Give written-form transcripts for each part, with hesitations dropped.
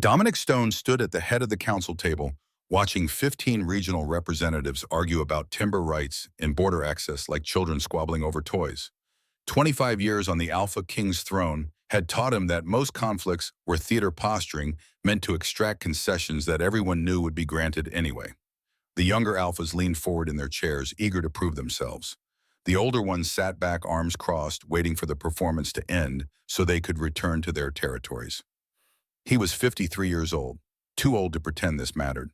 Dominic Stone stood at the head of the council table, watching 15 regional representatives argue about timber rights and border access like children squabbling over toys. 25 years on the Alpha King's throne had taught him that most conflicts were theater posturing meant to extract concessions that everyone knew would be granted anyway. The younger alphas leaned forward in their chairs, eager to prove themselves. The older ones sat back, arms crossed, waiting for the performance to end so they could return to their territories. He was 53 years old, too old to pretend this mattered.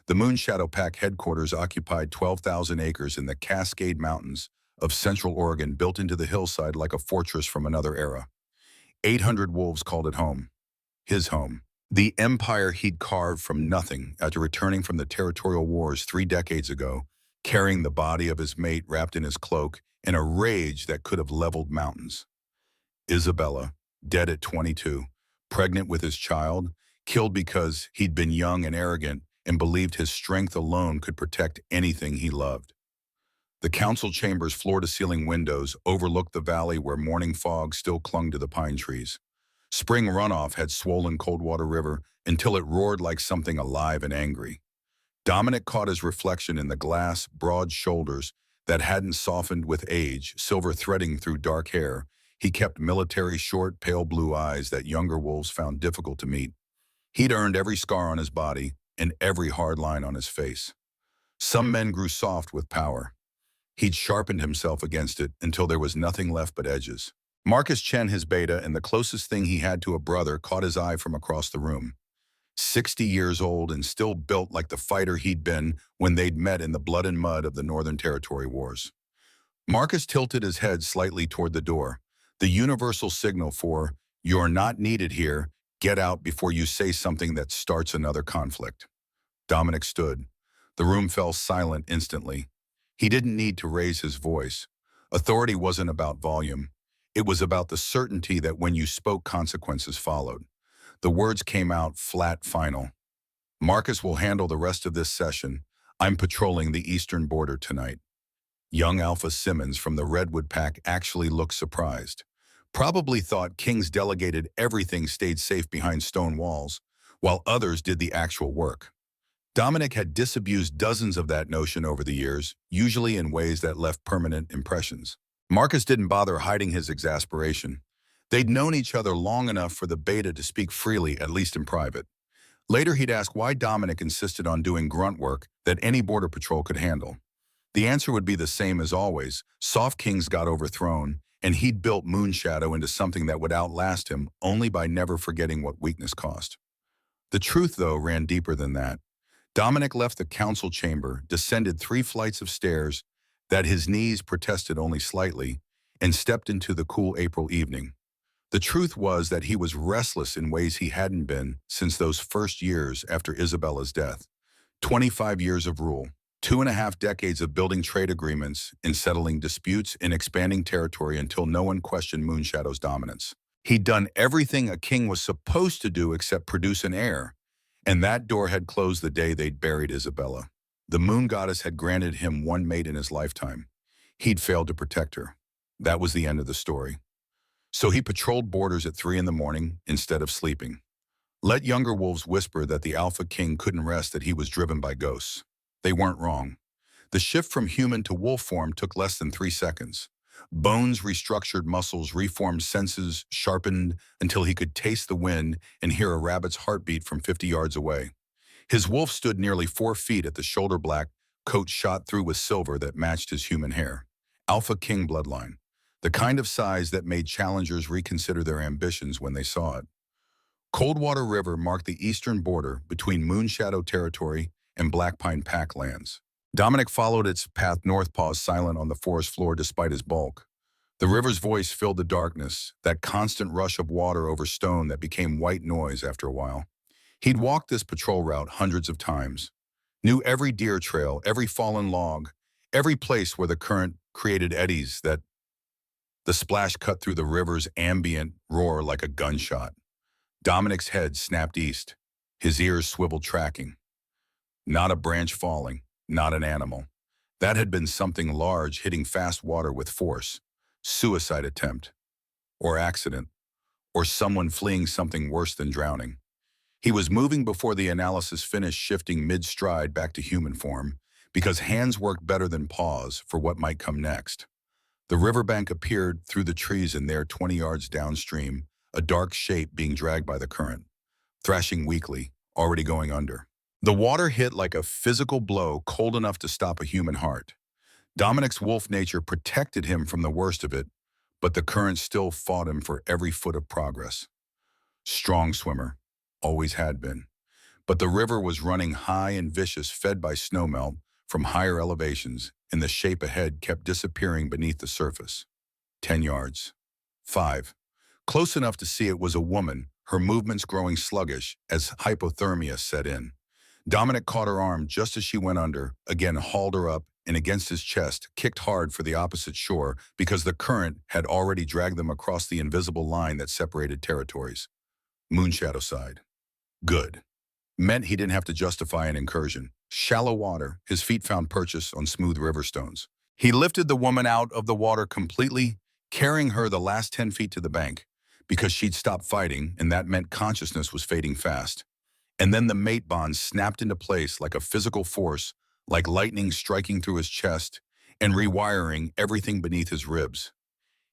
The Moonshadow Pack headquarters occupied 12,000 acres in the Cascade Mountains of Central Oregon, built into the hillside like a fortress from another era. 800 wolves called it home. His home. The empire he'd carved from nothing after returning from the territorial wars 3 decades ago, carrying the body of his mate wrapped in his cloak in a rage that could have leveled mountains. Isabella, dead at 22, pregnant with his child, killed because he'd been young and arrogant and believed his strength alone could protect anything he loved. The council chamber's floor-to-ceiling windows overlooked the valley where morning fog still clung to the pine trees. Spring runoff had swollen Coldwater River until it roared like something alive and angry. Dominic caught his reflection in the glass, broad shoulders that hadn't softened with age, silver threading through dark hair. He kept military short, pale blue eyes that younger wolves found difficult to meet. He'd earned every scar on his body and every hard line on his face. Some men grew soft with power. He'd sharpened himself against it until there was nothing left but edges. Marcus Chen, his beta, and the closest thing he had to a brother, caught his eye from across the room. 60 years old and still built like the fighter he'd been when they'd met in the blood and mud of the Northern Territory Wars. Marcus tilted his head slightly toward the door, the universal signal for, "You're not needed here, get out before you say something that starts another conflict." Dominic stood. The room fell silent instantly. He didn't need to raise his voice. Authority wasn't about volume. It was about the certainty that when you spoke, consequences followed. The words came out flat, final. "Marcus will handle the rest of this session. I'm patrolling the eastern border tonight." Young Alpha Simmons from the Redwood Pack actually looked surprised. Probably thought King's delegated everything stayed safe behind stone walls, while others did the actual work. Dominic had disabused dozens of that notion over the years, usually in ways that left permanent impressions. Marcus didn't bother hiding his exasperation. They'd known each other long enough for the beta to speak freely, at least in private. Later, he'd ask why Dominic insisted on doing grunt work that any border patrol could handle. The answer would be the same as always. Soft Kings got overthrown, and he'd built Moonshadow into something that would outlast him only by never forgetting what weakness cost. The truth, though, ran deeper than that. Dominic left the council chamber, descended 3 flights of stairs that his knees protested only slightly, and stepped into the cool April evening. The truth was that he was restless in ways he hadn't been since those first years after Isabella's death. 25 years of rule, 2.5 decades of building trade agreements and settling disputes and expanding territory until no one questioned Moonshadow's dominance. He'd done everything a king was supposed to do except produce an heir, and that door had closed the day they'd buried Isabella. The moon goddess had granted him one mate in his lifetime. He'd failed to protect her. That was the end of the story. So he patrolled borders at 3 in the morning instead of sleeping. Let younger wolves whisper that the Alpha King couldn't rest, that he was driven by ghosts. They weren't wrong. The shift from human to wolf form took less than 3 seconds. Bones restructured, muscles reformed, senses sharpened until he could taste the wind and hear a rabbit's heartbeat from 50 yards away. His wolf stood nearly 4 feet at the shoulder, black coat shot through with silver that matched his human hair. Alpha King bloodline. The kind of size that made challengers reconsider their ambitions when they saw it. Coldwater River marked the eastern border between Moonshadow territory and Black Pine Pack lands. Dominic followed its path north, paused silent on the forest floor despite his bulk. The river's voice filled the darkness, that constant rush of water over stone that became white noise after a while. He'd walked this patrol route hundreds of times, knew every deer trail, every fallen log, every place where the current created eddies that the splash cut through the river's ambient roar like a gunshot. Dominic's head snapped east, his ears swiveled, tracking. Not a branch falling, not an animal. That had been something large hitting fast water with force. Suicide attempt, or accident, or someone fleeing something worse than drowning. He was moving before the analysis finished, shifting mid-stride back to human form, because hands work better than paws for what might come next. The riverbank appeared through the trees, and there, 20 yards downstream, a dark shape being dragged by the current, thrashing weakly, already going under. The water hit like a physical blow, cold enough to stop a human heart. Dominic's wolf nature protected him from the worst of it, but the current still fought him for every foot of progress. Strong swimmer, always had been. But the river was running high and vicious, fed by snowmelt from higher elevations, and the shape ahead kept disappearing beneath the surface. 10 yards. 5. Close enough to see it was a woman, her movements growing sluggish as hypothermia set in. Dominic caught her arm just as she went under, again hauled her up, and against his chest, kicked hard for the opposite shore because the current had already dragged them across the invisible line that separated territories. Moonshadow sighed. Good. Meant he didn't have to justify an incursion. Shallow water, his feet found purchase on smooth river stones. He lifted the woman out of the water completely, carrying her the last 10 feet to the bank, because she'd stopped fighting, and that meant consciousness was fading fast. And then the mate bond snapped into place like a physical force, like lightning striking through his chest and rewiring everything beneath his ribs.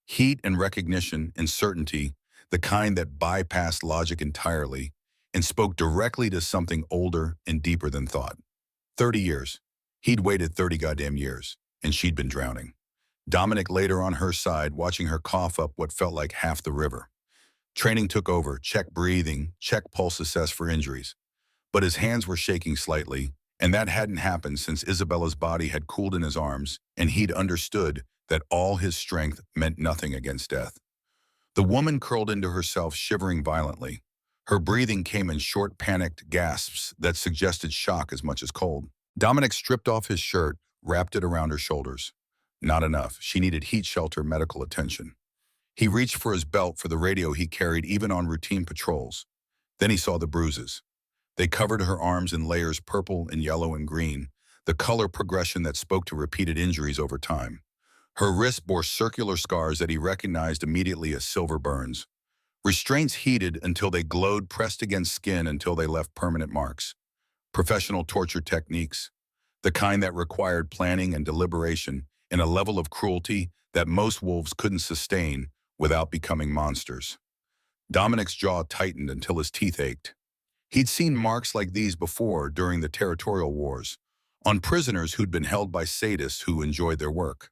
Heat and recognition and certainty, the kind that bypassed logic entirely and spoke directly to something older and deeper than thought. 30 years. He'd waited 30 goddamn years, and she'd been drowning. Dominic laid her on her side, watching her cough up what felt like half the river. Training took over, check breathing, check pulse assess for injuries. But his hands were shaking slightly, and that hadn't happened since Isabella's body had cooled in his arms, and he'd understood that all his strength meant nothing against death. The woman curled into herself, shivering violently. Her breathing came in short, panicked gasps that suggested shock as much as cold. Dominic stripped off his shirt, wrapped it around her shoulders. Not enough. She needed heat shelter medical attention. He reached for his belt for the radio he carried even on routine patrols. Then he saw the bruises. They covered her arms in layers, purple and yellow and green, the color progression that spoke to repeated injuries over time. Her wrists bore circular scars that he recognized immediately as silver burns. Restraints heated until they glowed, pressed against skin until they left permanent marks. Professional torture techniques, the kind that required planning and deliberation and a level of cruelty that most wolves couldn't sustain without becoming monsters. Dominic's jaw tightened until his teeth ached. He'd seen marks like these before during the territorial wars, on prisoners who'd been held by sadists who enjoyed their work.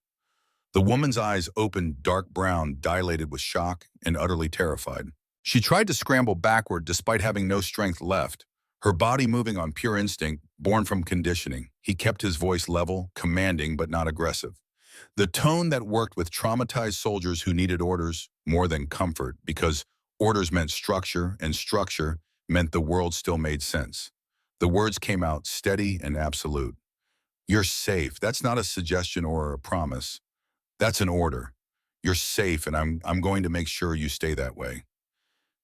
The woman's eyes opened, dark brown, dilated with shock and utterly terrified. She tried to scramble backward despite having no strength left, her body moving on pure instinct, born from conditioning. He kept his voice level, commanding but not aggressive. The tone that worked with traumatized soldiers who needed orders more than comfort, because orders meant structure, and structure meant the world still made sense. The words came out steady and absolute. You're safe. That's not a suggestion or a promise. That's an order. You're safe, and I'm going to make sure you stay that way.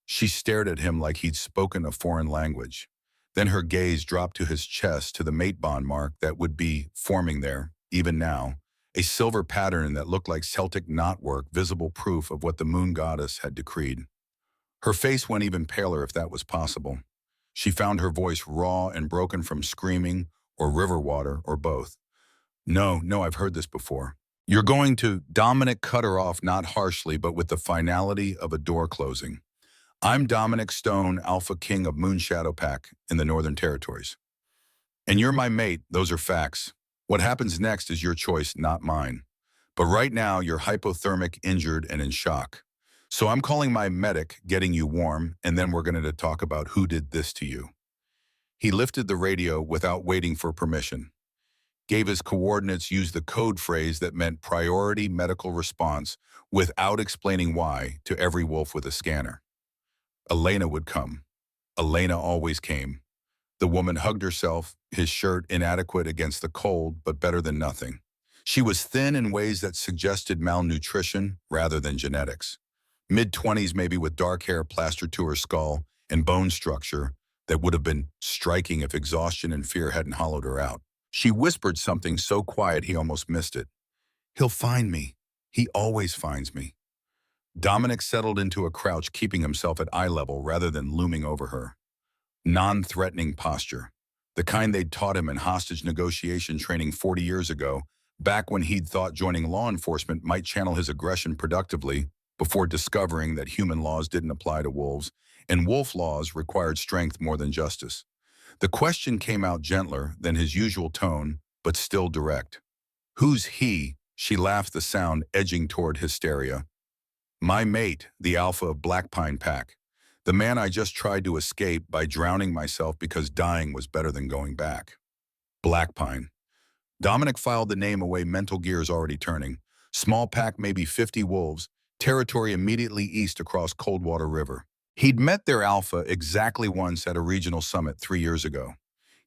She stared at him like he'd spoken a foreign language. Then her gaze dropped to his chest, to the mate bond mark that would be forming there, even now, a silver pattern that looked like Celtic knotwork, visible proof of what the moon goddess had decreed. Her face went even paler, if that was possible. She found her voice raw and broken from screaming or river water or both. No, I've heard this before. You're going to— Dominic cut her off, not harshly, but with the finality of a door closing. I'm Dominic Stone, AlphaKing of Moonshadow Pack in the Northern Territories. And you're my mate, those are facts. What happens next is your choice, not mine. But right now, you're hypothermic, injured, and in shock. So I'm calling my medic, getting you warm, and then we're going to talk about who did this to you. He lifted the radio without waiting for permission, gave his coordinates, used the code phrase that meant priority medical response without explaining why to every wolf with a scanner. Elena would come. Elena always came. The woman hugged herself, his shirt inadequate against the cold, but better than nothing. She was thin in ways that suggested malnutrition rather than genetics. Mid-20s, maybe, with dark hair plastered to her skull and bone structure that would have been striking if exhaustion and fear hadn't hollowed her out. She whispered something so quiet he almost missed it. He'll find me. He always finds me. Dominic settled into a crouch, keeping himself at eye level rather than looming over her. non-threatening posture. The kind they'd taught him in hostage negotiation training 40 years ago, back when he'd thought joining law enforcement might channel his aggression productively, before discovering that human laws didn't apply to wolves, and wolf laws required strength more than justice. The question came out gentler than his usual tone, but still direct. "Who's he?" She laughed, the sound edging toward hysteria. "My mate, the alpha of Black Pine Pack. The man I just tried to escape by drowning myself because dying was better than going back." Black Pine. Dominic filed the name away, mental gears already turning. Small pack, maybe 50 wolves, territory immediately east across Coldwater River. He'd met their alpha exactly once at a regional summit 3 years ago.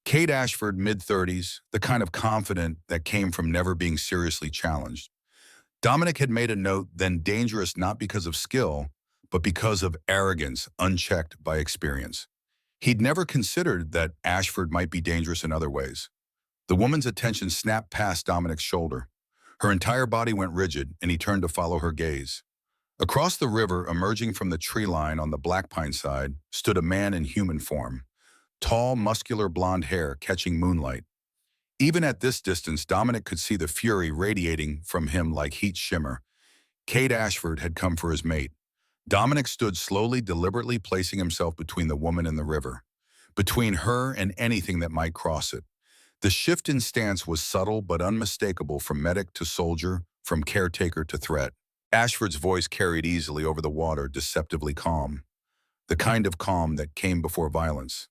Kate Ashford, mid-30s, the kind of confident that came from never being seriously challenged. Dominic had made a note, then dangerous not because of skill, but because of arrogance unchecked by experience. He'd never considered that Ashford might be dangerous in other ways. The woman's attention snapped past Dominic's shoulder. Her entire body went rigid, and he turned to follow her gaze. Across the river, emerging from the tree line on the Black Pine side, stood a man in human form. Tall, muscular blonde hair catching moonlight. Even at this distance, Dominic could see the fury radiating from him like heat shimmer. Kate Ashford had come for his mate. Dominic stood slowly, deliberately placing himself between the woman and the river, between her and anything that might cross it. The shift in stance was subtle but unmistakable, from medic to soldier, from caretaker to threat. Ashford's voice carried easily over the water, deceptively calm. The kind of calm that came before violence.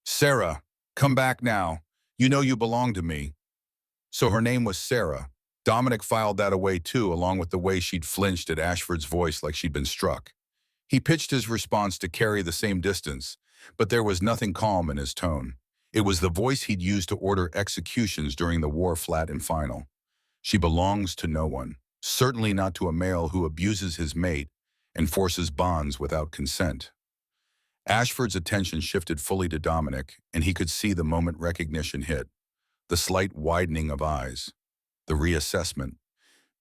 "Sarah, come back now. You know you belong to me." So her name was Sarah. Dominic filed that away too, along with the way she'd flinched at Ashford's voice like she'd been struck. He pitched his response to carry the same distance, but there was nothing calm in his tone. It was the voice he'd used to order executions during the war, flat and final. "She belongs to no one, certainly not to a male who abuses his mate and forces bonds without consent." Ashford's attention shifted fully to Dominic, and he could see the moment recognition hit. The slight widening of eyes. The reassessment.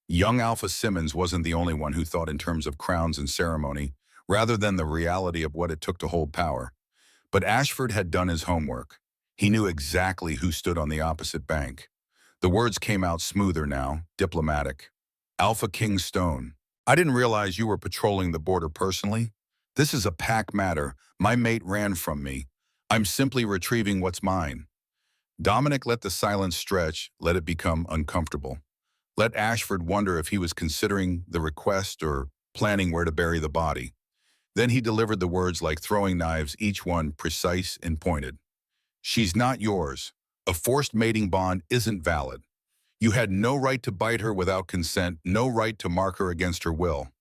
Young Alpha Simmons wasn't the only one who thought in terms of crowns and ceremony, rather than the reality of what it took to hold power. But Ashford had done his homework. He knew exactly who stood on the opposite bank. The words came out smoother now, diplomatic. "AlphaKing Stone. I didn't realize you were patrolling the border personally. This is a pack matter. My mate ran from me. I'm simply retrieving what's mine." Dominic let the silence stretch, let it become uncomfortable. Let Ashford wonder if he was considering the request or planning where to bury the body. Then he delivered the words like throwing knives, each one precise and pointed. "She's not yours. A forced mating bond isn't valid. You had no right to bite her without consent, no right to mark her against her will.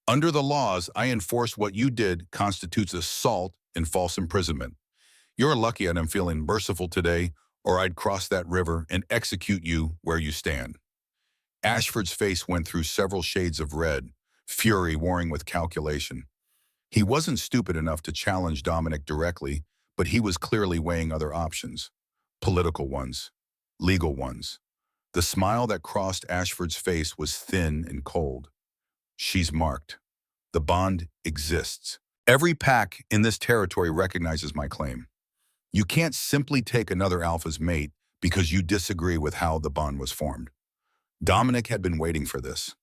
Under the laws, I enforce what you did constitutes assault and false imprisonment. You're lucky I'm feeling merciful today, or I'd cross that river and execute you where you stand." Ashford's face went through several shades of red, fury warring with calculation. He wasn't stupid enough to challenge Dominic directly, but he was clearly weighing other options. Political ones. Legal ones. The smile that crossed Ashford's face was thin and cold. "She's marked. The bond exists. Every pack in this territory recognizes my claim. You can't simply take another alpha's mate because you disagree with how the bond was formed." Dominic had been waiting for this.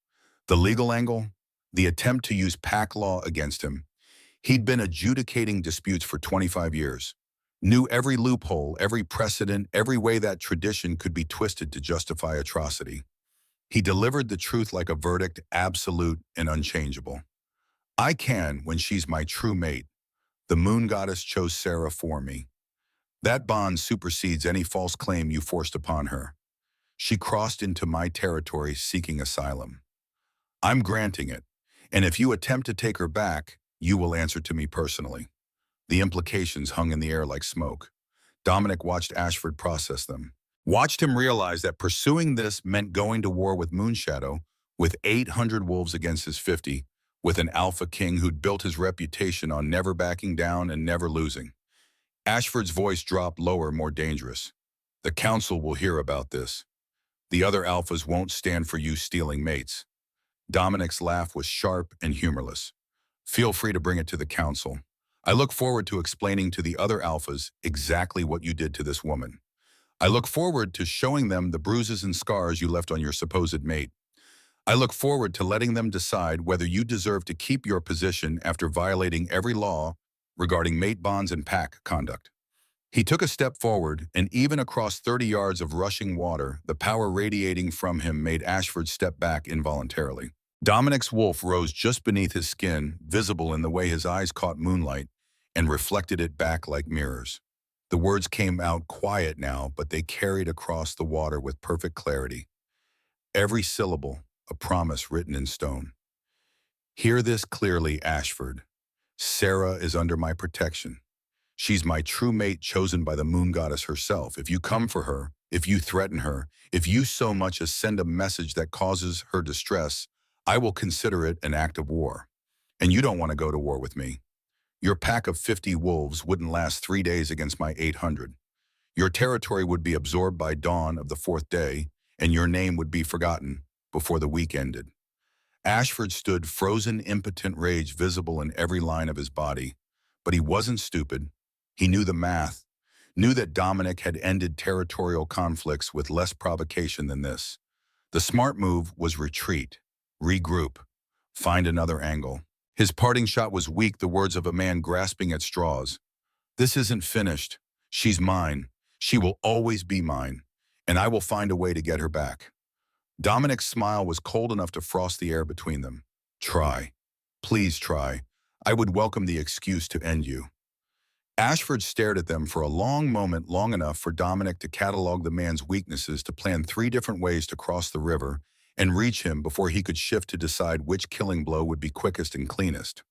The legal angle, the attempt to use pack law against him. He'd been adjudicating disputes for 25 years. Knew every loophole, every precedent, every way that tradition could be twisted to justify atrocity. He delivered the truth like a verdict, absolute and unchangeable. "I can when she's my true mate. The moon goddess chose Sarah for me. That bond supersedes any false claim you forced upon her. She crossed into my territory seeking asylum. I'm granting it, and if you attempt to take her back, you will answer to me personally." The implications hung in the air like smoke. Dominic watched Ashford process them. Watched him realize that pursuing this meant going to war with Moonshadow, with 800 wolves against his 50, with an Alpha King who'd built his reputation on never backing down and never losing. Ashford's voice dropped lower, more dangerous. "The council will hear about this. The other alphas won't stand for you stealing mates." Dominic's laugh was sharp and humorless. "Feel free to bring it to the council. I look forward to explaining to the other alphas exactly what you did to this woman. I look forward to showing them the bruises and scars you left on your supposed mate. I look forward to letting them decide whether you deserve to keep your position after violating every law regarding mate bonds and pack conduct. He took a step forward, and even across 30 yards of rushing water, the power radiating from him made Ashford step back involuntarily. Dominic's wolf rose just beneath his skin, visible in the way his eyes caught moonlight and reflected it back like mirrors. The words came out quiet now, but they carried across the water with perfect clarity. Every syllable, a promise written in stone. Hear this clearly, Ashford. Sarah is under my protection. She's my true mate chosen by the moon goddess herself. If you come for her, if you threaten her, if you so much as send a message that causes her distress, I will consider it an act of war. And you don't want to go to war with me. Your pack of 50 wolves wouldn't last 3 days against my 800. Your territory would be absorbed by dawn of the 4th day, and your name would be forgotten before the week ended. Ashford stood, frozen, impotent rage visible in every line of his body. But he wasn't stupid. He knew the math, knew that Dominic had ended territorial conflicts with less provocation than this. The smart move was retreat, regroup, find another angle. His parting shot was weak, the words of a man grasping at straws. This isn't finished. She's mine. She will always be mine, and I will find a way to get her back. Dominic's smile was cold enough to frost the air between them. Try. Please try. I would welcome the excuse to end you. Ashford stared at them for a long moment, long enough for Dominic to catalog the man's weaknesses, to plan 3 different ways to cross the river and reach him before he could shift to decide which killing blow would be quickest and cleanest.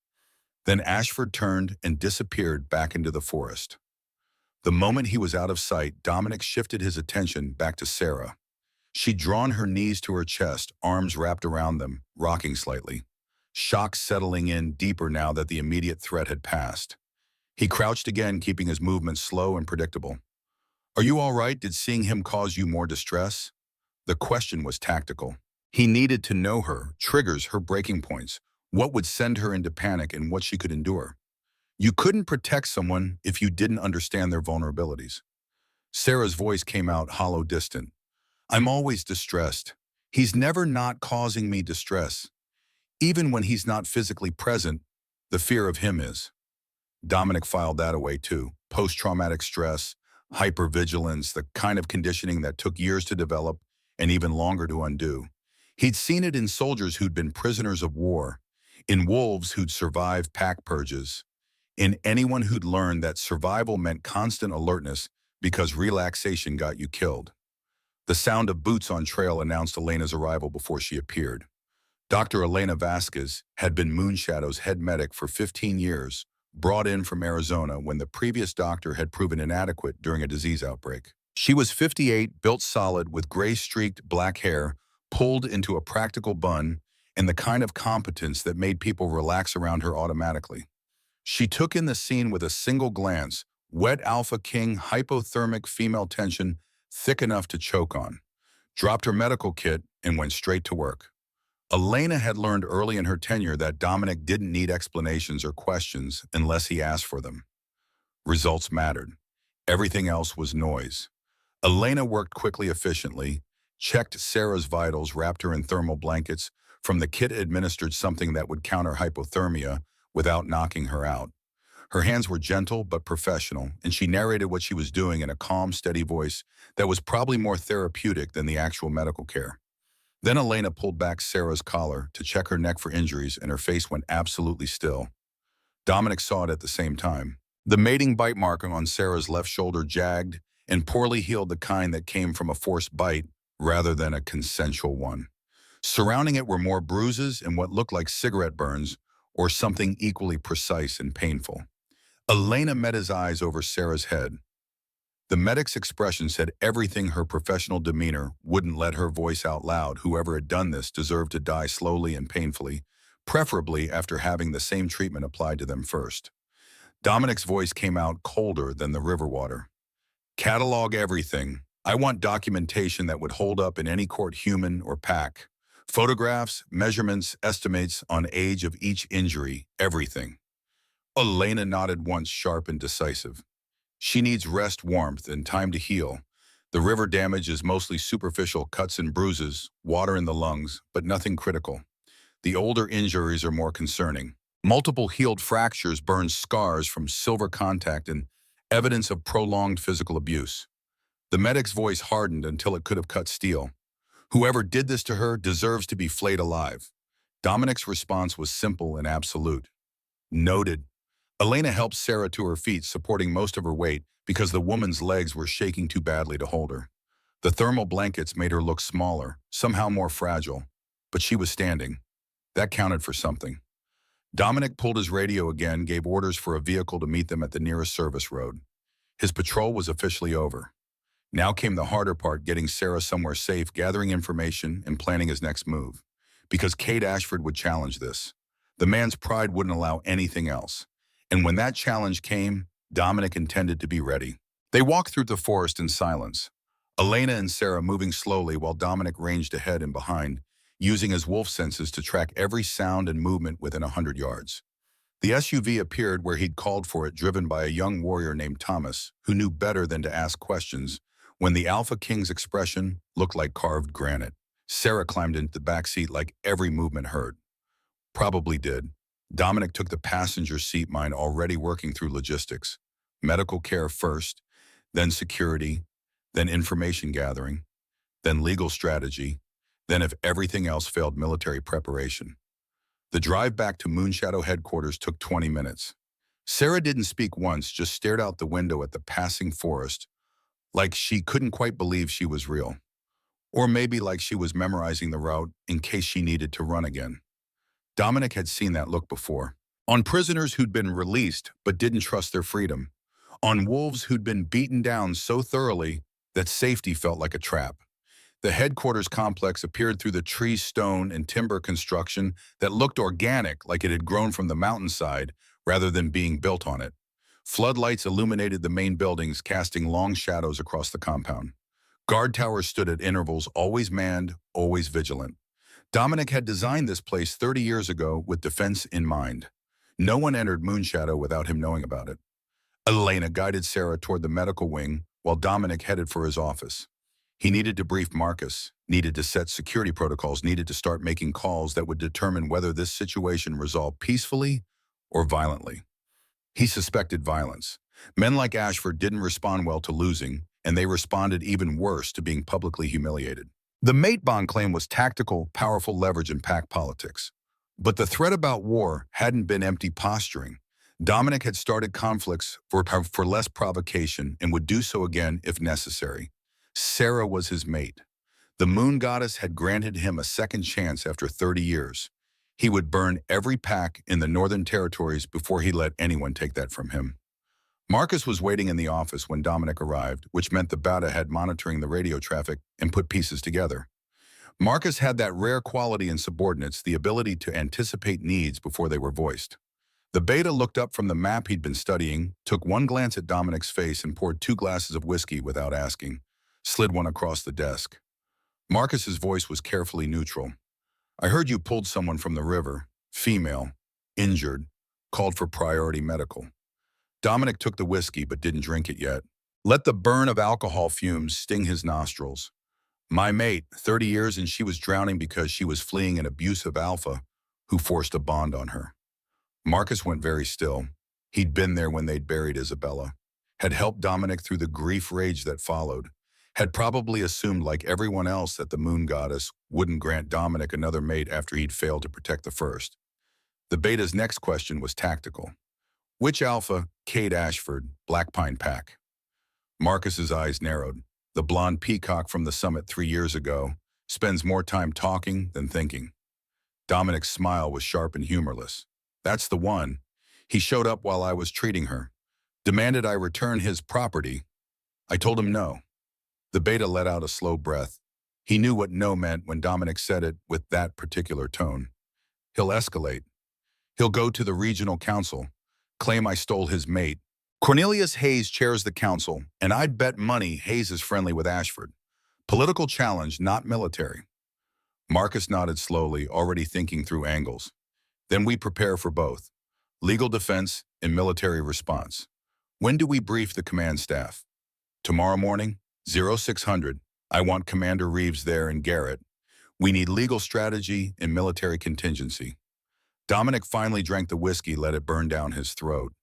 Then Ashford turned and disappeared back into the forest. The moment he was out of sight, Dominic shifted his attention back to Sarah. She'd drawn her knees to her chest, arms wrapped around them, rocking slightly. Shock settling in deeper now that the immediate threat had passed. He crouched again, keeping his movements slow and predictable. Are you all right? Did seeing him cause you more distress? The question was tactical. He needed to know her, triggers, her breaking points, what would send her into panic and what she could endure. You couldn't protect someone if you didn't understand their vulnerabilities. Sarah's voice came out hollow, distant. I'm always distressed. He's never not causing me distress. Even when he's not physically present, the fear of him is. Dominic filed that away too. Post-traumatic stress, hypervigilance, the kind of conditioning that took years to develop and even longer to undo. He'd seen it in soldiers who'd been prisoners of war, in wolves who'd survived pack purges, in anyone who'd learned that survival meant constant alertness because relaxation got you killed. The sound of boots on trail announced Elena's arrival before she appeared. Dr. Elena Vasquez had been Moonshadow's head medic for 15 years, brought in from Arizona when the previous doctor had proven inadequate during a disease outbreak. She was 58, built solid, with gray-streaked black hair, pulled into a practical bun, and the kind of competence that made people relax around her automatically. She took in the scene with a single glance, wet AlphaKing, hypothermic female tension, thick enough to choke on, dropped her medical kit, and went straight to work. Elena had learned early in her tenure that Dominic didn't need explanations or questions unless he asked for them. Results mattered. Everything else was noise. Elena worked quickly, efficiently, checked Sarah's vitals, wrapped her in thermal blankets. From the kit administered something that would counter hypothermia without knocking her out. Her hands were gentle but professional, and she narrated what she was doing in a calm, steady voice that was probably more therapeutic than the actual medical care. Then Elena pulled back Sarah's collar to check her neck for injuries, and her face went absolutely still. Dominic saw it at the same time. The mating bite mark on Sarah's left shoulder jagged and poorly healed, the kind that came from a forced bite rather than a consensual one. Surrounding it were more bruises and what looked like cigarette burns, or something equally precise and painful. Elena met his eyes over Sarah's head. The medic's expression said everything her professional demeanor wouldn't let her voice out loud. Whoever had done this deserved to die slowly and painfully, preferably after having the same treatment applied to them first. Dominic's voice came out colder than the river water. Catalog everything. I want documentation that would hold up in any court, human or pack. Photographs, measurements, estimates on age of each injury, everything. Elena nodded once, sharp and decisive. She needs rest, warmth, and time to heal. The river damage is mostly superficial cuts and bruises, water in the lungs, but nothing critical. The older injuries are more concerning. Multiple healed fractures, burned scars from silver contact, and evidence of prolonged physical abuse. The medic's voice hardened until it could have cut steel. Whoever did this to her deserves to be flayed alive. Dominic's response was simple and absolute. Noted. Elena helped Sarah to her feet, supporting most of her weight because the woman's legs were shaking too badly to hold her. The thermal blankets made her look smaller, somehow more fragile, but she was standing. That counted for something. Dominic pulled his radio again, gave orders for a vehicle to meet them at the nearest service road. His patrol was officially over. Now came the harder part, getting Sarah somewhere safe, gathering information, and planning his next move. Because Kate Ashford would challenge this. The man's pride wouldn't allow anything else. And when that challenge came, Dominic intended to be ready. They walked through the forest in silence. Elena and Sarah moving slowly while Dominic ranged ahead and behind, using his wolf senses to track every sound and movement within 100 yards. The SUV appeared where he'd called for it, driven by a young warrior named Thomas, who knew better than to ask questions, when the AlphaKing's expression looked like carved granite. Sarah climbed into the back seat like every movement heard. Probably did. Dominic took the passenger seat, mind already working through logistics. Medical care first, then security, then information gathering, then legal strategy, then if everything else failed, military preparation. The drive back to Moonshadow headquarters took 20 minutes. Sarah didn't speak once, just stared out the window at the passing forest, like she couldn't quite believe she was real. Or maybe like she was memorizing the route in case she needed to run again. Dominic had seen that look before. On prisoners who'd been released but didn't trust their freedom. On wolves who'd been beaten down so thoroughly that safety felt like a trap. The headquarters complex appeared through the tree, stone, and timber construction that looked organic, like it had grown from the mountainside rather than being built on it. Floodlights illuminated the main buildings, casting long shadows across the compound. Guard towers stood at intervals, always manned, always vigilant. Dominic had designed this place 30 years ago with defense in mind. No one entered Moonshadow without him knowing about it. Elena guided Sarah toward the medical wing while Dominic headed for his office. He needed to brief Marcus, needed to set security protocols, needed to start making calls that would determine whether this situation resolved peacefully or violently. He suspected violence. Men like Ashford didn't respond well to losing, and they responded even worse to being publicly humiliated. The mate bond claim was tactical, powerful leverage in pack politics. But the threat about war hadn't been empty posturing. Dominic had started conflicts for less provocation and would do so again if necessary. Sarah was his mate. The moon goddess had granted him a second chance after 30 years. He would burn every pack in the Northern Territories before he let anyone take that from him. Marcus was waiting in the office when Dominic arrived, which meant the Beta had monitoring the radio traffic and put pieces together. Marcus had that rare quality in subordinates, the ability to anticipate needs before they were voiced. The Beta looked up from the map he'd been studying, took one glance at Dominic's face and poured 2 glasses of whiskey without asking, slid one across the desk. Marcus's voice was carefully neutral. I heard you pulled someone from the river, female, injured, called for priority medical. Dominic took the whiskey but didn't drink it yet. Let the burn of alcohol fumes sting his nostrils. My mate, 30 years, and she was drowning because she was fleeing an abusive alpha who forced a bond on her. Marcus went very still. He'd been there when they'd buried Isabella, had helped Dominic through the grief rage that followed, had probably assumed like everyone else that the moon goddess wouldn't grant Dominic another mate after he'd failed to protect the first. The Beta's next question was tactical. Which alpha? Kate Ashford, Black Pine Pack. Marcus's eyes narrowed. The blonde peacock from the summit 3 years ago spends more time talking than thinking. Dominic's smile was sharp and humorless. That's the one. He showed up while I was treating her. Demanded I return his property. I told him no. The Beta let out a slow breath. He knew what no meant when Dominic said it with that particular tone. He'll escalate. He'll go to the regional council, claim I stole his mate. Cornelius Hayes chairs the council, and I'd bet money Hayes is friendly with Ashford. Political challenge, not military. Marcus nodded slowly, already thinking through angles. Then we prepare for both. Legal defense, in military response. When do we brief the command staff? Tomorrow morning, 0600. I want Commander Reeves there and Garrett. We need legal strategy and military contingency. Dominic finally drank the whiskey, let it burn down his throat.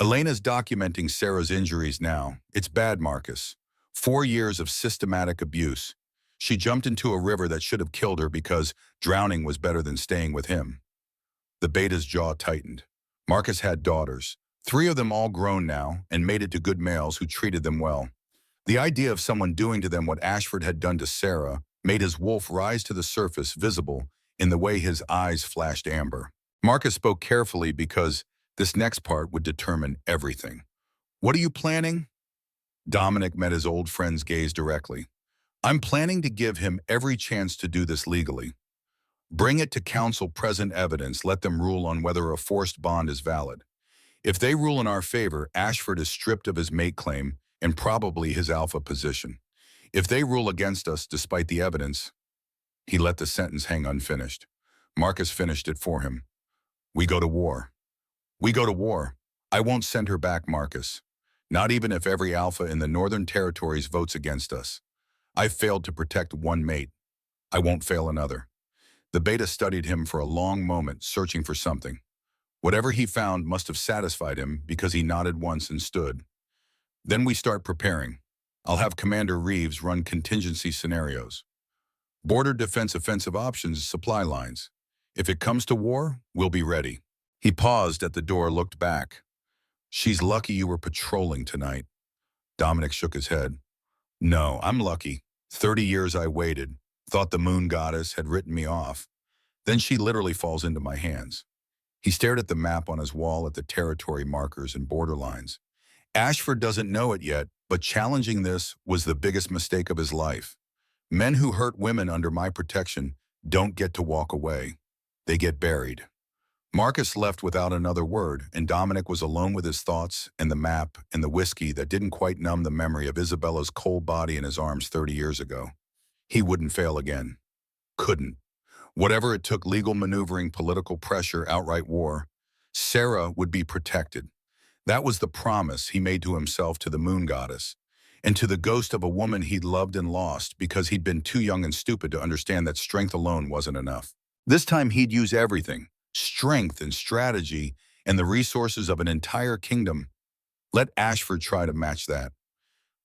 Elena's documenting Sarah's injuries now. It's bad, Marcus. 4 years of systematic abuse. She jumped into a river that should have killed her because drowning was better than staying with him. The beta's jaw tightened. Marcus had daughters, 3 of them all grown now, and mated to good males who treated them well. The idea of someone doing to them what Ashford had done to Sarah made his wolf rise to the surface, visible in the way his eyes flashed amber. Marcus spoke carefully because this next part would determine everything. What are you planning? Dominic met his old friend's gaze directly. I'm planning to give him every chance to do this legally. Bring it to council present evidence, let them rule on whether a forced bond is valid. If they rule in our favor, Ashford is stripped of his mate claim and probably his alpha position. If they rule against us despite the evidence, he let the sentence hang unfinished. Marcus finished it for him. We go to war. We go to war. I won't send her back, Marcus. Not even if every alpha in the Northern Territories votes against us. I've failed to protect one mate. I won't fail another. The beta studied him for a long moment, searching for something. Whatever he found must have satisfied him because he nodded once and stood. Then we start preparing. I'll have Commander Reeves run contingency scenarios. Border defense offensive options, supply lines. If it comes to war, we'll be ready. He paused at the door, looked back. She's lucky you were patrolling tonight. Dominic shook his head. No, I'm lucky. 30 years I waited, thought the moon goddess had written me off. Then she literally falls into my hands. He stared at the map on his wall, at the territory markers and border lines. Ashford doesn't know it yet, but challenging this was the biggest mistake of his life. Men who hurt women under my protection don't get to walk away. They get buried. Marcus left without another word, and Dominic was alone with his thoughts and the map and the whiskey that didn't quite numb the memory of Isabella's cold body in his arms 30 years ago. He wouldn't fail again. Couldn't. Whatever it took, legal maneuvering, political pressure, outright war, Sarah would be protected. That was the promise he made to himself, to the moon goddess, and to the ghost of a woman he'd loved and lost because he'd been too young and stupid to understand that strength alone wasn't enough. This time he'd use everything, strength and strategy and the resources of an entire kingdom. Let Ashford try to match that.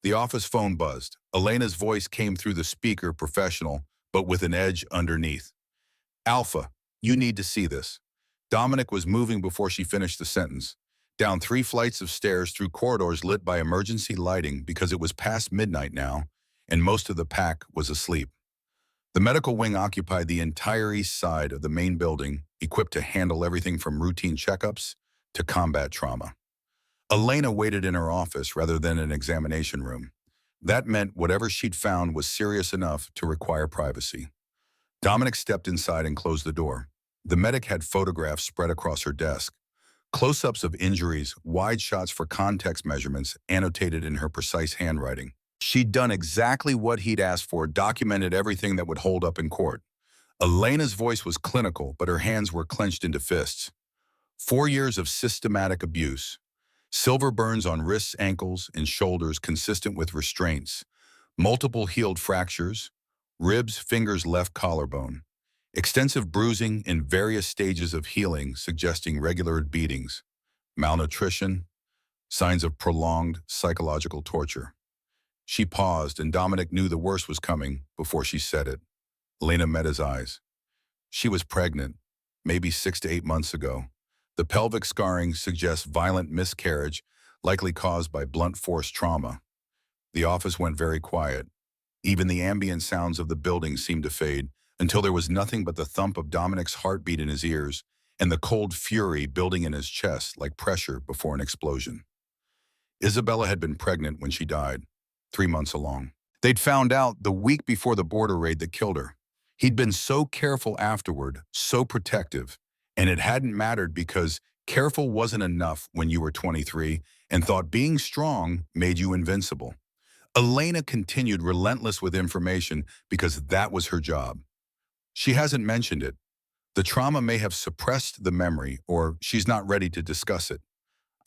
The office phone buzzed. Elena's voice came through the speaker, professional, but with an edge underneath. Alpha, you need to see this. Dominic was moving before she finished the sentence. Down 3 flights of stairs, through corridors lit by emergency lighting because it was past midnight now, and most of the pack was asleep. The medical wing occupied the entire east side of the main building, equipped to handle everything from routine checkups to combat trauma. Elena waited in her office rather than an examination room. That meant whatever she'd found was serious enough to require privacy. Dominic stepped inside and closed the door. The medic had photographs spread across her desk. Close-ups of injuries, wide shots for context measurements annotated in her precise handwriting. She'd done exactly what he'd asked for, documented everything that would hold up in court. Elena's voice was clinical, but her hands were clenched into fists. 4 years of systematic abuse. Silver burns on wrists, ankles, and shoulders consistent with restraints. Multiple healed fractures. Ribs, fingers, left collarbone. Extensive bruising in various stages of healing, suggesting regular beatings. Malnutrition. Signs of prolonged psychological torture. She paused, and Dominic knew the worst was coming before she said it. Elena met his eyes. She was pregnant, maybe 6 to 8 months ago. The pelvic scarring suggests violent miscarriage, likely caused by blunt force trauma. The office went very quiet. Even the ambient sounds of the building seemed to fade, until there was nothing but the thump of Dominic's heartbeat in his ears and the cold fury building in his chest like pressure before an explosion. Isabella had been pregnant when she died, 3 months along. They'd found out the week before the border raid that killed her. He'd been so careful afterward, so protective, and it hadn't mattered because careful wasn't enough when you were 23 and thought being strong made you invincible. Elena continued, relentless with information because that was her job. She hasn't mentioned it. The trauma may have suppressed the memory, or she's not ready to discuss it.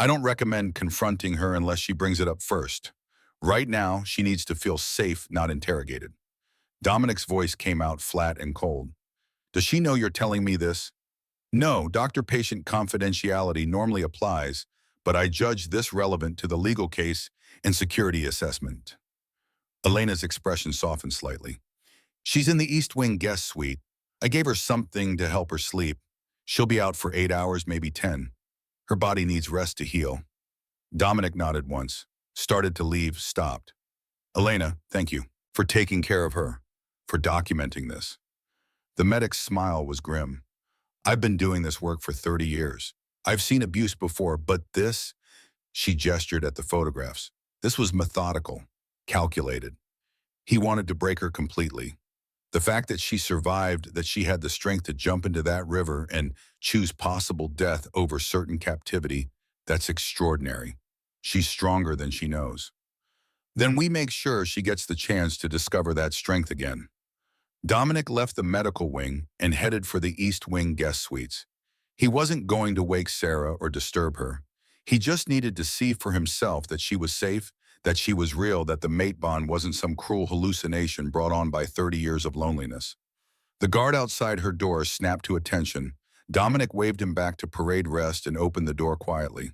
I don't recommend confronting her unless she brings it up first. Right now, she needs to feel safe, not interrogated. Dominic's voice came out flat and cold. Does she know you're telling me this? No, doctor-patient confidentiality normally applies, but I judge this relevant to the legal case and security assessment. Elena's expression softened slightly. She's in the East Wing guest suite. I gave her something to help her sleep. She'll be out for 8 hours, maybe 10. Her body needs rest to heal. Dominic nodded once, started to leave, stopped. Elena, thank you for taking care of her, for documenting this. The medic's smile was grim. I've been doing this work for 30 years. I've seen abuse before, but this, she gestured at the photographs. This was methodical, calculated. He wanted to break her completely. The fact that she survived, that she had the strength to jump into that river and choose possible death over certain captivity, that's extraordinary. She's stronger than she knows. Then we make sure she gets the chance to discover that strength again. Dominic left the medical wing and headed for the East Wing guest suites. He wasn't going to wake Sarah or disturb her. He just needed to see for himself that she was safe, that she was real, that the mate bond wasn't some cruel hallucination brought on by 30 years of loneliness. The guard outside her door snapped to attention. Dominic waved him back to parade rest and opened the door quietly.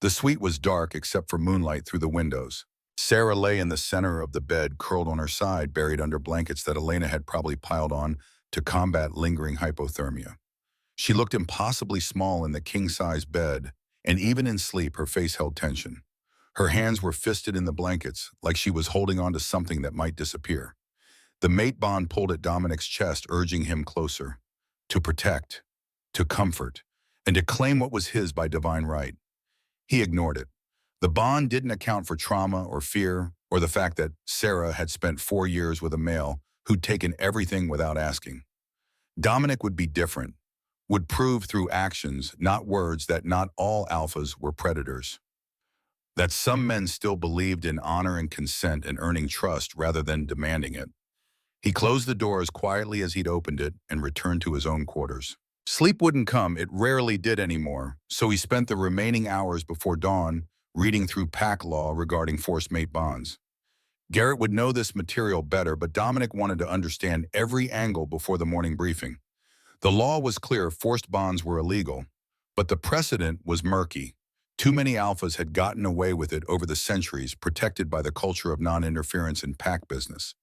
The suite was dark except for moonlight through the windows. Sarah lay in the center of the bed, curled on her side, buried under blankets that Elena had probably piled on to combat lingering hypothermia. She looked impossibly small in the king-size bed, and even in sleep, her face held tension. Her hands were fisted in the blankets, like she was holding on to something that might disappear. The mate bond pulled at Dominic's chest, urging him closer, to protect, to comfort, and to claim what was his by divine right. He ignored it. The bond didn't account for trauma or fear or the fact that Sarah had spent 4 years with a male who'd taken everything without asking. Dominic would be different, would prove through actions, not words, that not all alphas were predators. That some men still believed in honor and consent and earning trust rather than demanding it. He closed the door as quietly as he'd opened it and returned to his own quarters. Sleep wouldn't come, it rarely did anymore, so he spent the remaining hours before dawn reading through pack law regarding forced mate bonds. Garrett would know this material better, but Dominic wanted to understand every angle before the morning briefing. The law was clear, forced bonds were illegal, but the precedent was murky. Too many alphas had gotten away with it over the centuries, protected by the culture of non-interference in pack business.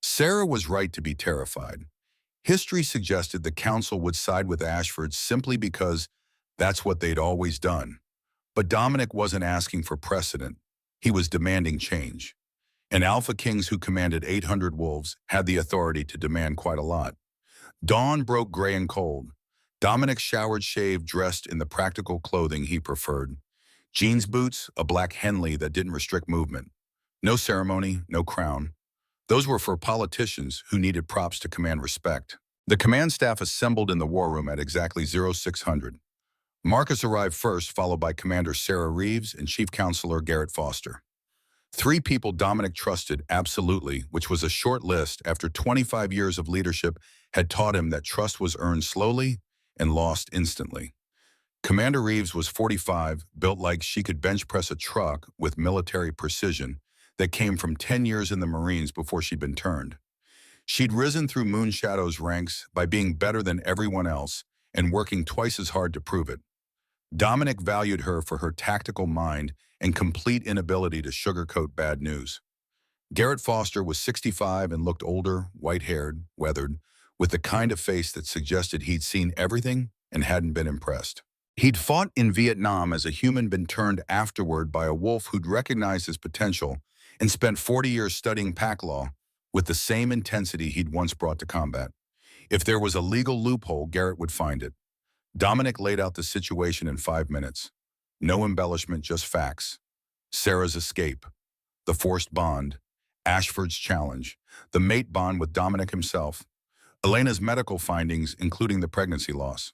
Sarah was right to be terrified. History suggested the council would side with Ashford simply because that's what they'd always done. But Dominic wasn't asking for precedent. He was demanding change. And Alpha Kings who commanded 800 wolves had the authority to demand quite a lot. Dawn broke gray and cold. Dominic showered, shaved, dressed in the practical clothing he preferred. Jeans boots, a black Henley that didn't restrict movement. No ceremony, no crown. Those were for politicians who needed props to command respect. The command staff assembled in the war room at exactly 0600. Marcus arrived first, followed by Commander Sarah Reeves and Chief Counselor Garrett Foster. 3 people Dominic trusted absolutely, which was a short list after 25 years of leadership had taught him that trust was earned slowly and lost instantly. Commander Reeves was 45, built like she could bench press a truck with military precision that came from 10 years in the Marines before she'd been turned. She'd risen through Moonshadow's ranks by being better than everyone else and working twice as hard to prove it. Dominic valued her for her tactical mind and complete inability to sugarcoat bad news. Garrett Foster was 65 and looked older, white-haired, weathered, with the kind of face that suggested he'd seen everything and hadn't been impressed. He'd fought in Vietnam as a human, been turned afterward by a wolf who'd recognized his potential, and spent 40 years studying pack law with the same intensity he'd once brought to combat. If there was a legal loophole, Garrett would find it. Dominic laid out the situation in 5 minutes. No embellishment, just facts. Sarah's escape, the forced bond, Ashford's challenge, the mate bond with Dominic himself, Elena's medical findings, including the pregnancy loss.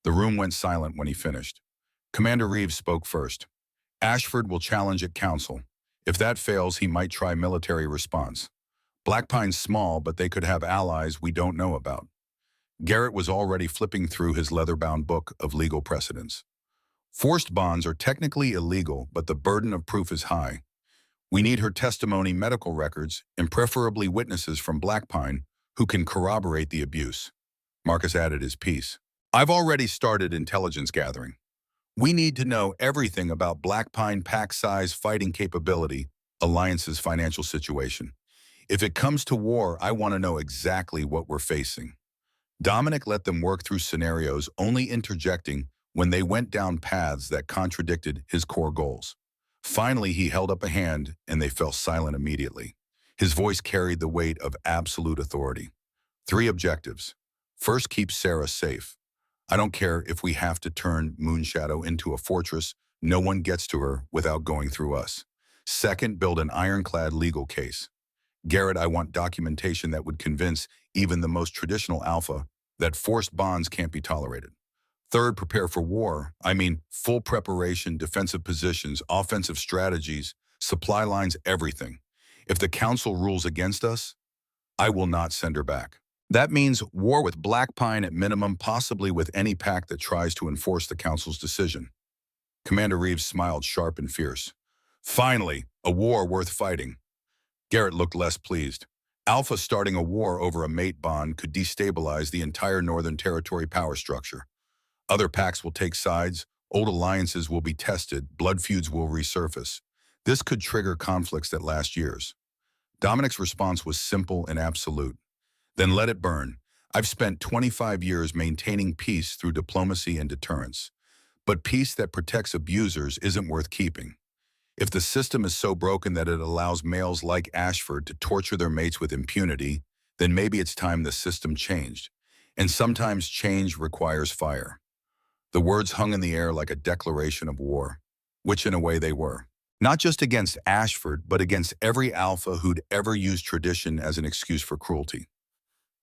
The room went silent when he finished. Commander Reeves spoke first. Ashford will challenge at council. If that fails, he might try military response. Black Pine's small, but they could have allies we don't know about. Garrett was already flipping through his leather-bound book of legal precedents. Forced bonds are technically illegal, but the burden of proof is high. We need her testimony, medical records, and preferably witnesses from Blackpine who can corroborate the abuse. Marcus added his piece. I've already started intelligence gathering. We need to know everything about Blackpine pack size, fighting capability, Alliance's financial situation. If it comes to war, I want to know exactly what we're facing. Dominic let them work through scenarios, only interjecting when they went down paths that contradicted his core goals. Finally, he held up a hand and they fell silent immediately. His voice carried the weight of absolute authority. 3 objectives. First, keep Sarah safe. I don't care if we have to turn Moonshadow into a fortress. No one gets to her without going through us. Second, build an ironclad legal case. Garrett, I want documentation that would convince even the most traditional alpha that forced bonds can't be tolerated. Third, prepare for war. I mean, full preparation, defensive positions, offensive strategies, supply lines, everything. If the council rules against us, I will not send her back. That means war with Blackpine at minimum, possibly with any pack that tries to enforce the council's decision. Commander Reeves smiled sharp and fierce. Finally, a war worth fighting. Garrett looked less pleased. Alpha starting a war over a mate bond could destabilize the entire Northern Territory power structure. Other packs will take sides, old alliances will be tested, blood feuds will resurface. This could trigger conflicts that last years. Dominic's response was simple and absolute. Then let it burn. I've spent 25 years maintaining peace through diplomacy and deterrence. But peace that protects abusers isn't worth keeping. If the system is so broken that it allows males like Ashford to torture their mates with impunity, then maybe it's time the system changed. And sometimes change requires fire. The words hung in the air like a declaration of war, which in a way they were. Not just against Ashford, but against every alpha who'd ever used tradition as an excuse for cruelty.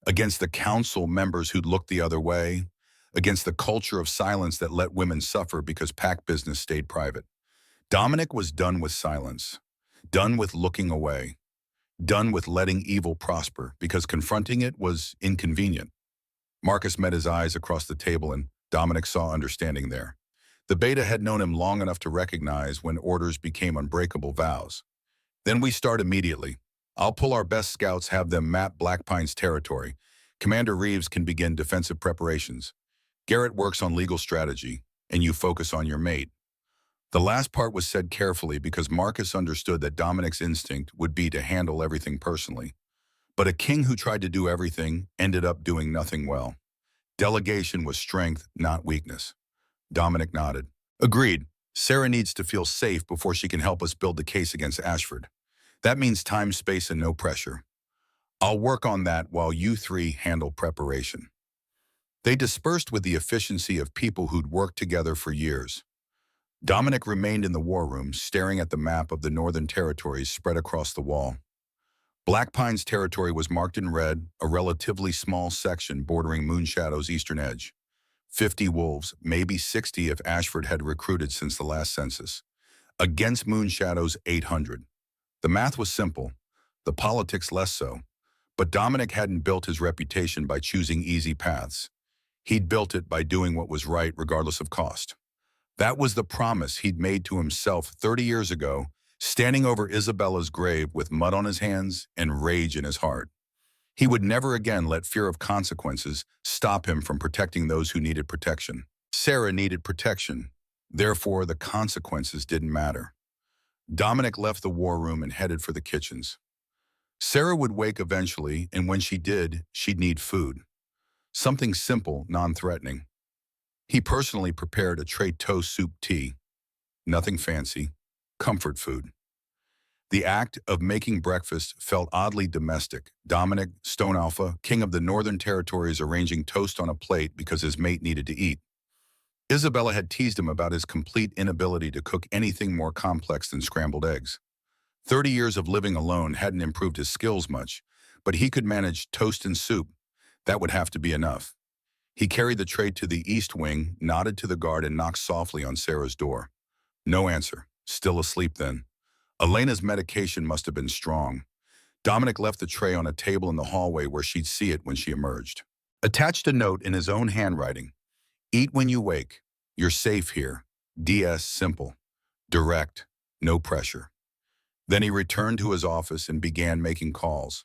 Against the council members who'd looked the other way, against the culture of silence that let women suffer because pack business stayed private. Dominic was done with silence, done with looking away, done with letting evil prosper because confronting it was inconvenient. Marcus met his eyes across the table and Dominic saw understanding there. The beta had known him long enough to recognize when orders became unbreakable vows. Then we start immediately. I'll pull our best scouts, have them map Blackpine's territory. Commander Reeves can begin defensive preparations. Garrett works on legal strategy, and you focus on your mate. The last part was said carefully because Marcus understood that Dominic's instinct would be to handle everything personally. But a king who tried to do everything ended up doing nothing well. Delegation was strength, not weakness. Dominic nodded. Agreed. Sarah needs to feel safe before she can help us build the case against Ashford. That means time, space, and no pressure. I'll work on that while you 3 handle preparation. They dispersed with the efficiency of people who'd worked together for years. Dominic remained in the war room, staring at the map of the Northern Territories spread across the wall. Blackpine's territory was marked in red, a relatively small section bordering Moonshadow's eastern edge. 50 wolves, maybe 60 if Ashford had recruited since the last census. Against Moonshadow's 800. The math was simple, the politics less so. But Dominic hadn't built his reputation by choosing easy paths. He'd built it by doing what was right regardless of cost. That was the promise he'd made to himself 30 years ago, standing over Isabella's grave with mud on his hands and rage in his heart. He would never again let fear of consequences stop him from protecting those who needed protection. Sarah needed protection. Therefore, the consequences didn't matter. Dominic left the war room and headed for the kitchens. Sarah would wake eventually, and when she did, she'd need food. Something simple, non-threatening. He personally prepared a tray toast soup tea. Nothing fancy. Comfort food. The act of making breakfast felt oddly domestic. Dominic, Stone Alpha, king of the Northern Territories, arranging toast on a plate because his mate needed to eat. Isabella had teased him about his complete inability to cook anything more complex than scrambled eggs. 30 years of living alone hadn't improved his skills much, but he could manage toast and soup. That would have to be enough. He carried the tray to the east wing, nodded to the guard, and knocked softly on Sarah's door. No answer. Still asleep then. Elena's medication must have been strong. Dominic left the tray on a table in the hallway where she'd see it when she emerged. Attached a note in his own handwriting. Eat when you wake. You're safe here. DS simple, direct, no pressure. Then he returned to his office and began making calls.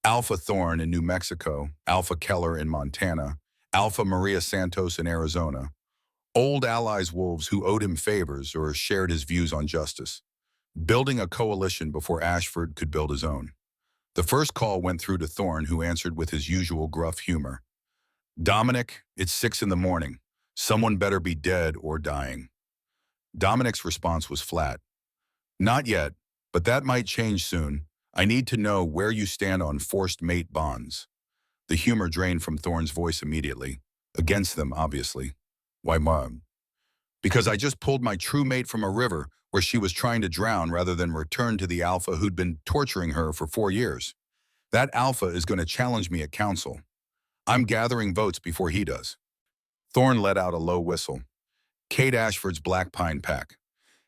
Alpha Thorne in New Mexico, Alpha Keller in Montana, Alpha Maria Santos in Arizona. Old allies wolves who owed him favors or shared his views on justice. Building a coalition before Ashford could build his own. The first call went through to Thorne, who answered with his usual gruff humor. Dominic, it's 6 in the morning. Someone better be dead or dying. Dominic's response was flat. Not yet, but that might change soon. I need to know where you stand on forced mate bonds. The humor drained from Thorne's voice immediately. Against them, obviously. Why, Mom? Because I just pulled my true mate from a river where she was trying to drown rather than return to the alpha who'd been torturing her for 4 years. That alpha is going to challenge me at council. I'm gathering votes before he does. Thorne let out a low whistle. Kate Ashford's Black Pine Pack.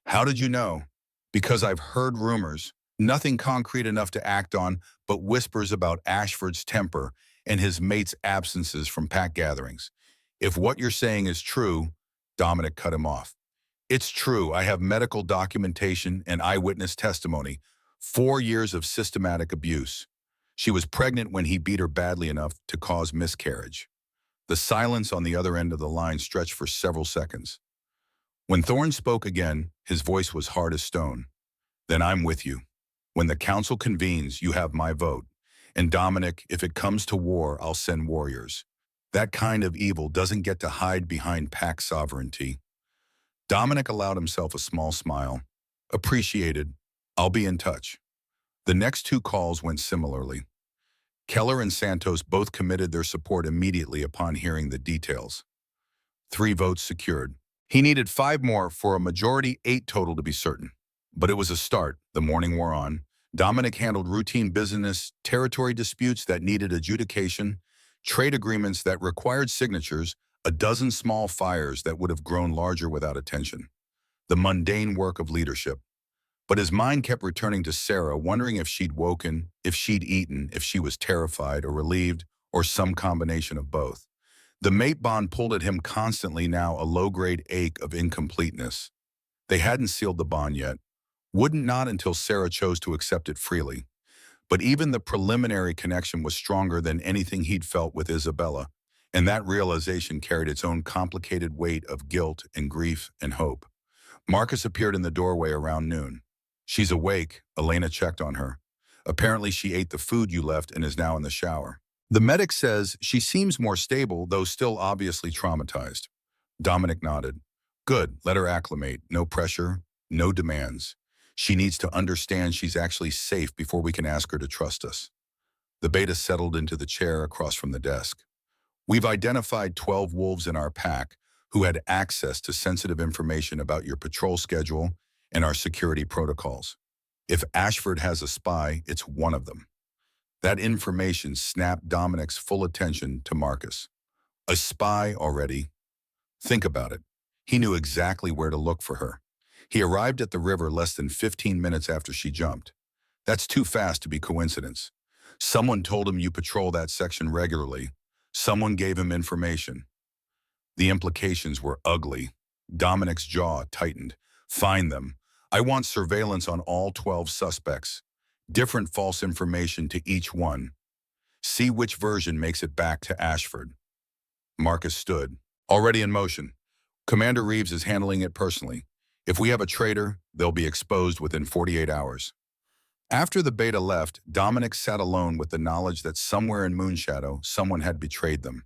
How did you know? Because I've heard rumors, nothing concrete enough to act on, but whispers about Ashford's temper and his mate's absences from pack gatherings. If what you're saying is true, Dominic cut him off. It's true, I have medical documentation and eyewitness testimony. 4 years of systematic abuse. She was pregnant when he beat her badly enough to cause miscarriage. The silence on the other end of the line stretched for several seconds. When Thorne spoke again, his voice was hard as stone. Then I'm with you. When the council convenes, you have my vote. And Dominic, if it comes to war, I'll send warriors. That kind of evil doesn't get to hide behind pack sovereignty. Dominic allowed himself a small smile. Appreciated. I'll be in touch. The next 2 calls went similarly. Keller and Santos both committed their support immediately upon hearing the details. 3 votes secured. He needed 5 more for a majority 8 total to be certain. But it was a start. The morning wore on. Dominic handled routine business, territory disputes that needed adjudication, trade agreements that required signatures, a dozen small fires that would have grown larger without attention. The mundane work of leadership. But his mind kept returning to Sarah, wondering if she'd woken, if she'd eaten, if she was terrified or relieved, or some combination of both. The mate bond pulled at him constantly, now a low-grade ache of incompleteness. They hadn't sealed the bond yet. Wouldn't not until Sarah chose to accept it freely. But even the preliminary connection was stronger than anything he'd felt with Isabella, and that realization carried its own complicated weight of guilt and grief and hope. Marcus appeared in the doorway around noon. She's awake, Elena checked on her. Apparently she ate the food you left and is now in the shower. The medic says she seems more stable, though still obviously traumatized. Dominic nodded. Good, let her acclimate. No pressure, no demands. She needs to understand she's actually safe before we can ask her to trust us. The beta settled into the chair across from the desk. We've identified 12 wolves in our pack who had access to sensitive information about your patrol schedule and our security protocols. If Ashford has a spy, it's one of them. That information snapped Dominic's full attention to Marcus. A spy already? Think about it. He knew exactly where to look for her. He arrived at the river less than 15 minutes after she jumped. That's too fast to be coincidence. Someone told him you patrol that section regularly. Someone gave him information. The implications were ugly. Dominic's jaw tightened. Find them. I want surveillance on all 12 suspects. Different false information to each one. See which version makes it back to Ashford. Marcus stood, already in motion. Commander Reeves is handling it personally. If we have a traitor, they'll be exposed within 48 hours. After the beta left, Dominic sat alone with the knowledge that somewhere in Moonshadow, someone had betrayed them,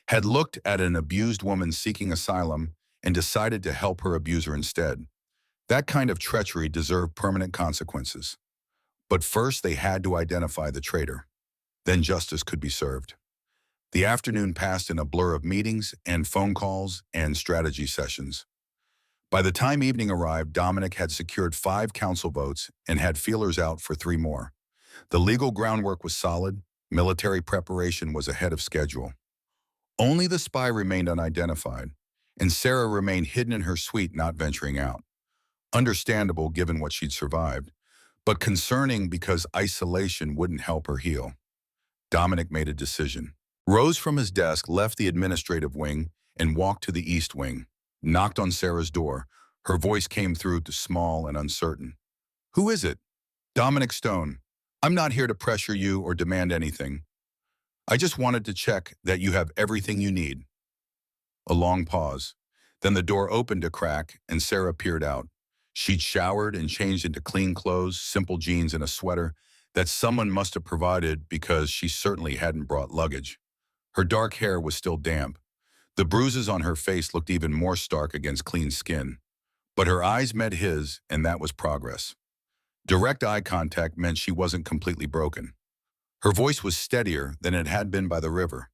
had looked at an abused woman seeking asylum and decided to help her abuser instead. That kind of treachery deserved permanent consequences. But first they had to identify the traitor. Then justice could be served. The afternoon passed in a blur of meetings and phone calls and strategy sessions. By the time evening arrived, Dominic had secured 5 council votes and had feelers out for 3 more. The legal groundwork was solid, military preparation was ahead of schedule. Only the spy remained unidentified, and Sarah remained hidden in her suite, not venturing out. Understandable given what she'd survived, but concerning because isolation wouldn't help her heal. Dominic made a decision. Rose from his desk, left the administrative wing, and walked to the east wing. knocked on Sarah's door. Her voice came through to small and uncertain. "Who is it?" "Dominic Stone. I'm not here to pressure you or demand anything. I just wanted to check that you have everything you need." A long pause. Then the door opened a crack and Sarah peered out. She'd showered and changed into clean clothes, simple jeans and a sweater that someone must have provided because she certainly hadn't brought luggage. Her dark hair was still damp. The bruises on her face looked even more stark against clean skin. But her eyes met his, and that was progress. Direct eye contact meant she wasn't completely broken. Her voice was steadier than it had been by the river.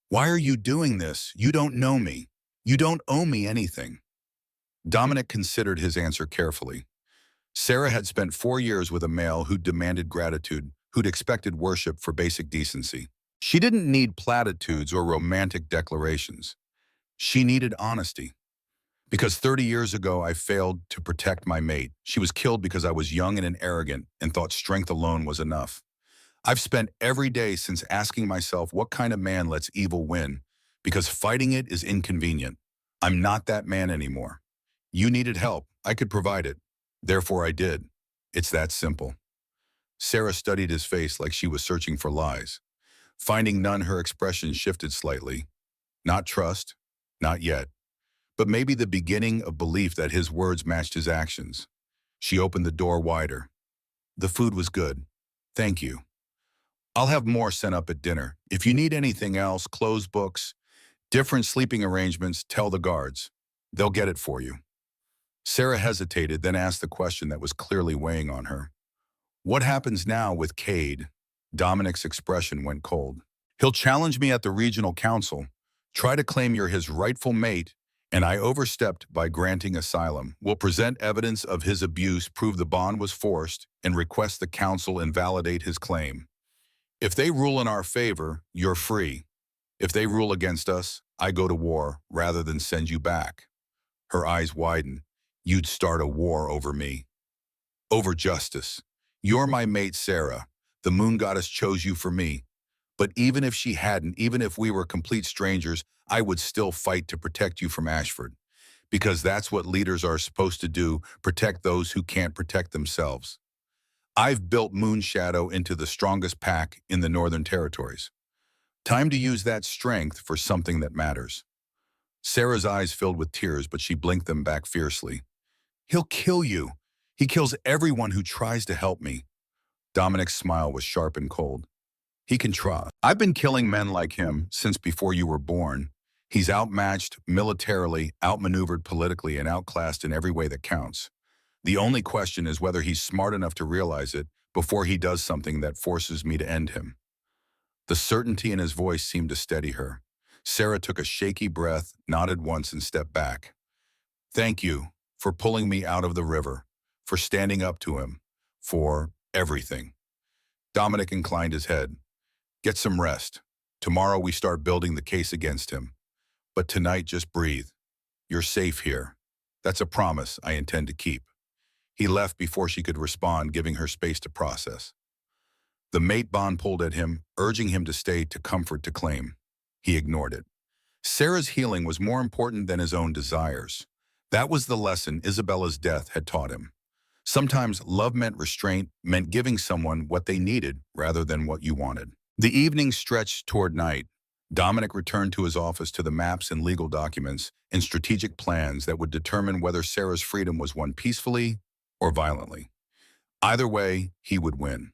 "Why are you doing this? You don't know me. You don't owe me anything." Dominic considered his answer carefully. Sarah had spent 4 years with a male who demanded gratitude, who'd expected worship for basic decency. She didn't need platitudes or romantic declarations. She needed honesty. "Because 30 years ago I failed to protect my mate. She was killed because I was young and arrogant and thought strength alone was enough. I've spent every day since asking myself what kind of man lets evil win, because fighting it is inconvenient. I'm not that man anymore. You needed help. I could provide it. Therefore I did. It's that simple." Sarah studied his face like she was searching for lies. Finding none, her expression shifted slightly. Not trust, not yet, but maybe the beginning of belief that his words matched his actions. She opened the door wider. "The food was good. Thank you. I'll have more sent up at dinner. If you need anything else, closed books, different sleeping arrangements, tell the guards. They'll get it for you." Sarah hesitated, then asked the question that was clearly weighing on her. "What happens now with Cade?" Dominic's expression went cold. "He'll challenge me at the regional council, try to claim you're his rightful mate, and I overstepped by granting asylum. We'll present evidence of his abuse, prove the bond was forced, and request the council invalidate his claim. If they rule in our favor, you're free. If they rule against us, I go to war rather than send you back." Her eyes widened. "You'd start a war over me." "Over justice. You're my mate, Sarah. The moon goddess chose you for me. But even if she hadn't, even if we were complete strangers, I would still fight to protect you from Ashford. Because that's what leaders are supposed to do, protect those who can't protect themselves. I've built Moonshadow into the strongest pack in the Northern Territories. Time to use that strength for something that matters." Sarah's eyes filled with tears, but she blinked them back fiercely. "He'll kill you. He kills everyone who tries to help me." Dominic's smile was sharp and cold. "He can try. I've been killing men like him since before you were born. He's outmatched militarily, outmaneuvered politically, and outclassed in every way that counts. The only question is whether he's smart enough to realize it before he does something that forces me to end him." The certainty in his voice seemed to steady her. Sarah took a shaky breath, nodded once, and stepped back. "Thank you for pulling me out of the river, for standing up to him, for everything." Dominic inclined his head. "Get some rest. Tomorrow we start building the case against him. But tonight, just breathe. You're safe here. That's a promise I intend to keep." He left before she could respond, giving her space to process. The mate bond pulled at him, urging him to stay, to comfort, to claim. He ignored it. Sarah's healing was more important than his own desires. That was the lesson Isabella's death had taught him. Sometimes love meant restraint, meant giving someone what they needed rather than what you wanted. The evening stretched toward night. Dominic returned to his office, to the maps and legal documents and strategic plans that would determine whether Sarah's freedom was won peacefully or violently. Either way, he would win.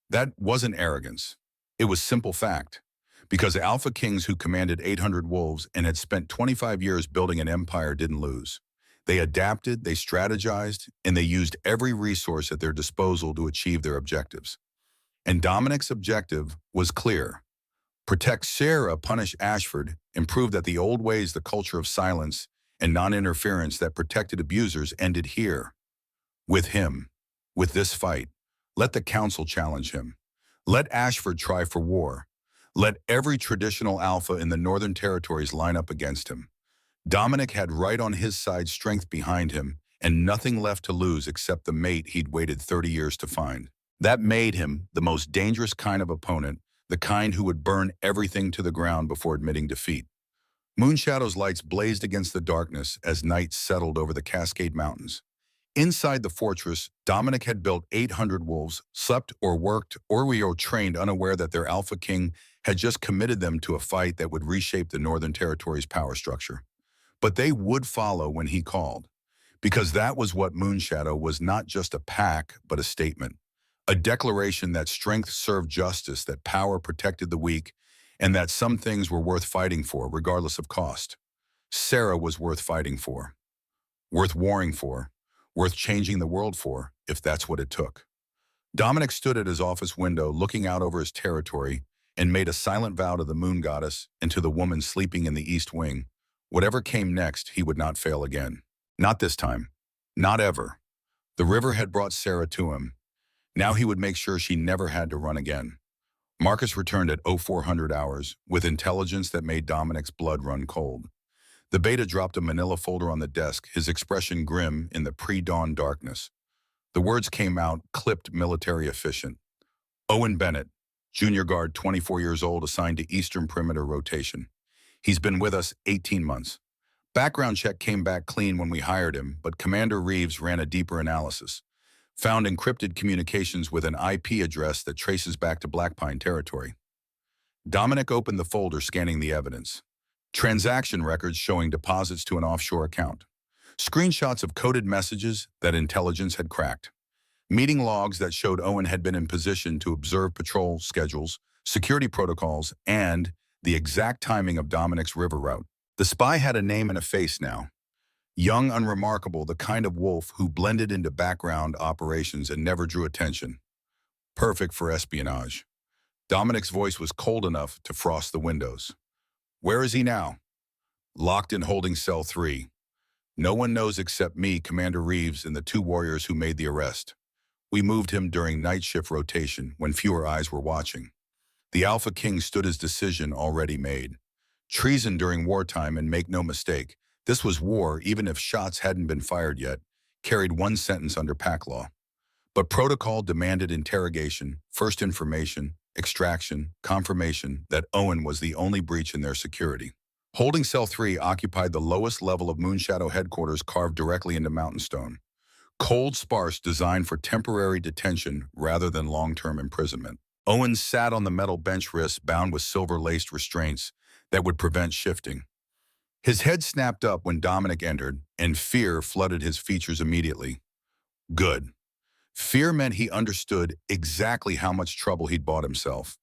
That wasn't arrogance. It was simple fact. Because Alpha Kings who commanded 800 wolves and had spent 25 years building an empire didn't lose. They adapted, they strategized, and they used every resource at their disposal to achieve their objectives. And Dominic's objective was clear. Protect Sarah, punish Ashford, and prove that the old ways, the culture of silence and non-interference that protected abusers, ended here. With him. With this fight. Let the council challenge him. Let Ashford try for war. Let every traditional alpha in the Northern Territories line up against him. Dominic had right on his side, strength behind him, and nothing left to lose except the mate he'd waited 30 years to find. That made him the most dangerous kind of opponent, the kind who would burn everything to the ground before admitting defeat. Moonshadow's lights blazed against the darkness as night settled over the Cascade Mountains. Inside the fortress, Dominic had built 800 wolves, slept or worked or were trained unaware that their Alpha King had just committed them to a fight that would reshape the Northern Territory's power structure. But they would follow when he called, because that was what Moonshadow was, not just a pack, but a statement. A declaration that strength served justice, that power protected the weak, and that some things were worth fighting for, regardless of cost. Sarah was worth fighting for, worth warring for, worth changing the world for, if that's what it took. Dominic stood at his office window, looking out over his territory, and made a silent vow to the moon goddess and to the woman sleeping in the east wing. Whatever came next, he would not fail again. Not this time. Not ever. The river had brought Sarah to him. Now he would make sure she never had to run again. Marcus returned at 0400 hours with intelligence that made Dominic's blood run cold. The beta dropped a manila folder on the desk, his expression grim in the pre-dawn darkness. The words came out, clipped, military efficient. Owen Bennett, junior guard, 24 years old, assigned to Eastern Perimeter rotation. He's been with us 18 months. Background check came back clean when we hired him, but Commander Reeves ran a deeper analysis. Found encrypted communications with an IP address that traces back to Black Pine territory. Dominic opened the folder, scanning the evidence. Transaction records showing deposits to an offshore account. Screenshots of coded messages that intelligence had cracked. Meeting logs that showed Owen had been in position to observe patrol schedules, security protocols, and the exact timing of Dominic's river route. The spy had a name and a face now. Young, unremarkable, the kind of wolf who blended into background operations and never drew attention. Perfect for espionage. Dominic's voice was cold enough to frost the windows. Where is he now? Locked in holding cell 3. No one knows except me, Commander Reeves, and the 2 warriors who made the arrest. We moved him during night shift rotation when fewer eyes were watching. The Alpha King stood his decision already made. Treason during wartime, and make no mistake, this was war, even if shots hadn't been fired yet, carried 1 sentence under pack law. But protocol demanded interrogation, first information, extraction, confirmation that Owen was the only breach in their security. Holding Cell 3 occupied the lowest level of Moonshadow headquarters, carved directly into mountain stone. Cold, sparse, designed for temporary detention rather than long-term imprisonment. Owen sat on the metal bench, wrists bound with silver-laced restraints that would prevent shifting. His head snapped up when Dominic entered, and fear flooded his features immediately. Good. Fear meant he understood exactly how much trouble he'd bought himself.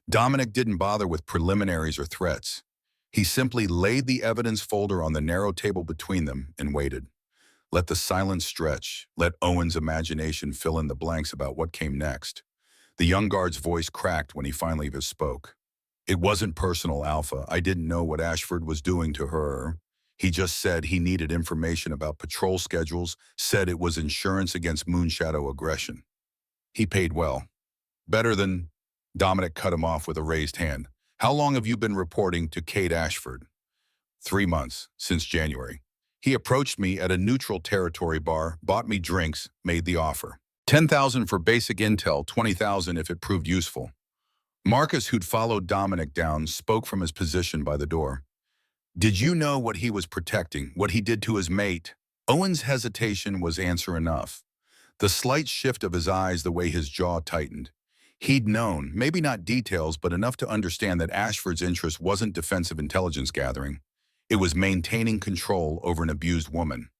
Dominic didn't bother with preliminaries or threats. He simply laid the evidence folder on the narrow table between them and waited. Let the silence stretch. Let Owen's imagination fill in the blanks about what came next. The young guard's voice cracked when he finally spoke. It wasn't personal, Alpha. I didn't know what Ashford was doing to her. He just said he needed information about patrol schedules, said it was insurance against Moonshadow aggression. He paid well. Better than... Dominic cut him off with a raised hand. How long have you been reporting to Kate Ashford? 3 months, since January. He approached me at a neutral territory bar, bought me drinks, made the offer. 10,000 for basic intel, 20,000 if it proved useful. Marcus, who'd followed Dominic down, spoke from his position by the door. Did you know what he was protecting, what he did to his mate? Owen's hesitation was answer enough. The slight shift of his eyes, the way his jaw tightened. He'd known, maybe not details, but enough to understand that Ashford's interest wasn't defensive intelligence gathering. It was maintaining control over an abused woman.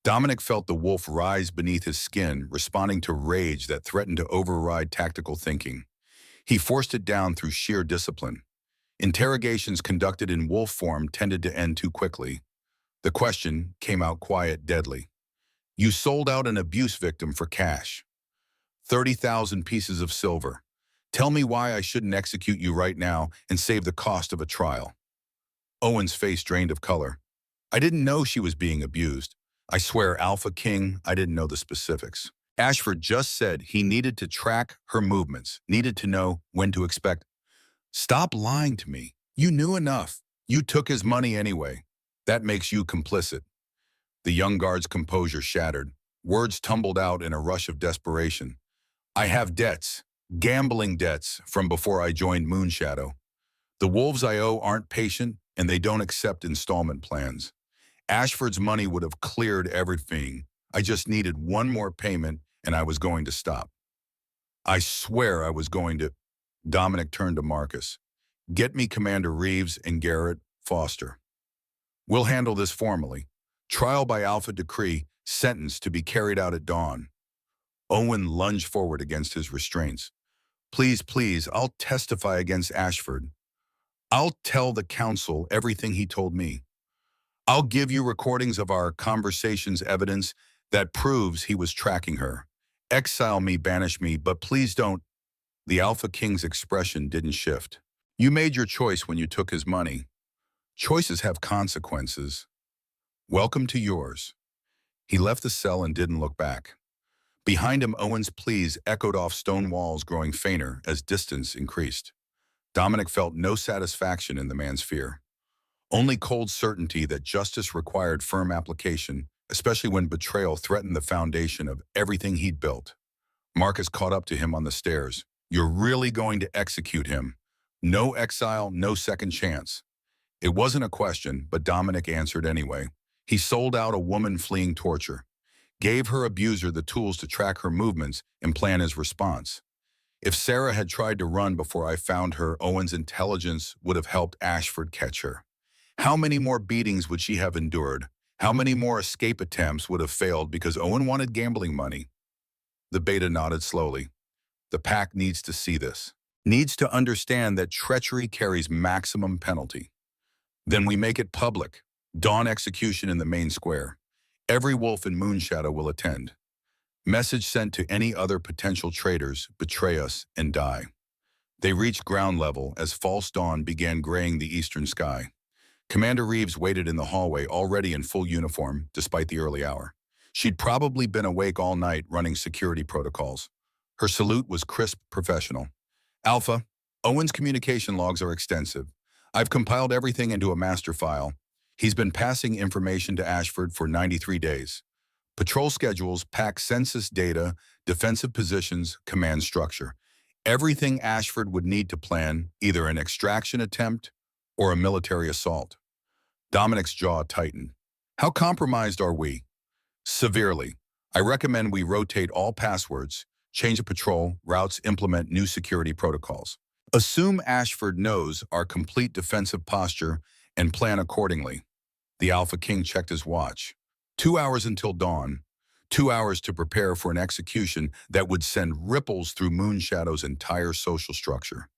Dominic felt the wolf rise beneath his skin, responding to rage that threatened to override tactical thinking. He forced it down through sheer discipline. Interrogations conducted in wolf form tended to end too quickly. The question came out quiet, deadly. You sold out an abuse victim for cash. 30,000 pieces of silver. Tell me why I shouldn't execute you right now and save the cost of a trial. Owen's face drained of color. I didn't know she was being abused. I swear, Alpha King, I didn't know the specifics. Ashford just said he needed to track her movements, needed to know when to expect. Stop lying to me. You knew enough. You took his money anyway. That makes you complicit. The young guard's composure shattered. Words tumbled out in a rush of desperation. I have debts, gambling debts, from before I joined Moonshadow. The wolves I owe aren't patient, and they don't accept installment plans. Ashford's money would have cleared everything. I just needed one more payment, and I was going to stop. I swear I was going to. Dominic turned to Marcus. Get me Commander Reeves and Garrett Foster. We'll handle this formally. Trial by Alpha decree, sentence to be carried out at dawn. Owen lunged forward against his restraints. Please, please, I'll testify against Ashford. I'll tell the council everything he told me. I'll give you recordings of our conversations, evidence that proves he was tracking her. Exile me, banish me, but please don't. The Alpha King's expression didn't shift. You made your choice when you took his money. Choices have consequences. Welcome to yours. He left the cell and didn't look back. Behind him, Owen's pleas echoed off stone walls, growing fainter as distance increased. Dominic felt no satisfaction in the man's fear. Only cold certainty that justice required firm application, especially when betrayal threatened the foundation of everything he'd built. Marcus caught up to him on the stairs. You're really going to execute him? No exile, no second chance. It wasn't a question, but Dominic answered anyway. He sold out a woman fleeing torture, gave her abuser the tools to track her movements and plan his response. If Sarah had tried to run before I found her, Owen's intelligence would have helped Ashford catch her. How many more beatings would she have endured? How many more escape attempts would have failed because Owen wanted gambling money? The beta nodded slowly. The pack needs to see this. Needs to understand that treachery carries maximum penalty. Then we make it public. Dawn execution in the main square. Every wolf in Moonshadow will attend. Message sent to any other potential traitors: betray us and die. They reached ground level as false dawn began graying the eastern sky. Commander Reeves waited in the hallway, already in full uniform, despite the early hour. She'd probably been awake all night running security protocols. Her salute was crisp, professional. Alpha, Owen's communication logs are extensive. I've compiled everything into a master file. He's been passing information to Ashford for 93 days. Patrol schedules, pack census data, defensive positions, command structure. Everything Ashford would need to plan either an extraction attempt or a military assault. Dominic's jaw tightened. How compromised are we? Severely. I recommend we rotate all passwords, change the patrol, routes, implement new security protocols. Assume Ashford knows our complete defensive posture and plan accordingly. The Alpha King checked his watch. 2 hours until dawn. 2 hours to prepare for an execution that would send ripples through Moonshadow's entire social structure.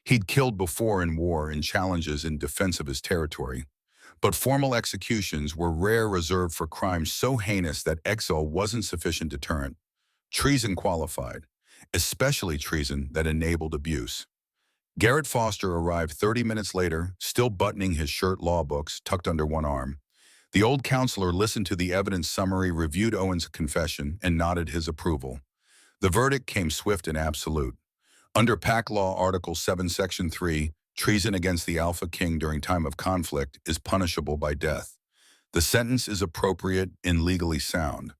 He'd killed before in war and challenges in defense of his territory. But formal executions were rare, reserved for crimes so heinous that exile wasn't sufficient deterrent. Treason qualified, especially treason that enabled abuse. Garrett Foster arrived 30 minutes later, still buttoning his shirt, law books tucked under one arm. The old counselor listened to the evidence summary, reviewed Owen's confession, and nodded his approval. The verdict came swift and absolute. Under Pack Law Article 7, Section 3, treason against the Alpha King during time of conflict is punishable by death. The sentence is appropriate and legally sound.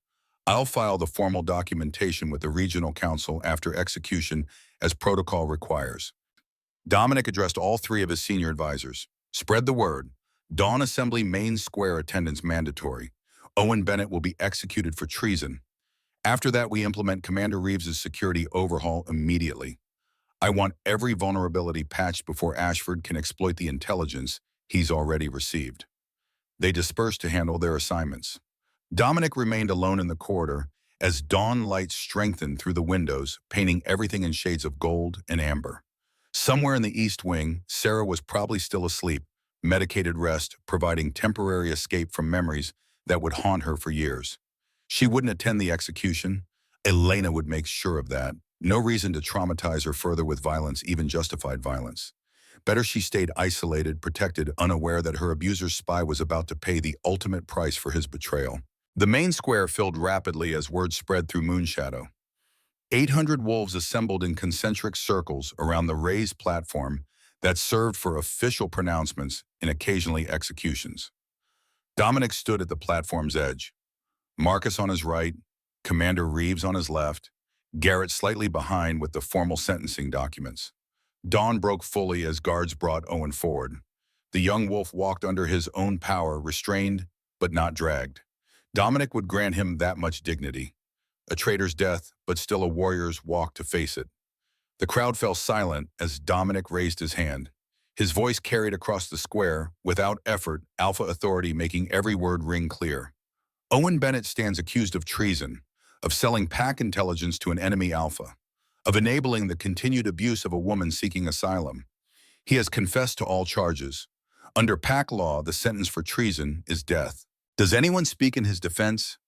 I'll file the formal documentation with the Regional Council after execution as protocol requires. Dominic addressed all three of his senior advisors. Spread the word. Dawn Assembly main square attendance mandatory. Owen Bennett will be executed for treason. After that, we implement Commander Reeves' security overhaul immediately. I want every vulnerability patched before Ashford can exploit the intelligence he's already received. They dispersed to handle their assignments. Dominic remained alone in the corridor as dawn light strengthened through the windows, painting everything in shades of gold and amber. Somewhere in the East Wing, Sarah was probably still asleep, medicated rest, providing temporary escape from memories that would haunt her for years. She wouldn't attend the execution. Elena would make sure of that. No reason to traumatize her further with violence, even justified violence. Better she stayed isolated, protected, unaware that her abuser's spy was about to pay the ultimate price for his betrayal. The main square filled rapidly as word spread through Moonshadow. 800 wolves assembled in concentric circles around the raised platform that served for official pronouncements and occasionally executions. Dominic stood at the platform's edge. Marcus on his right, Commander Reeves on his left, Garrett slightly behind with the formal sentencing documents. Dawn broke fully as guards brought Owen forward. The young wolf walked under his own power, restrained but not dragged. Dominic would grant him that much dignity. A traitor's death, but still a warrior's walk to face it. The crowd fell silent as Dominic raised his hand. His voice carried across the square, without effort, alpha authority making every word ring clear. Owen Bennett stands accused of treason, of selling pack intelligence to an enemy alpha, of enabling the continued abuse of a woman seeking asylum. He has confessed to all charges. Under pack law, the sentence for treason is death. Does anyone speak in his defense?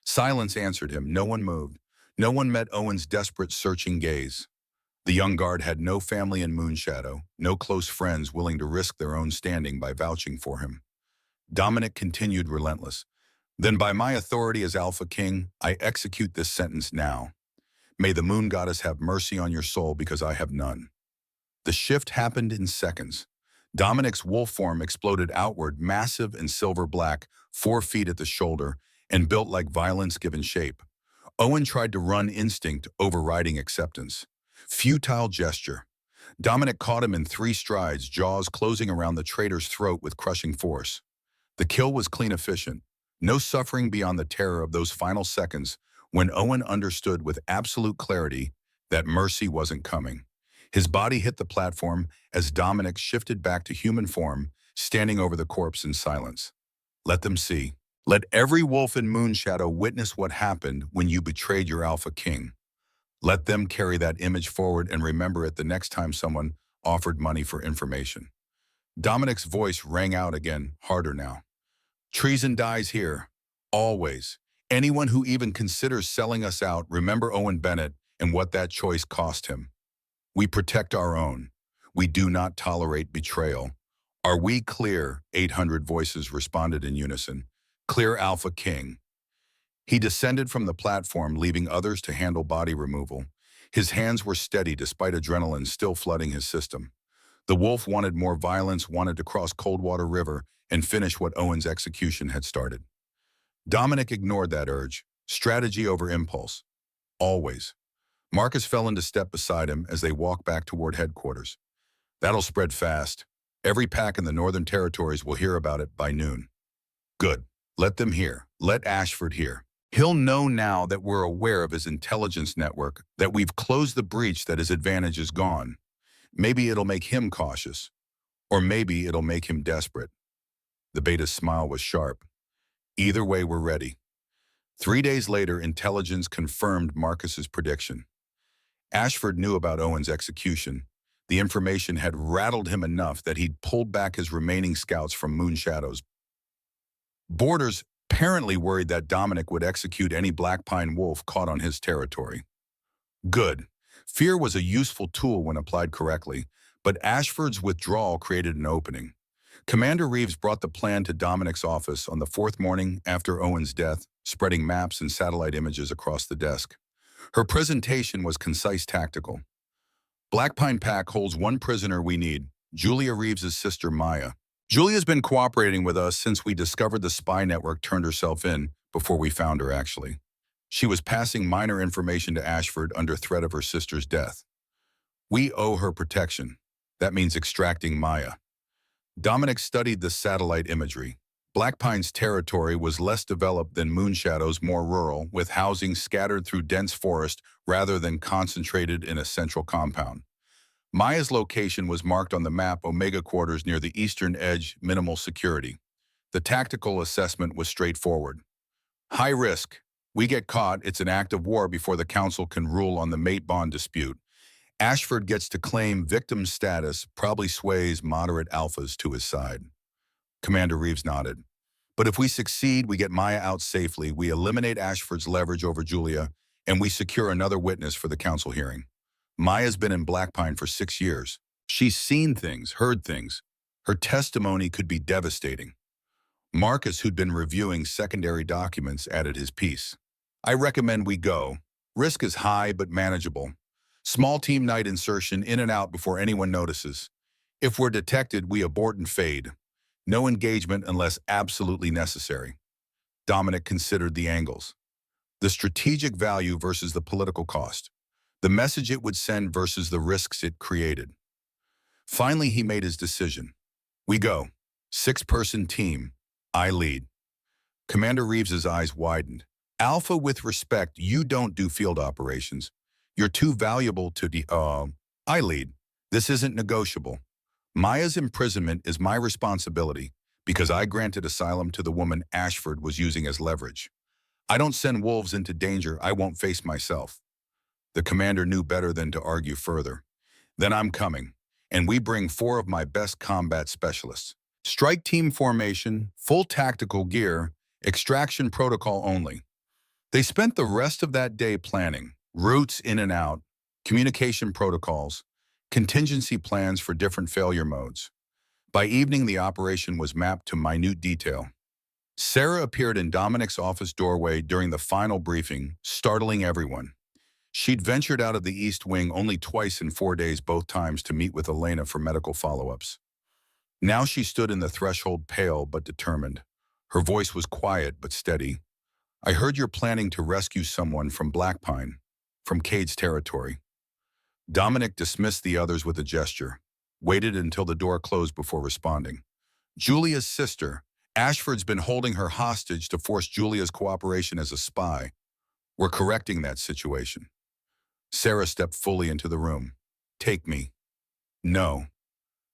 Silence answered him. No one moved. No one met Owen's desperate, searching gaze. The young guard had no family in Moonshadow, no close friends willing to risk their own standing by vouching for him. Dominic continued relentless. Then by my authority as Alpha King, I execute this sentence now. May the moon goddess have mercy on your soul because I have none. The shift happened in seconds. Dominic's wolf form exploded outward, massive and silver black, 4 feet at the shoulder, and built like violence given shape. Owen tried to run instinct, overriding acceptance. Futile gesture. Dominic caught him in 3 strides, jaws closing around the traitor's throat with crushing force. The kill was clean efficient. No suffering beyond the terror of those final seconds when Owen understood with absolute clarity that mercy wasn't coming. His body hit the platform as Dominic shifted back to human form, standing over the corpse in silence. Let them see. Let every wolf in Moonshadow witness what happened when you betrayed your Alpha King. Let them carry that image forward and remember it the next time someone offered money for information. Dominic's voice rang out again, harder now. Treason dies here. Always. Anyone who even considers selling us out, remember Owen Bennett and what that choice cost him. We protect our own. We do not tolerate betrayal. Are we clear? 800 voices responded in unison. Clear, Alpha King. He descended from the platform, leaving others to handle body removal. His hands were steady despite adrenaline still flooding his system. The wolf wanted more violence, wanted to cross Coldwater River and finish what Owen's execution had started. Dominic ignored that urge. Strategy over impulse. Always. Marcus fell into step beside him as they walked back toward headquarters. That'll spread fast. Every pack in the Northern Territories will hear about it by noon. Good. Let them hear. Let Ashford hear. He'll know now that we're aware of his intelligence network, that we've closed the breach, that his advantage is gone. Maybe it'll make him cautious. Or maybe it'll make him desperate. The beta's smile was sharp. Either way, we're ready. 3 days later, intelligence confirmed Marcus's prediction. Ashford knew about Owen's execution. The information had rattled him enough that he'd pulled back his remaining scouts from Moonshadow's borders, apparently worried that Dominic would execute any Black Pine wolf caught on his territory. Good. Fear was a useful tool when applied correctly, but Ashford's withdrawal created an opening. Commander Reeves brought the plan to Dominic's office on the 4th morning after Owen's death, spreading maps and satellite images across the desk. Her presentation was concise, tactical. Black Pine Pack holds 1 prisoner we need, Julia Reeves' sister Maya. Julia's been cooperating with us since we discovered the spy network turned herself in, before we found her actually. She was passing minor information to Ashford under threat of her sister's death. We owe her protection. That means extracting Maya. Dominic studied the satellite imagery. Black Pine's territory was less developed than Moonshadow's, more rural, with housing scattered through dense forest rather than concentrated in a central compound. Maya's location was marked on the map, Omega Quarters near the eastern edge, minimal security. The tactical assessment was straightforward. High risk. We get caught, it's an act of war before the council can rule on the mate bond dispute. Ashford gets to claim victim status, probably sways moderate alphas to his side. Commander Reeves nodded. But if we succeed, we get Maya out safely, we eliminate Ashford's leverage over Julia, and we secure another witness for the council hearing. Maya's been in Black Pine for 6 years. She's seen things, heard things. Her testimony could be devastating. Marcus, who'd been reviewing secondary documents, added his piece. I recommend we go. Risk is high but manageable. Small team night insertion, in and out before anyone notices. If we're detected, we abort and fade. No engagement unless absolutely necessary. Dominic considered the angles. The strategic value versus the political cost. The message it would send versus the risks it created. Finally, he made his decision. We go. Six-person team. I lead. Commander Reeves's eyes widened. Alpha, with respect, you don't do field operations. You're too valuable to I lead. This isn't negotiable. Maya's imprisonment is my responsibility because I granted asylum to the woman Ashford was using as leverage. I don't send wolves into danger I won't face myself. The commander knew better than to argue further. Then I'm coming, and we bring 4 of my best combat specialists. Strike team formation, full tactical gear, extraction protocol only. They spent the rest of that day planning, routes in and out, communication protocols, contingency plans for different failure modes. By evening, the operation was mapped to minute detail. Sarah appeared in Dominic's office doorway during the final briefing, startling everyone. She'd ventured out of the East Wing only twice in 4 days, both times to meet with Elena for medical follow-ups. Now she stood in the threshold, pale but determined. Her voice was quiet but steady. I heard you're planning to rescue someone from Blackpine, from Cade's territory. Dominic dismissed the others with a gesture, waited until the door closed before responding. Julia's sister. Ashford's been holding her hostage to force Julia's cooperation as a spy. We're correcting that situation. Sarah stepped fully into the room. Take me. No.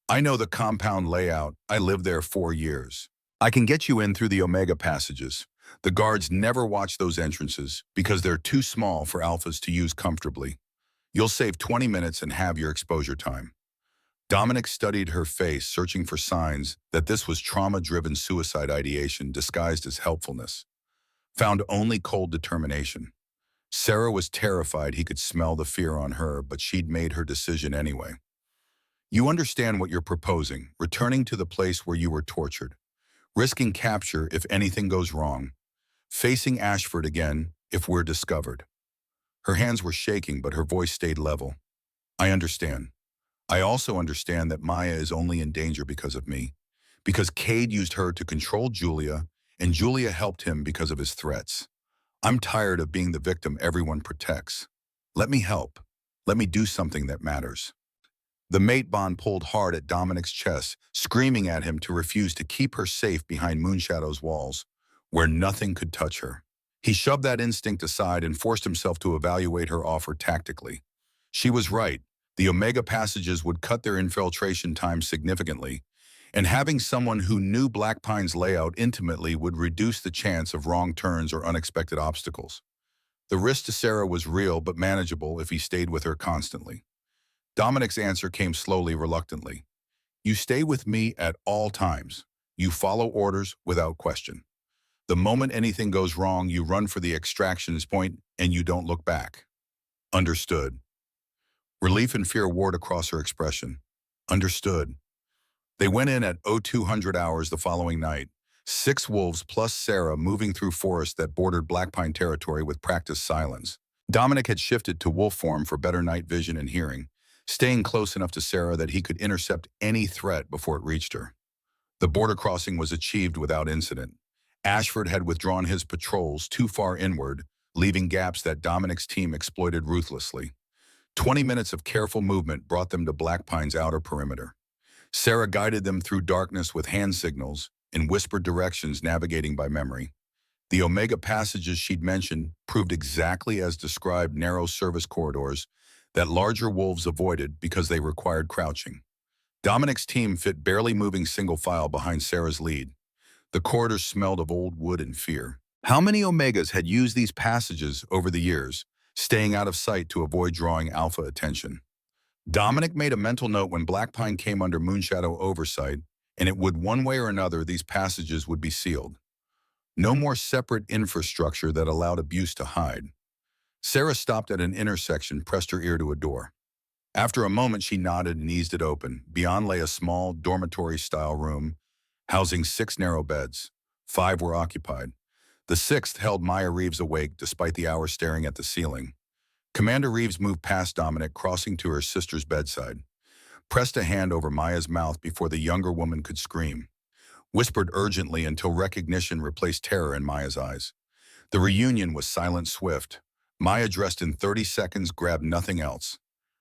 I know the compound layout. I lived there 4 years. I can get you in through the Omega passages. The guards never watch those entrances because they're too small for alphas to use comfortably. You'll save 20 minutes and have your exposure time. Dominic studied her face, searching for signs that this was trauma-driven suicide ideation disguised as helpfulness. Found only cold determination. Sarah was terrified he could smell the fear on her, but she'd made her decision anyway. You understand what you're proposing, returning to the place where you were tortured, risking capture if anything goes wrong, facing Ashford again if we're discovered. Her hands were shaking, but her voice stayed level. I understand. I also understand that Maya is only in danger because of me, because Cade used her to control Julia, and Julia helped him because of his threats. I'm tired of being the victim everyone protects. Let me help. Let me do something that matters. The mate bond pulled hard at Dominic's chest, screaming at him to refuse to keep her safe behind Moonshadow's walls, where nothing could touch her. He shoved that instinct aside and forced himself to evaluate her offer tactically. She was right. The Omega passages would cut their infiltration time significantly, and having someone who knew Blackpine's layout intimately would reduce the chance of wrong turns or unexpected obstacles. The risk to Sarah was real but manageable if he stayed with her constantly. Dominic's answer came slowly, reluctantly. You stay with me at all times. You follow orders without question. The moment anything goes wrong, you run for the extractions point and you don't look back. Understood. Relief and fear warred across her expression. Understood. They went in at 0200 hours the following night, 6 wolves plus Sarah moving through forest that bordered Blackpine territory with practiced silence. Dominic had shifted to wolf form for better night vision and hearing, staying close enough to Sarah that he could intercept any threat before it reached her. The border crossing was achieved without incident. Ashford had withdrawn his patrols too far inward, leaving gaps that Dominic's team exploited ruthlessly. 20 minutes of careful movement brought them to Blackpine's outer perimeter. Sarah guided them through darkness with hand signals and whispered directions, navigating by memory. The Omega passages she'd mentioned proved exactly as described, narrow service corridors that larger wolves avoided because they required crouching. Dominic's team fit barely moving single file behind Sarah's lead. The corridors smelled of old wood and fear. How many Omegas had used these passages over the years, staying out of sight to avoid drawing Alpha attention? Dominic made a mental note when Blackpine came under Moonshadow oversight, and it would, one way or another, these passages would be sealed. No more separate infrastructure that allowed abuse to hide. Sarah stopped at an intersection, pressed her ear to a door. After a moment, she nodded and eased it open. Beyond lay a small, dormitory-style room, housing 6 narrow beds. 5 were occupied. The 6th held Maya Reeves awake despite the hour staring at the ceiling. Commander Reeves moved past Dominic, crossing to her sister's bedside, pressed a hand over Maya's mouth before the younger woman could scream, whispered urgently until recognition replaced terror in Maya's eyes. The reunion was silent, swift. Maya, dressed in 30 seconds, grabbed nothing else.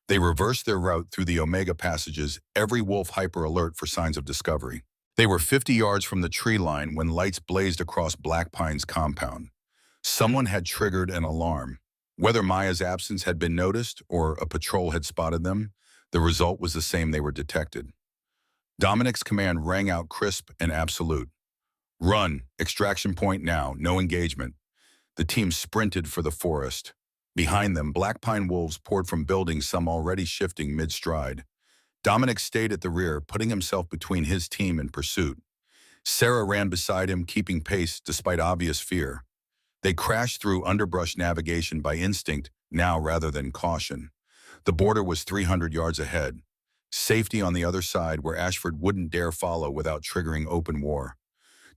They reversed their route through the Omega passages, every wolf hyper alert for signs of discovery. They were 50 yards from the tree line when lights blazed across Black Pine's compound. Someone had triggered an alarm. Whether Maya's absence had been noticed or a patrol had spotted them, the result was the same: they were detected. Dominic's command rang out crisp and absolute. Run, extraction point now, no engagement. The team sprinted for the forest. Behind them, Black Pine wolves poured from buildings, some already shifting mid-stride. Dominic stayed at the rear, putting himself between his team and pursuit. Sarah ran beside him, keeping pace despite obvious fear. They crashed through underbrush navigation by instinct now rather than caution. The border was 300 yards ahead. Safety on the other side, where Ashford wouldn't dare follow without triggering open war.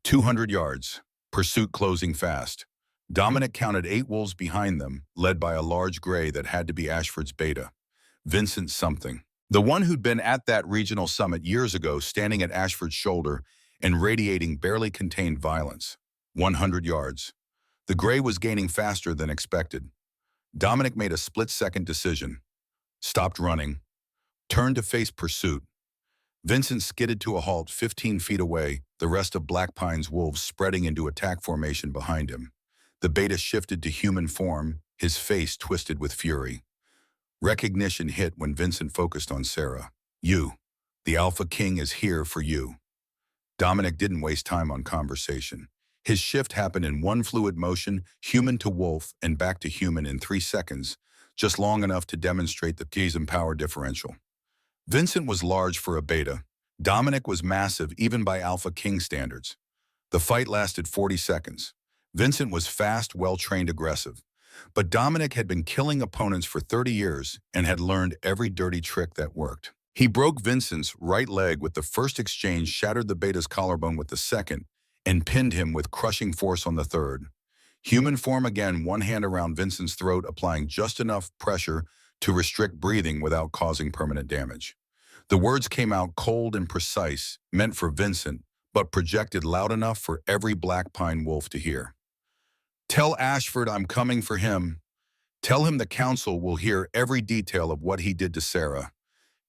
200 yards. Pursuit closing fast. Dominic counted 8 wolves behind them, led by a large gray that had to be Ashford's beta. Vincent something. The one who'd been at that regional summit years ago, standing at Ashford's shoulder and radiating barely contained violence. 100 yards. The gray was gaining faster than expected. Dominic made a split-second decision. Stopped running. Turned to face pursuit. Vincent skidded to a halt 15 feet away, the rest of Black Pine's wolves spreading into attack formation behind him. The beta shifted to human form, his face twisted with fury. Recognition hit when Vincent focused on Sarah. You. The AlphaKing is here for you. Dominic didn't waste time on conversation. His shift happened in one fluid motion, human to wolf and back to human in 3 seconds, just long enough to demonstrate the keys and power differential. Vincent was large for a beta. Dominic was massive even by AlphaKing standards. The fight lasted 40 seconds. Vincent was fast, well-trained, aggressive. But Dominic had been killing opponents for 30 years and had learned every dirty trick that worked. He broke Vincent's right leg with the first exchange, shattered the beta's collarbone with the second, and pinned him with crushing force on the third. Human form again, one hand around Vincent's throat, applying just enough pressure to restrict breathing without causing permanent damage. The words came out cold and precise, meant for Vincent, but projected loud enough for every Black Pine wolf to hear. Tell Ashford I'm coming for him. Tell him the council will hear every detail of what he did to Sarah.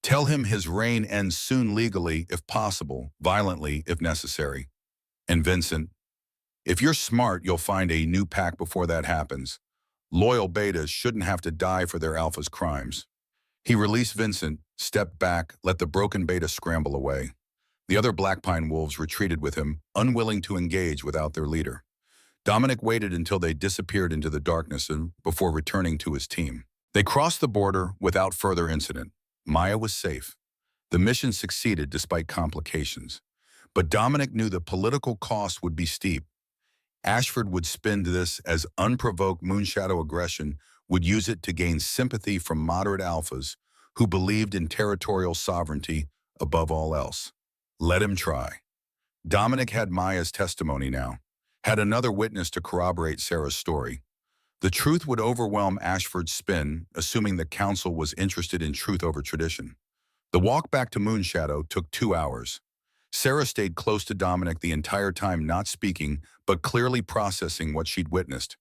Tell him his reign ends soon, legally if possible, violently if necessary. And Vincent, if you're smart, you'll find a new pack before that happens. Loyal betas shouldn't have to die for their alpha's crimes. He released Vincent, stepped back, let the broken beta scramble away. The other Black Pine wolves retreated with him, unwilling to engage without their leader. Dominic waited until they disappeared into the darkness before returning to his team. They crossed the border without further incident. Maya was safe. The mission succeeded despite complications. But Dominic knew the political cost would be steep. Ashford would spin this as unprovoked moonshadow aggression, would use it to gain sympathy from moderate alphas who believed in territorial sovereignty above all else. Let him try. Dominic had Maya's testimony now, had another witness to corroborate Sarah's story. The truth would overwhelm Ashford's spin, assuming the council was interested in truth over tradition. The walk back to Moonshadow took 2 hours. Sarah stayed close to Dominic the entire time, not speaking, but clearly processing what she'd witnessed.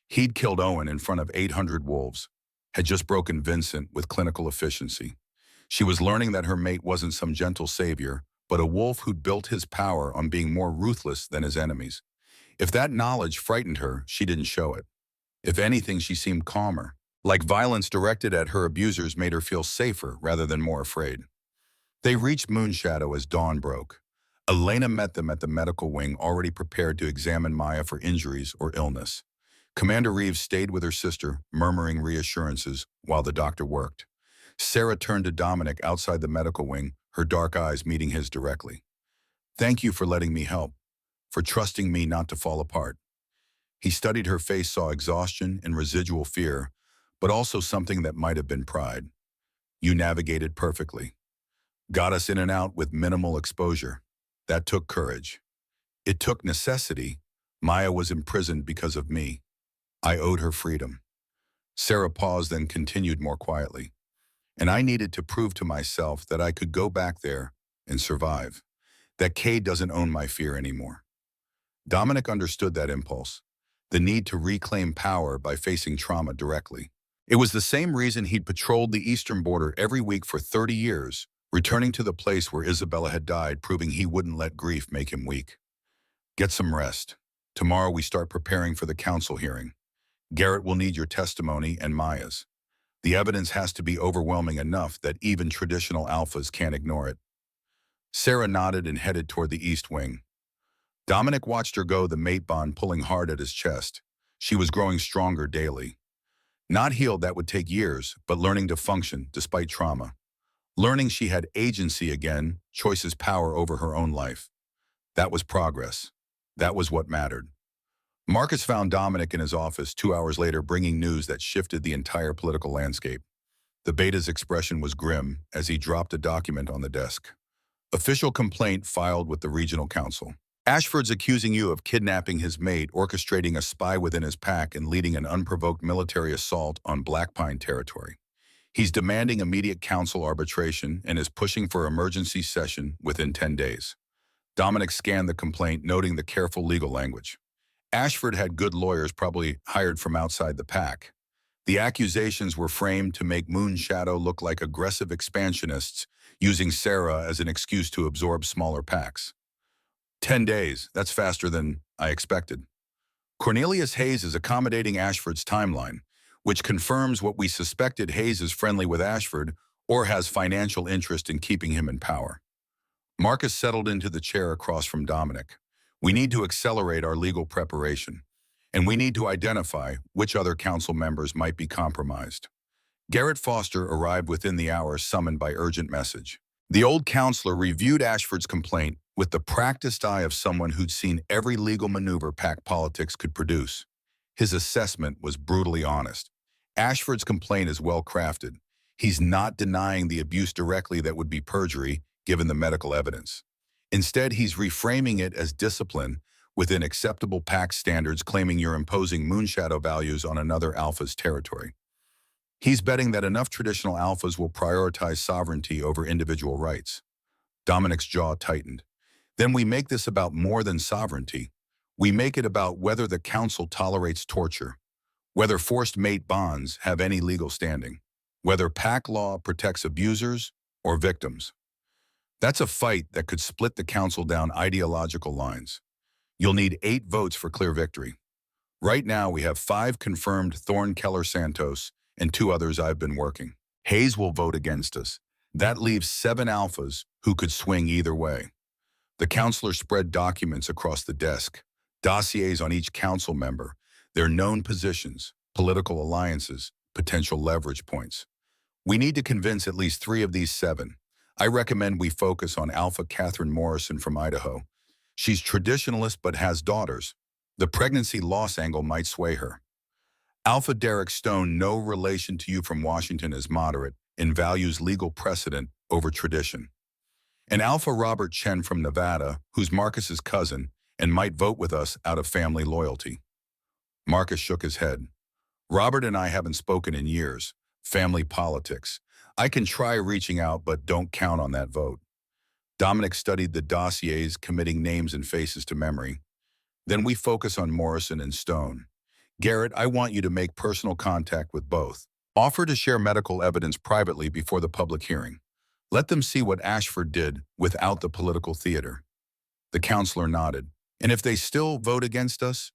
He'd killed Owen in front of 800 wolves, had just broken Vincent with clinical efficiency. She was learning that her mate wasn't some gentle savior, but a wolf who'd built his power on being more ruthless than his enemies. If that knowledge frightened her, she didn't show it. If anything, she seemed calmer, like violence directed at her abusers made her feel safer rather than more afraid. They reached Moonshadow as dawn broke. Elena met them at the medical wing, already prepared to examine Maya for injuries or illness. Commander Reeves stayed with her sister, murmuring reassurances while the doctor worked. Sarah turned to Dominic outside the medical wing, her dark eyes meeting his directly. Thank you for letting me help, for trusting me not to fall apart. He studied her face, saw exhaustion and residual fear, but also something that might have been pride. You navigated perfectly. Got us in and out with minimal exposure. That took courage. It took necessity. Maya was imprisoned because of me. I owed her freedom. Sarah paused, then continued more quietly. And I needed to prove to myself that I could go back there and survive. That Kay doesn't own my fear anymore. Dominic understood that impulse, the need to reclaim power by facing trauma directly. It was the same reason he'd patrolled the eastern border every week for 30 years, returning to the place where Isabella had died, proving he wouldn't let grief make him weak. Get some rest. Tomorrow we start preparing for the council hearing. Garrett will need your testimony and Maya's. The evidence has to be overwhelming enough that even traditional alphas can't ignore it. Sarah nodded and headed toward the east wing. Dominic watched her go, the mate bond pulling hard at his chest. She was growing stronger daily. Not healed, that would take years, but learning to function despite trauma. Learning she had agency again, choices, power over her own life. That was progress. That was what mattered. Marcus found Dominic in his office 2 hours later, bringing news that shifted the entire political landscape. The beta's expression was grim as he dropped a document on the desk. Official complaint filed with the regional council. Ashford's accusing you of kidnapping his mate, orchestrating a spy within his pack, and leading an unprovoked military assault on Black Pine territory. He's demanding immediate council arbitration and is pushing for emergency session within 10 days. Dominic scanned the complaint, noting the careful legal language. Ashford had good lawyers, probably hired from outside the pack. The accusations were framed to make Moonshadow look like aggressive expansionists, using Sarah as an excuse to absorb smaller packs. 10 days, that's faster than I expected. Cornelius Hayes is accommodating Ashford's timeline, which confirms what we suspected. Hayes is friendly with Ashford or has financial interest in keeping him in power. Marcus settled into the chair across from Dominic. We need to accelerate our legal preparation, and we need to identify which other council members might be compromised. Garrett Foster arrived within the hour, summoned by urgent message. The old counselor reviewed Ashford's complaint with the practiced eye of someone who'd seen every legal maneuver pack politics could produce. His assessment was brutally honest. Ashford's complaint is well crafted. He's not denying the abuse directly, that would be perjury given the medical evidence. Instead, he's reframing it as discipline within acceptable pack standards, claiming you're imposing Moonshadow values on another alpha's territory. He's betting that enough traditional alphas will prioritize sovereignty over individual rights. Dominic's jaw tightened. Then we make this about more than sovereignty. We make it about whether the council tolerates torture, whether forced mate bonds have any legal standing, whether pack law protects abusers or victims. That's a fight that could split the council down ideological lines. You'll need 8 votes for clear victory. Right now, we have 5 confirmed: Thorne, Keller, Santos, and 2 others I've been working. Hayes will vote against us. That leaves 7 alphas who could swing either way. The counselor spread documents across the desk, dossiers on each council member, their known positions, political alliances, potential leverage points. We need to convince at least 3 of these 7. I recommend we focus on Alpha Catherine Morrison from Idaho. She's traditionalist but has daughters. The pregnancy loss angle might sway her. Alpha Derek Stone, no relation to you, from Washington, is moderate and values legal precedent over tradition. And Alpha Robert Chen from Nevada, who's Marcus's cousin and might vote with us out of family loyalty. Marcus shook his head. Robert and I haven't spoken in years. Family politics. I can try reaching out, but don't count on that vote. Dominic studied the dossiers, committing names and faces to memory. Then we focus on Morrison and Stone. Garrett, I want you to make personal contact with both. Offer to share medical evidence privately before the public hearing. Let them see what Ashford did without the political theater. The counselor nodded. And if they still vote against us,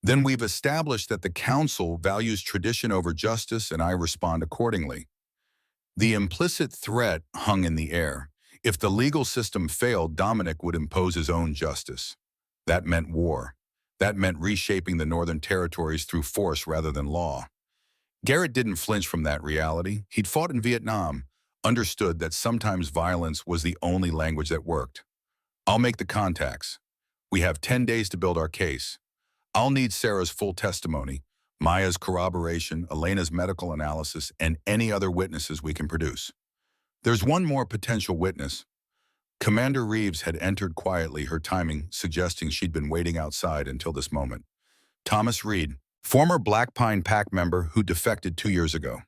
then we've established that the council values tradition over justice, and I respond accordingly. The implicit threat hung in the air. If the legal system failed, Dominic would impose his own justice. That meant war. That meant reshaping the Northern Territories through force rather than law. Garrett didn't flinch from that reality. He'd fought in Vietnam, understood that sometimes violence was the only language that worked. I'll make the contacts. We have 10 days to build our case. I'll need Sarah's full testimony, Maya's corroboration, Elena's medical analysis, and any other witnesses we can produce. There's one more potential witness. Commander Reeves had entered quietly, her timing suggesting she'd been waiting outside until this moment. Thomas Reed, former Black Pine Pack member who defected 2 years ago.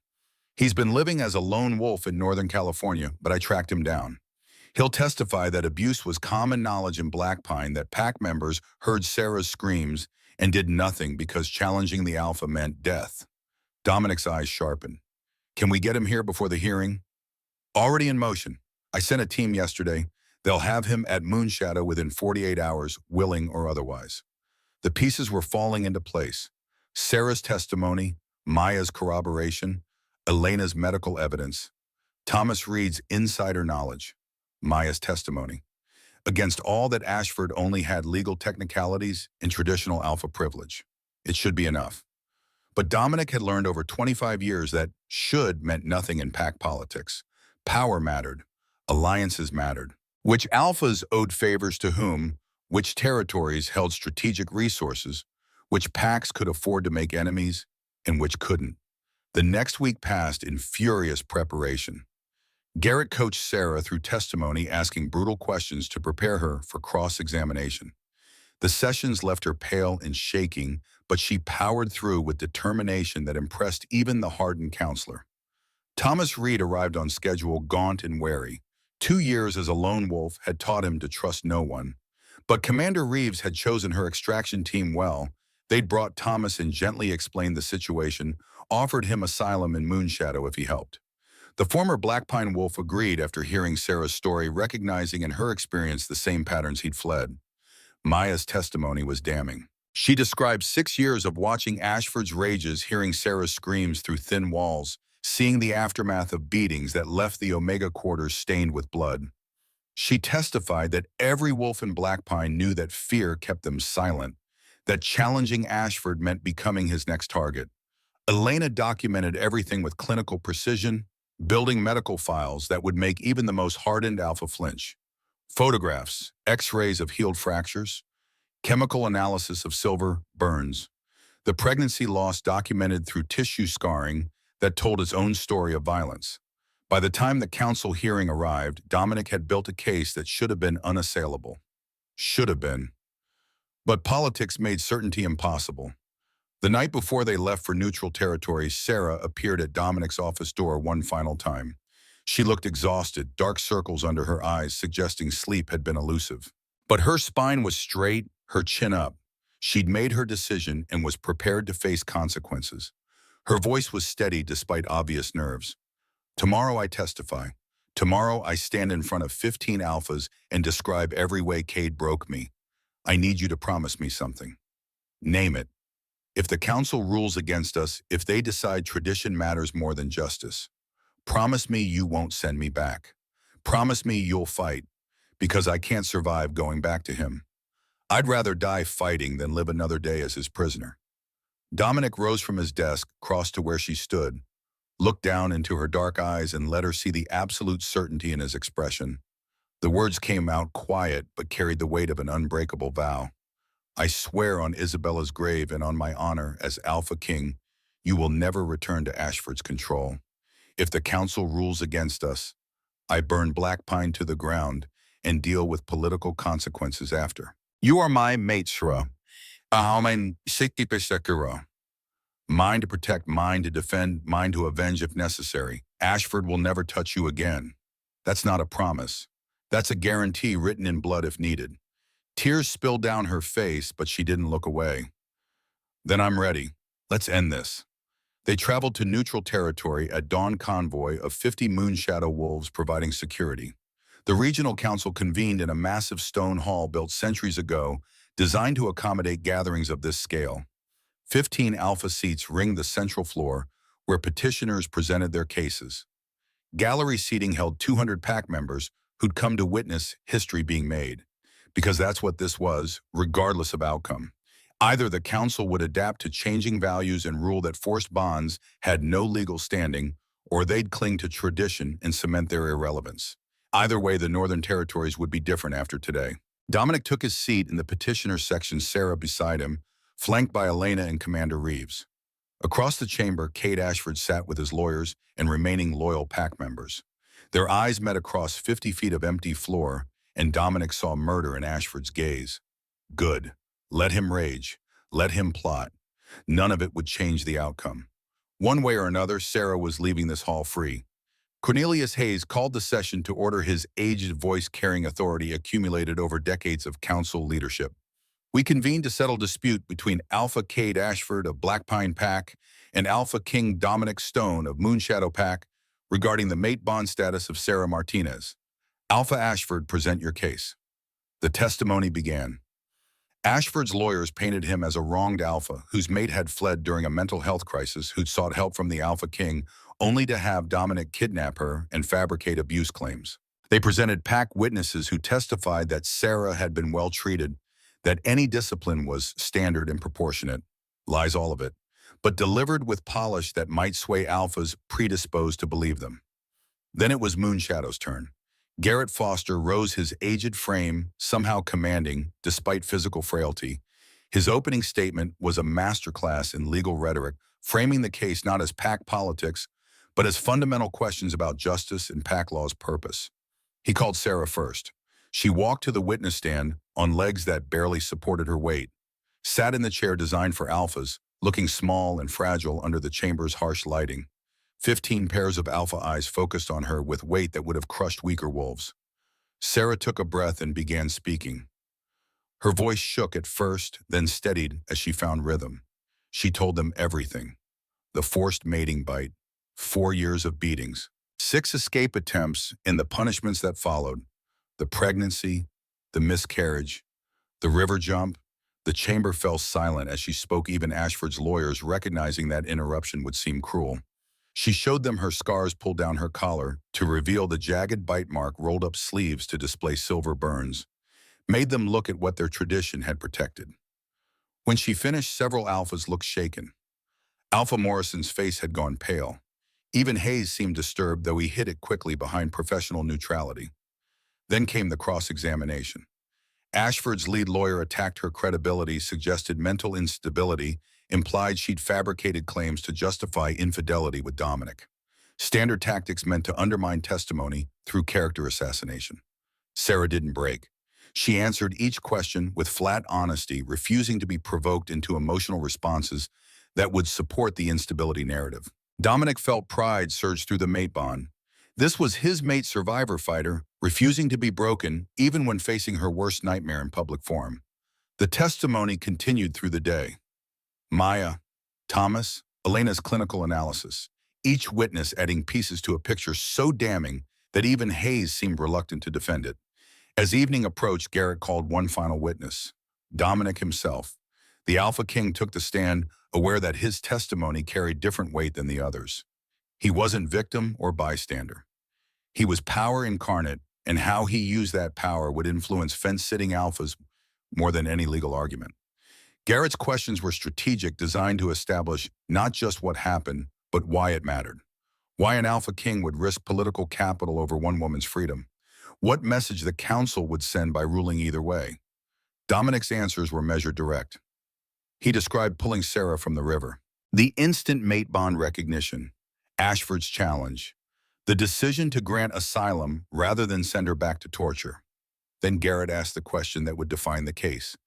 He's been living as a lone wolf in Northern California, but I tracked him down. He'll testify that abuse was common knowledge in Black Pine, that pack members heard Sarah's screams and did nothing because challenging the Alpha meant death. Dominic's eyes sharpened. Can we get him here before the hearing? Already in motion. I sent a team yesterday. They'll have him at Moonshadow within 48 hours, willing or otherwise. The pieces were falling into place. Sarah's testimony, Maya's corroboration, Elena's medical evidence, Thomas Reed's insider knowledge, Maya's testimony. Against all that, Ashford only had legal technicalities and traditional alpha privilege. It should be enough. But Dominic had learned over 25 years that should meant nothing in pack politics. Power mattered. Alliances mattered. Which alphas owed favors to whom, which territories held strategic resources, which packs could afford to make enemies, and which couldn't. The next week passed in furious preparation. Garrett coached Sarah through testimony, asking brutal questions to prepare her for cross-examination. The sessions left her pale and shaking, but she powered through with determination that impressed even the hardened counselor. Thomas Reed arrived on schedule, gaunt and wary. 2 years as a lone wolf had taught him to trust no one. But Commander Reeves had chosen her extraction team well. They'd brought Thomas and gently explained the situation, offered him asylum in Moonshadow if he helped. The former Black Pine wolf agreed after hearing Sarah's story, recognizing in her experience the same patterns he'd fled. Maya's testimony was damning. She described 6 years of watching Ashford's rages, hearing Sarah's screams through thin walls, seeing the aftermath of beatings that left the Omega quarters stained with blood. She testified that every wolf in Black Pine knew that fear kept them silent, that challenging Ashford meant becoming his next target. Elena documented everything with clinical precision, building medical files that would make even the most hardened alpha flinch. Photographs, X-rays of healed fractures, chemical analysis of silver burns. The pregnancy loss documented through tissue scarring that told its own story of violence. By the time the council hearing arrived, Dominic had built a case that should have been unassailable. Should have been. But politics made certainty impossible. The night before they left for neutral territory, Sarah appeared at Dominic's office door one final time. She looked exhausted, dark circles under her eyes suggesting sleep had been elusive. But her spine was straight, her chin up. She'd made her decision and was prepared to face consequences. Her voice was steady despite obvious nerves. Tomorrow I testify. Tomorrow I stand in front of 15 alphas and describe every way Cade broke me. I need you to promise me something. Name it. If the council rules against us, if they decide tradition matters more than justice, promise me you won't send me back. Promise me you'll fight, because I can't survive going back to him. I'd rather die fighting than live another day as his prisoner. Dominic rose from his desk, crossed to where she stood, looked down into her dark eyes and let her see the absolute certainty in his expression. The words came out quiet but carried the weight of an unbreakable vow. I swear on Isabella's grave and on my honor as AlphaKing, you will never return to Ashford's control. If the council rules against us, I burn Black Pine to the ground and deal with political consequences after. You are my mate, Shra. Mine to protect, mine to defend, mine to avenge if necessary. Ashford will never touch you again. That's not a promise. That's a guarantee written in blood if needed. Tears spilled down her face, but she didn't look away. Then I'm ready. Let's end this. They traveled to neutral territory at dawn, convoy of 50 Moonshadow wolves providing security. The regional council convened in a massive stone hall built centuries ago, designed to accommodate gatherings of this scale. 15 alpha seats ringed the central floor, where petitioners presented their cases. Gallery seating held 200 pack members who'd come to witness history being made. Because that's what this was, regardless of outcome. Either the council would adapt to changing values and rule that forced bonds had no legal standing, or they'd cling to tradition and cement their irrelevance. Either way, the Northern Territories would be different after today. Dominic took his seat in the petitioner section, Sarah beside him, flanked by Elena and Commander Reeves. Across the chamber, Cade Ashford sat with his lawyers and remaining loyal pack members. Their eyes met across 50 feet of empty floor, and Dominic saw murder in Ashford's gaze. Good. Let him rage. Let him plot. None of it would change the outcome. One way or another, Sarah was leaving this hall free. Cornelius Hayes called the session to order, his aged voice carrying authority accumulated over decades of council leadership. We convened to settle dispute between Alpha Cade Ashford of Black Pine Pack and Alpha King Dominic Stone of Moonshadow Pack regarding the mate bond status of Sarah Martinez. Alpha Ashford, present your case. The testimony began. Ashford's lawyers painted him as a wronged alpha whose mate had fled during a mental health crisis, who'd sought help from the Alpha King only to have Dominic kidnap her and fabricate abuse claims. They presented pack witnesses who testified that Sarah had been well treated, that any discipline was standard and proportionate, lies all of it, but delivered with polish that might sway alphas predisposed to believe them. Then it was Moonshadow's turn. Garrett Foster rose, his aged frame somehow commanding despite physical frailty. His opening statement was a masterclass in legal rhetoric, framing the case not as pack politics, but as fundamental questions about justice and pack law's purpose. He called Sarah first. She walked to the witness stand on legs that barely supported her weight, sat in the chair designed for alphas, looking small and fragile under the chamber's harsh lighting. 15 pairs of alpha eyes focused on her with weight that would have crushed weaker wolves. Sarah took a breath and began speaking. Her voice shook at first, then steadied as she found rhythm. She told them everything. The forced mating bite, 4 years of beatings, 6 escape attempts and the punishments that followed, the pregnancy, the miscarriage, the river jump. The chamber fell silent as she spoke, even Ashford's lawyers recognizing that interruption would seem cruel. She showed them her scars pulled down her collar to reveal the jagged bite mark, rolled up sleeves to display silver burns, made them look at what their tradition had protected. When she finished, several alphas looked shaken. Alpha Morrison's face had gone pale. Even Hayes seemed disturbed, though he hid it quickly behind professional neutrality. Then came the cross-examination. Ashford's lead lawyer attacked her credibility, suggested mental instability, implied she'd fabricated claims to justify infidelity with Dominic. Standard tactics meant to undermine testimony through character assassination. Sarah didn't break. She answered each question with flat honesty, refusing to be provoked into emotional responses that would support the instability narrative. Dominic felt pride surge through the mate bond. This was his mate, survivor fighter, refusing to be broken even when facing her worst nightmare in public forum. The testimony continued through the day. Maya, Thomas, Elena's clinical analysis, each witness adding pieces to a picture so damning that even Hayes seemed reluctant to defend it. As evening approached, Garrett called one final witness, Dominic himself. The Alpha King took the stand, aware that his testimony carried different weight than the others. He wasn't victim or bystander. He was power incarnate, and how he used that power would influence fence-sitting alphas more than any legal argument. Garrett's questions were strategic, designed to establish not just what happened, but why it mattered. Why an Alpha King would risk political capital over one woman's freedom. What message the council would send by ruling either way. Dominic's answers were measured direct. He described pulling Sarah from the river, the instant mate bond recognition, Ashford's challenge, the decision to grant asylum rather than send her back to torture. Then Garrett asked the question that would define the case.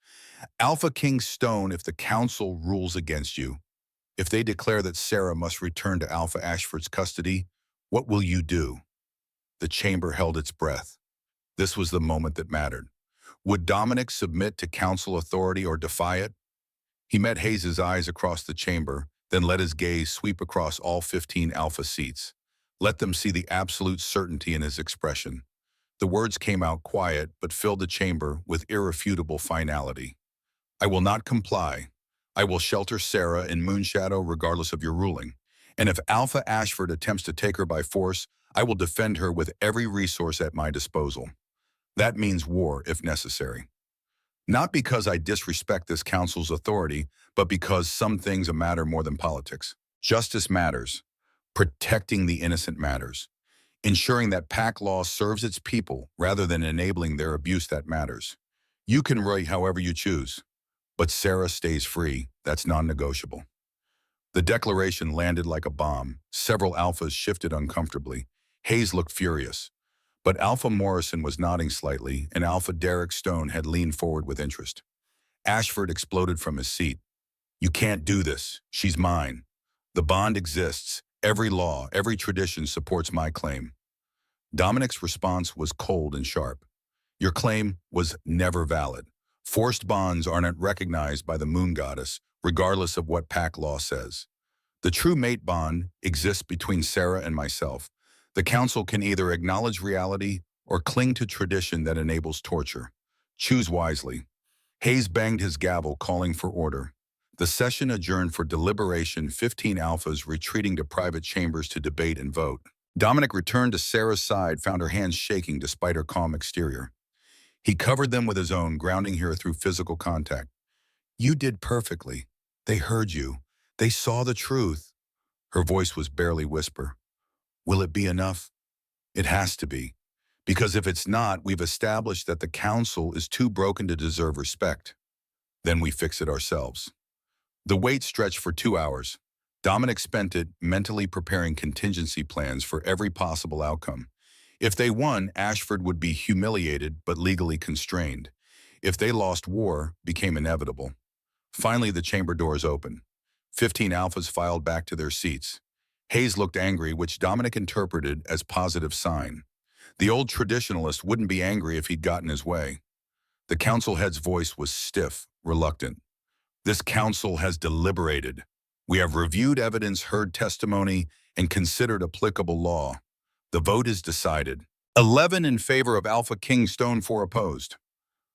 Alpha King Stone, if the council rules against you, if they declare that Sarah must return to Alpha Ashford's custody, what will you do? The chamber held its breath. This was the moment that mattered. Would Dominic submit to council authority or defy it? He met Hayes' eyes across the chamber, then let his gaze sweep across all 15 Alpha seats. Let them see the absolute certainty in his expression. The words came out quiet, but filled the chamber with irrefutable finality. I will not comply. I will shelter Sarah in Moonshadow regardless of your ruling. And if Alpha Ashford attempts to take her by force, I will defend her with every resource at my disposal. That means war if necessary. Not because I disrespect this council's authority, but because some things matter more than politics. Justice matters. Protecting the innocent matters. Ensuring that pack law serves its people rather than enabling their abuse that matters. You can write however you choose. But Sarah stays free. That's non-negotiable. The declaration landed like a bomb. Several alphas shifted uncomfortably. Hayes looked furious. But Alpha Morrison was nodding slightly, and Alpha Derek Stone had leaned forward with interest. Ashford exploded from his seat. You can't do this. She's mine. The bond exists. Every law, every tradition supports my claim. Dominic's response was cold and sharp. Your claim was never valid. Forced bonds aren't recognized by the moon goddess, regardless of what pack law says. The true mate bond exists between Sarah and myself. The council can either acknowledge reality or cling to tradition that enables torture. Choose wisely. Hayes banged his gavel, calling for order. The session adjourned for deliberation, 15 alphas retreating to private chambers to debate and vote. Dominic returned to Sarah's side, found her hands shaking despite her calm exterior. He covered them with his own, grounding her through physical contact. "You did perfectly. They heard you. They saw the truth." Her voice was barely whisper. "Will it be enough?" "It has to be. Because if it's not, we've established that the council is too broken to deserve respect. Then we fix it ourselves." The wait stretched for 2 hours. Dominic spent it mentally preparing contingency plans for every possible outcome. If they won, Ashford would be humiliated but legally constrained. If they lost, war became inevitable. Finally, the chamber doors opened. 15 alphas filed back to their seats. Hayes looked angry, which Dominic interpreted as positive sign. The old traditionalist wouldn't be angry if he'd gotten his way. The council head's voice was stiff, reluctant. "This council has deliberated. We have reviewed evidence, heard testimony, and considered applicable law. The vote is decided. 11 in favor of AlphaKing, Stone 4 opposed."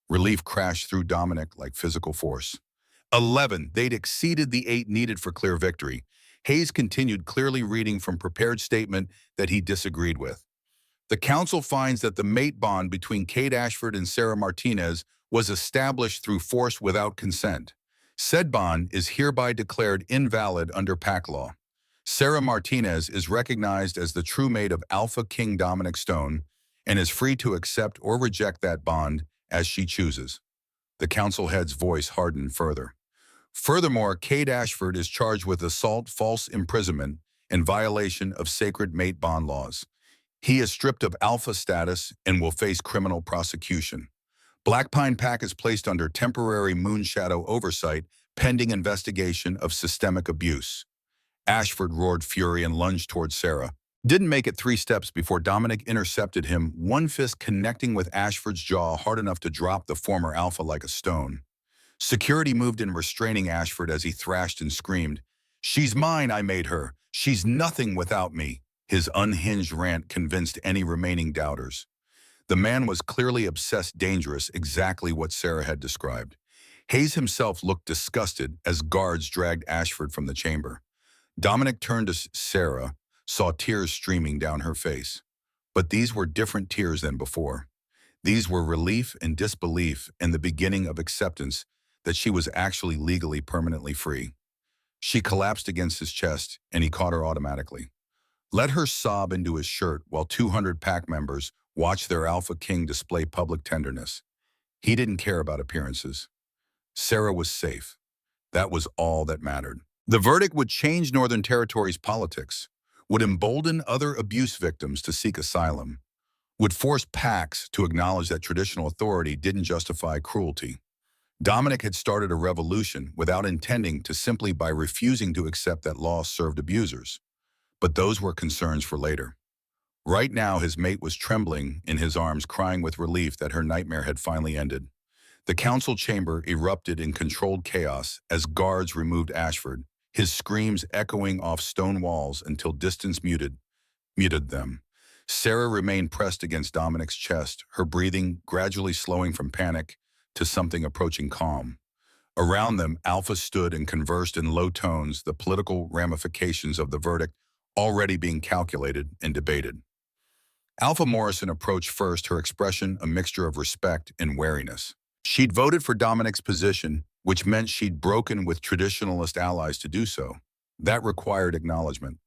Relief crashed through Dominic like physical force. 11. They'd exceeded the 8 needed for clear victory. Hayes continued, clearly reading from prepared statement that he disagreed with. "The council finds that the mate bond between Kate Ashford and Sarah Martinez was established through force without consent. Said bond is hereby declared invalid under pack law. Sarah Martinez is recognized as the true mate of AlphaKing Dominic Stone and is free to accept or reject that bond as she chooses." The council head's voice hardened further. "Furthermore, Kate Ashford is charged with assault, false imprisonment, and violation of sacred mate bond laws. He is stripped of alpha status and will face criminal prosecution. Black Pine Pack is placed under temporary moonshadow oversight pending investigation of systemic abuse." Ashford roared fury and lunged toward Sarah. Didn't make it 3 steps before Dominic intercepted him, one fist connecting with Ashford's jaw hard enough to drop the former alpha like a stone. Security moved in, restraining Ashford as he thrashed and screamed, "She's mine, I made her. She's nothing without me." His unhinged rant convinced any remaining doubters. The man was clearly obsessed, dangerous, exactly what Sarah had described. Hayes himself looked disgusted as guards dragged Ashford from the chamber. Dominic turned to Sarah, saw tears streaming down her face. But these were different tears than before. These were relief and disbelief and the beginning of acceptance that she was actually legally permanently free. She collapsed against his chest, and he caught her automatically. Let her sob into his shirt while 200 pack members watched their AlphaKing display public tenderness. He didn't care about appearances. Sarah was safe. That was all that mattered. The verdict would change Northern Territory's politics, would embolden other abuse victims to seek asylum, would force packs to acknowledge that traditional authority didn't justify cruelty. Dominic had started a revolution without intending to, simply by refusing to accept that law served abusers. But those were concerns for later. Right now, his mate was trembling in his arms, crying with relief that her nightmare had finally ended. The council chamber erupted in controlled chaos as guards removed Ashford, his screams echoing off stone walls until distance muted them. Sarah remained pressed against Dominic's chest, her breathing gradually slowing from panic to something approaching calm. Around them, Alpha stood and conversed in low tones, the political ramifications of the verdict already being calculated and debated. Alpha Morrison approached first, her expression a mixture of respect and wariness. She'd voted for Dominic's position, which meant she'd broken with traditionalist allies to do so. That required acknowledgement.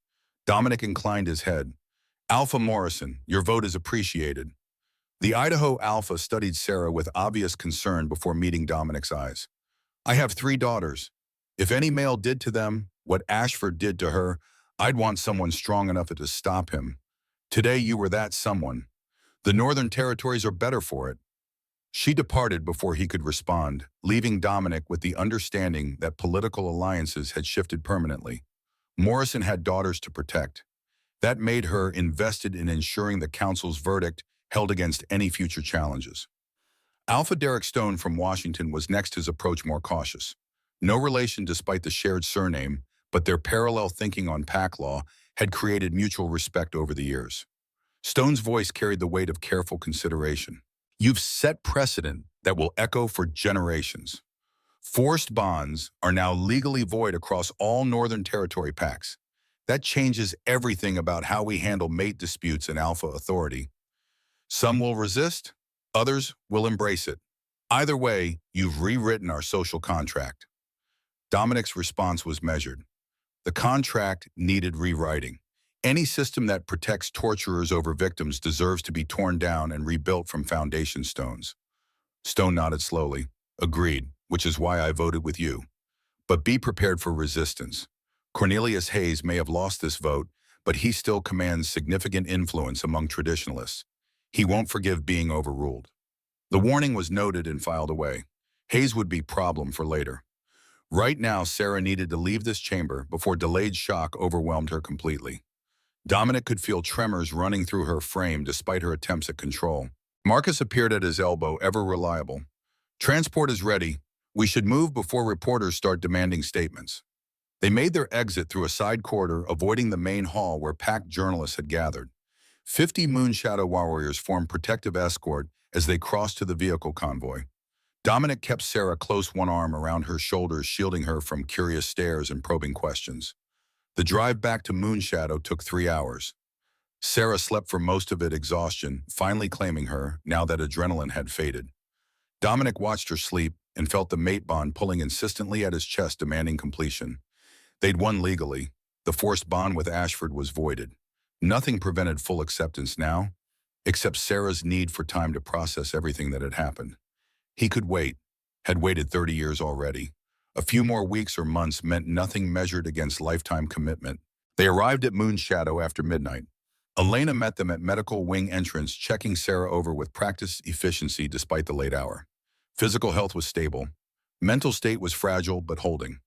Dominic inclined his head. "Alpha Morrison, your vote is appreciated." The Idaho Alpha studied Sarah with obvious concern before meeting Dominic's eyes. "I have 3 daughters. If any male did to them what Ashford did to her, I'd want someone strong enough to stop him. Today you were that someone. The Northern Territories are better for it." She departed before he could respond, leaving Dominic with the understanding that political alliances had shifted permanently. Morrison had daughters to protect. That made her invested in ensuring the council's verdict held against any future challenges. Alpha Derek Stone from Washington was next, his approach more cautious. No relation despite the shared surname, but their parallel thinking on pack law had created mutual respect over the years. Stone's voice carried the weight of careful consideration. You've set precedent that will echo for generations. Forced bonds are now legally void across all Northern Territory packs. That changes everything about how we handle mate disputes in Alpha Authority. Some will resist, others will embrace it. Either way, you've rewritten our social contract. Dominic's response was measured. The contract needed rewriting. Any system that protects torturers over victims deserves to be torn down and rebuilt from foundation stones. Stone nodded slowly. Agreed, which is why I voted with you. But be prepared for resistance. Cornelius Hayes may have lost this vote, but he still commands significant influence among traditionalists. He won't forgive being overruled. The warning was noted and filed away. Hayes would be problem for later. Right now, Sarah needed to leave this chamber before delayed shock overwhelmed her completely. Dominic could feel tremors running through her frame despite her attempts at control. Marcus appeared at his elbow, ever reliable. Transport is ready. We should move before reporters start demanding statements. They made their exit through a side corridor, avoiding the main hall where packed journalists had gathered. 50 Moonshadow warriors formed protective escort as they crossed to the vehicle convoy. Dominic kept Sarah close, one arm around her shoulders, shielding her from curious stares and probing questions. The drive back to Moonshadow took 3 hours. Sarah slept for most of it, exhaustion finally claiming her now that adrenaline had faded. Dominic watched her sleep and felt the mate bond pulling insistently at his chest, demanding completion. They'd won legally. The forced bond with Ashford was voided. Nothing prevented full acceptance now, except Sarah's need for time to process everything that had happened. He could wait, had waited 30 years already. A few more weeks or months meant nothing measured against lifetime commitment. They arrived at Moonshadow after midnight. Elena met them at medical wing entrance, checking Sarah over with practiced efficiency despite the late hour. Physical health was stable. Mental state was fragile but holding.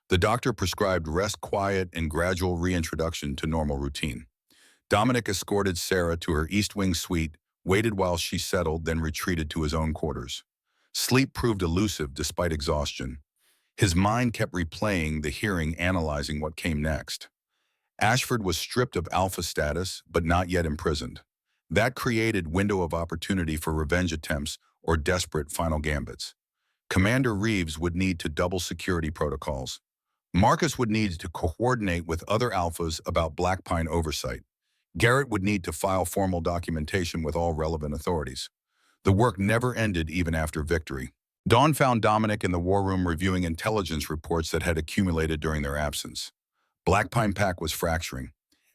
The doctor prescribed rest, quiet, and gradual reintroduction to normal routine. Dominic escorted Sarah to her East Wing suite, waited while she settled, then retreated to his own quarters. Sleep proved elusive despite exhaustion. His mind kept replaying the hearing, analyzing what came next. Ashford was stripped of alpha status, but not yet imprisoned. That created window of opportunity for revenge attempts or desperate final gambits. Commander Reeves would need to double security protocols. Marcus would need to coordinate with other alphas about Black Pine oversight. Garrett would need to file formal documentation with all relevant authorities. The work never ended even after victory. Dawn found Dominic in the war room reviewing intelligence reports that had accumulated during their absence. Black Pine Pack was fracturing.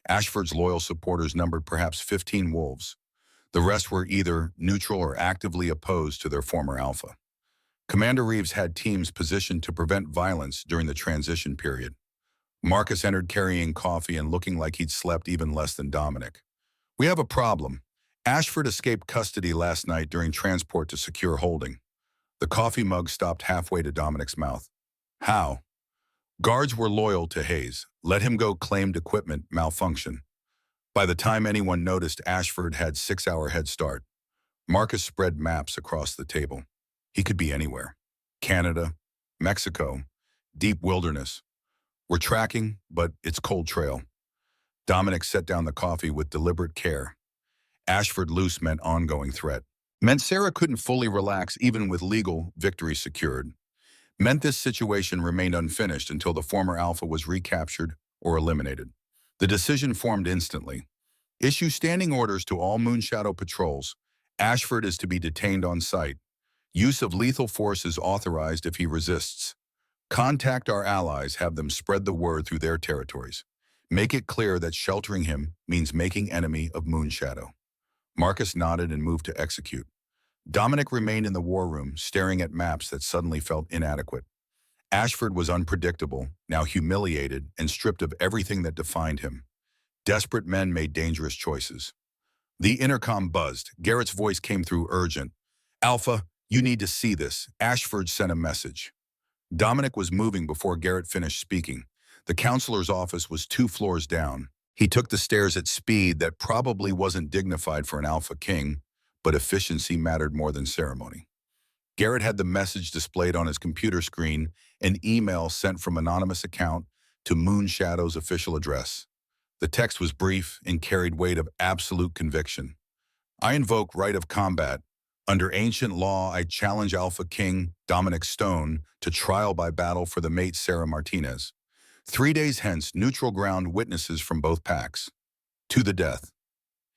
Ashford's loyal supporters numbered perhaps 15 wolves. The rest were either neutral or actively opposed to their former alpha. Commander Reeves had teams positioned to prevent violence during the transition period. Marcus entered carrying coffee and looking like he'd slept even less than Dominic. We have a problem. Ashford escaped custody last night during transport to secure holding. The coffee mug stopped halfway to Dominic's mouth. How? Guards were loyal to Hayes. Let him go, claimed equipment malfunction. By the time anyone noticed, Ashford had 6-hour head start. Marcus spread maps across the table. He could be anywhere. Canada, Mexico, deep wilderness. We're tracking, but it's cold trail. Dominic set down the coffee with deliberate care. Ashford loose meant ongoing threat. Meant Sarah couldn't fully relax even with legal victory secured. Meant this situation remained unfinished until the former alpha was recaptured or eliminated. The decision formed instantly. Issue standing orders to all Moonshadow patrols. Ashford is to be detained on site. Use of lethal force is authorized if he resists. Contact our allies, have them spread the word through their territories. Make it clear that sheltering him means making enemy of Moonshadow. Marcus nodded and moved to execute. Dominic remained in the war room, staring at maps that suddenly felt inadequate. Ashford was unpredictable, now humiliated and stripped of everything that defined him. Desperate men made dangerous choices. The intercom buzzed. Garrett's voice came through, urgent. Alpha, you need to see this. Ashford sent a message. Dominic was moving before Garrett finished speaking. The counselor's office was 2 floors down. He took the stairs at speed that probably wasn't dignified for an AlphaKing, but efficiency mattered more than ceremony. Garrett had the message displayed on his computer screen, an email sent from anonymous account to Moonshadow's official address. The text was brief and carried weight of absolute conviction. I invoke right of combat. Under ancient law, I challenge Alpha King Dominic Stone to trial by battle for the mate Sarah Martinez. 3 days hence, neutral ground witnesses from both packs. To the death.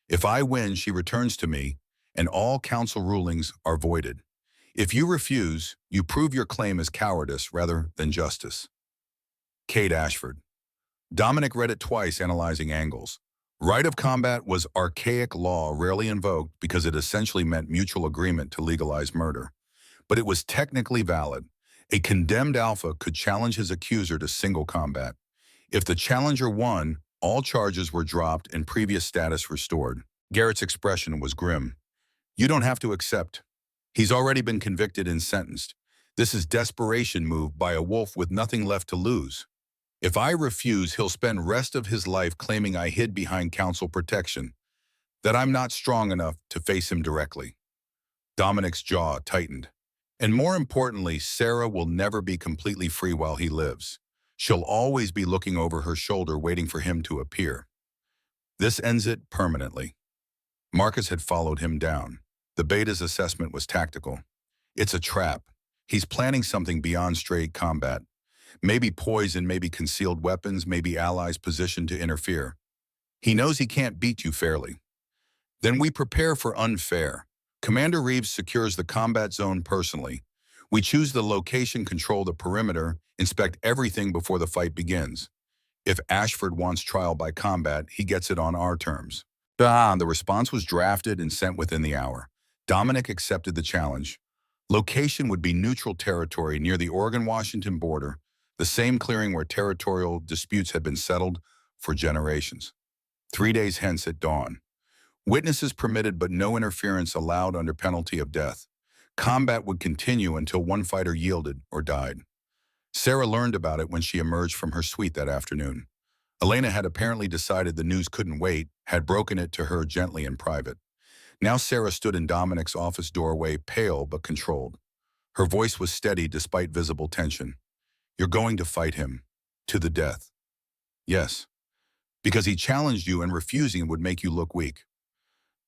If I win, she returns to me, and all council rulings are voided. If you refuse, you prove your claim as cowardice rather than justice. Kate Ashford. Dominic read it twice, analyzing angles. Right of combat was archaic law rarely invoked because it essentially meant mutual agreement to legalize murder. But it was technically valid. A condemned alpha could challenge his accuser to single combat. If the challenger won, all charges were dropped and previous status restored. Garrett's expression was grim. You don't have to accept. He's already been convicted and sentenced. This is desperation move by a wolf with nothing left to lose. If I refuse, he'll spend rest of his life claiming I hid behind council protection, that I'm not strong enough to face him directly. Dominic's jaw tightened. And more importantly, Sarah will never be completely free while he lives. She'll always be looking over her shoulder waiting for him to appear. This ends it permanently. Marcus had followed him down. The beta's assessment was tactical. It's a trap. He's planning something beyond straight combat. Maybe poison, maybe concealed weapons, maybe allies positioned to interfere. He knows he can't beat you fairly. Then we prepare for unfair. Commander Reeves secures the combat zone personally. We choose the location, control the perimeter, inspect everything before the fight begins. If Ashford wants trial by combat, he gets it on our terms. The response was drafted and sent within the hour. Dominic accepted the challenge. Location would be neutral territory near the Oregon-Washington border, the same clearing where territorial disputes had been settled for generations. 3 days hence at dawn. Witnesses permitted but no interference allowed under penalty of death. Combat would continue until one fighter yielded or died. Sarah learned about it when she emerged from her suite that afternoon. Elena had apparently decided the news couldn't wait, had broken it to her gently in private. Now Sarah stood in Dominic's office doorway, pale but controlled. Her voice was steady despite visible tension. You're going to fight him. To the death. Yes. Because he challenged you and refusing would make you look weak.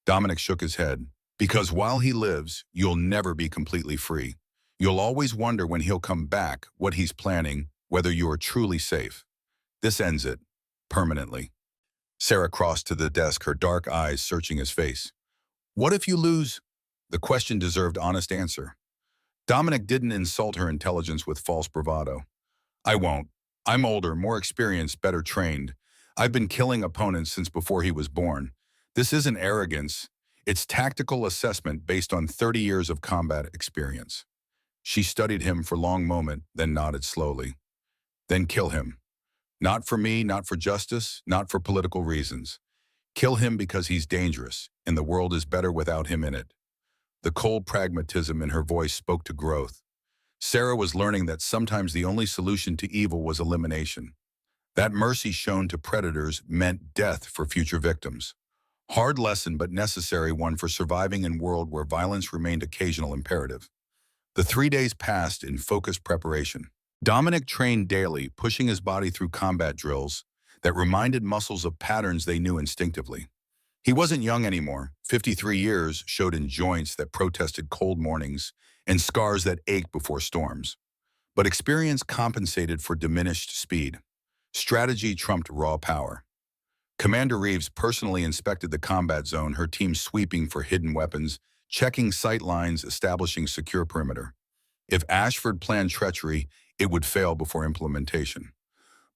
Dominic shook his head. Because while he lives, you'll never be completely free. You'll always wonder when he'll come back, what he's planning, whether you are truly safe. This ends it. Permanently. Sarah crossed to the desk, her dark eyes searching his face. What if you lose? The question deserved honest answer. Dominic didn't insult her intelligence with false bravado. I won't. I'm older, more experienced, better trained. I've been killing opponents since before he was born. This isn't arrogance. It's tactical assessment based on 30 years of combat experience. She studied him for a long moment, then nodded slowly. Then kill him. Not for me, not for justice, not for political reasons. Kill him because he's dangerous, and the world is better without him in it. The cold pragmatism in her voice spoke to growth. Sarah was learning that sometimes the only solution to evil was elimination. That mercy shown to predators meant death for future victims. Hard lesson but necessary one for surviving in a world where violence remained occasional imperative. The 3 days passed in focused preparation. Dominic trained daily, pushing his body through combat drills that reminded muscles of patterns they knew instinctively. He wasn't young anymore. 53 years showed in joints that protested cold mornings and scars that ached before storms. But experience compensated for diminished speed. Strategy trumped raw power. Commander Reeves personally inspected the combat zone, her team sweeping for hidden weapons, checking sight lines, establishing secure perimeter. If Ashford planned treachery, it would fail before implementation.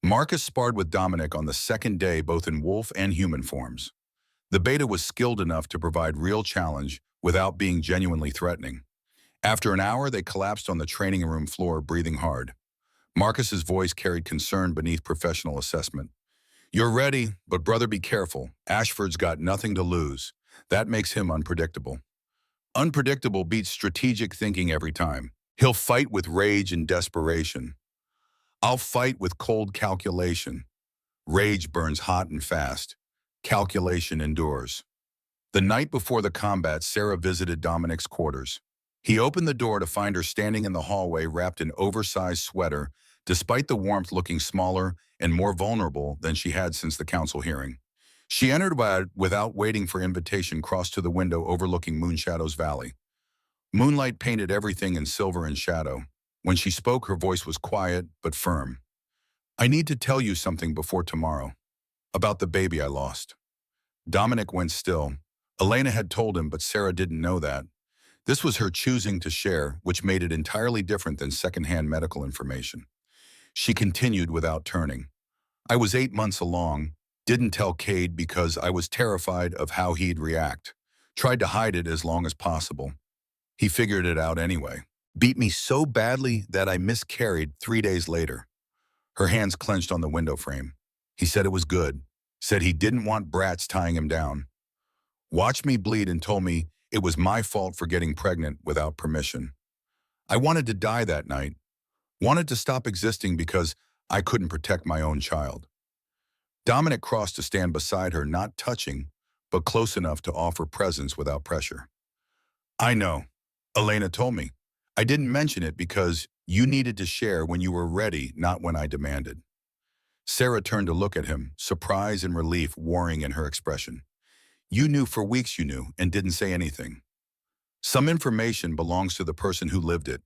Marcus sparred with Dominic on the second day, both in wolf and human forms. The beta was skilled enough to provide real challenge without being genuinely threatening. After an hour, they collapsed on the training room floor, breathing hard. Marcus's voice carried concern beneath professional assessment. You're ready, but brother, be careful. Ashford's got nothing to lose. That makes him unpredictable. Unpredictable beats strategic thinking every time. He'll fight with rage and desperation. I'll fight with cold calculation. Rage burns hot and fast. Calculation endures. The night before the combat, Sarah visited Dominic's quarters. He opened the door to find her standing in the hallway wrapped in oversized sweater, despite the warmth looking smaller and more vulnerable than she had since the council hearing. She entered without waiting for invitation, crossed to the window overlooking Moonshadow's valley. Moonlight painted everything in silver and shadow. When she spoke, her voice was quiet but firm. "I need to tell you something before tomorrow. About the baby I lost." Dominic went still. Elena had told him, but Sarah didn't know that. This was her choosing to share, which made it entirely different than secondhand medical information. She continued without turning. "I was 8 months along, didn't tell Cade because I was terrified of how he'd react. Tried to hide it as long as possible. He figured it out anyway. Beat me so badly that I miscarried 3 days later." Her hands clenched on the window frame. "He said it was good. Said he didn't want brats tying him down. Watched me bleed and told me it was my fault for getting pregnant without permission. I wanted to die that night. Wanted to stop existing because I couldn't protect my own child." Dominic crossed to stand beside her, not touching, but close enough to offer presence without pressure. "I know. Elena told me. I didn't mention it because you needed to share when you were ready, not when I demanded." Sarah turned to look at him, surprise and relief warring in her expression. "You knew for weeks you knew and didn't say anything. Some information belongs to the person who lived it.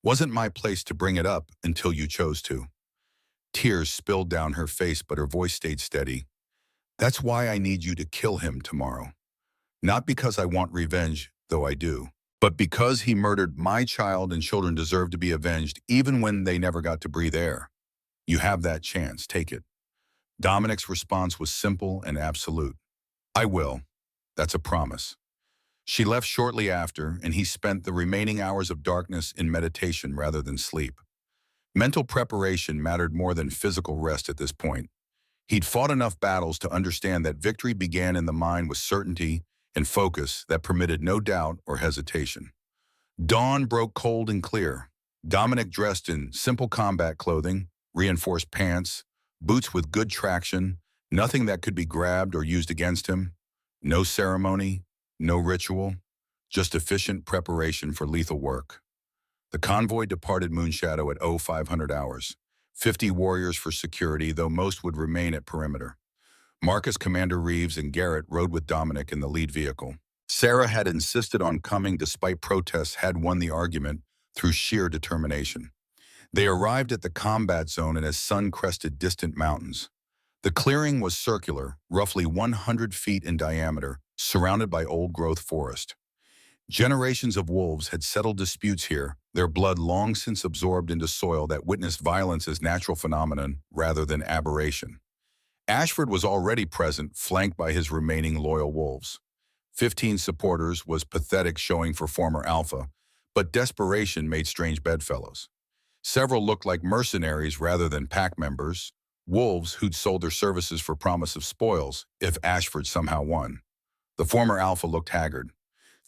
Wasn't my place to bring it up until you chose to." Tears spilled down her face, but her voice stayed steady. "That's why I need you to kill him tomorrow. Not because I want revenge, though I do, but because he murdered my child and children deserve to be avenged even when they never got to breathe air. You have that chance, take it." Dominic's response was simple and absolute. "I will. That's a promise." She left shortly after, and he spent the remaining hours of darkness in meditation rather than sleep. Mental preparation mattered more than physical rest at this point. He'd fought enough battles to understand that victory began in the mind with certainty and focus that permitted no doubt or hesitation. Dawn broke cold and clear. Dominic dressed in simple combat clothing, reinforced pants, boots with good traction, nothing that could be grabbed or used against him. No ceremony, no ritual, just efficient preparation for lethal work. The convoy departed Moonshadow at 0500 hours. 50 warriors for security, though most would remain at perimeter. Marcus, Commander Reeves, and Garrett rode with Dominic in the lead vehicle. Sarah had insisted on coming despite protests, had won the argument through sheer determination. They arrived at the combat zone in as sun-crested distant mountains. The clearing was circular, roughly 100 feet in diameter, surrounded by old-growth forest. Generations of wolves had settled disputes here, their blood long since absorbed into soil that witnessed violence as natural phenomenon rather than aberration. Ashford was already present, flanked by his remaining loyal wolves. 15 supporters was pathetic showing for former Alpha, but desperation made strange bedfellows. Several looked like mercenaries rather than pack members, wolves who'd sold their services for promise of spoils if Ashford somehow won. The former Alpha looked haggard.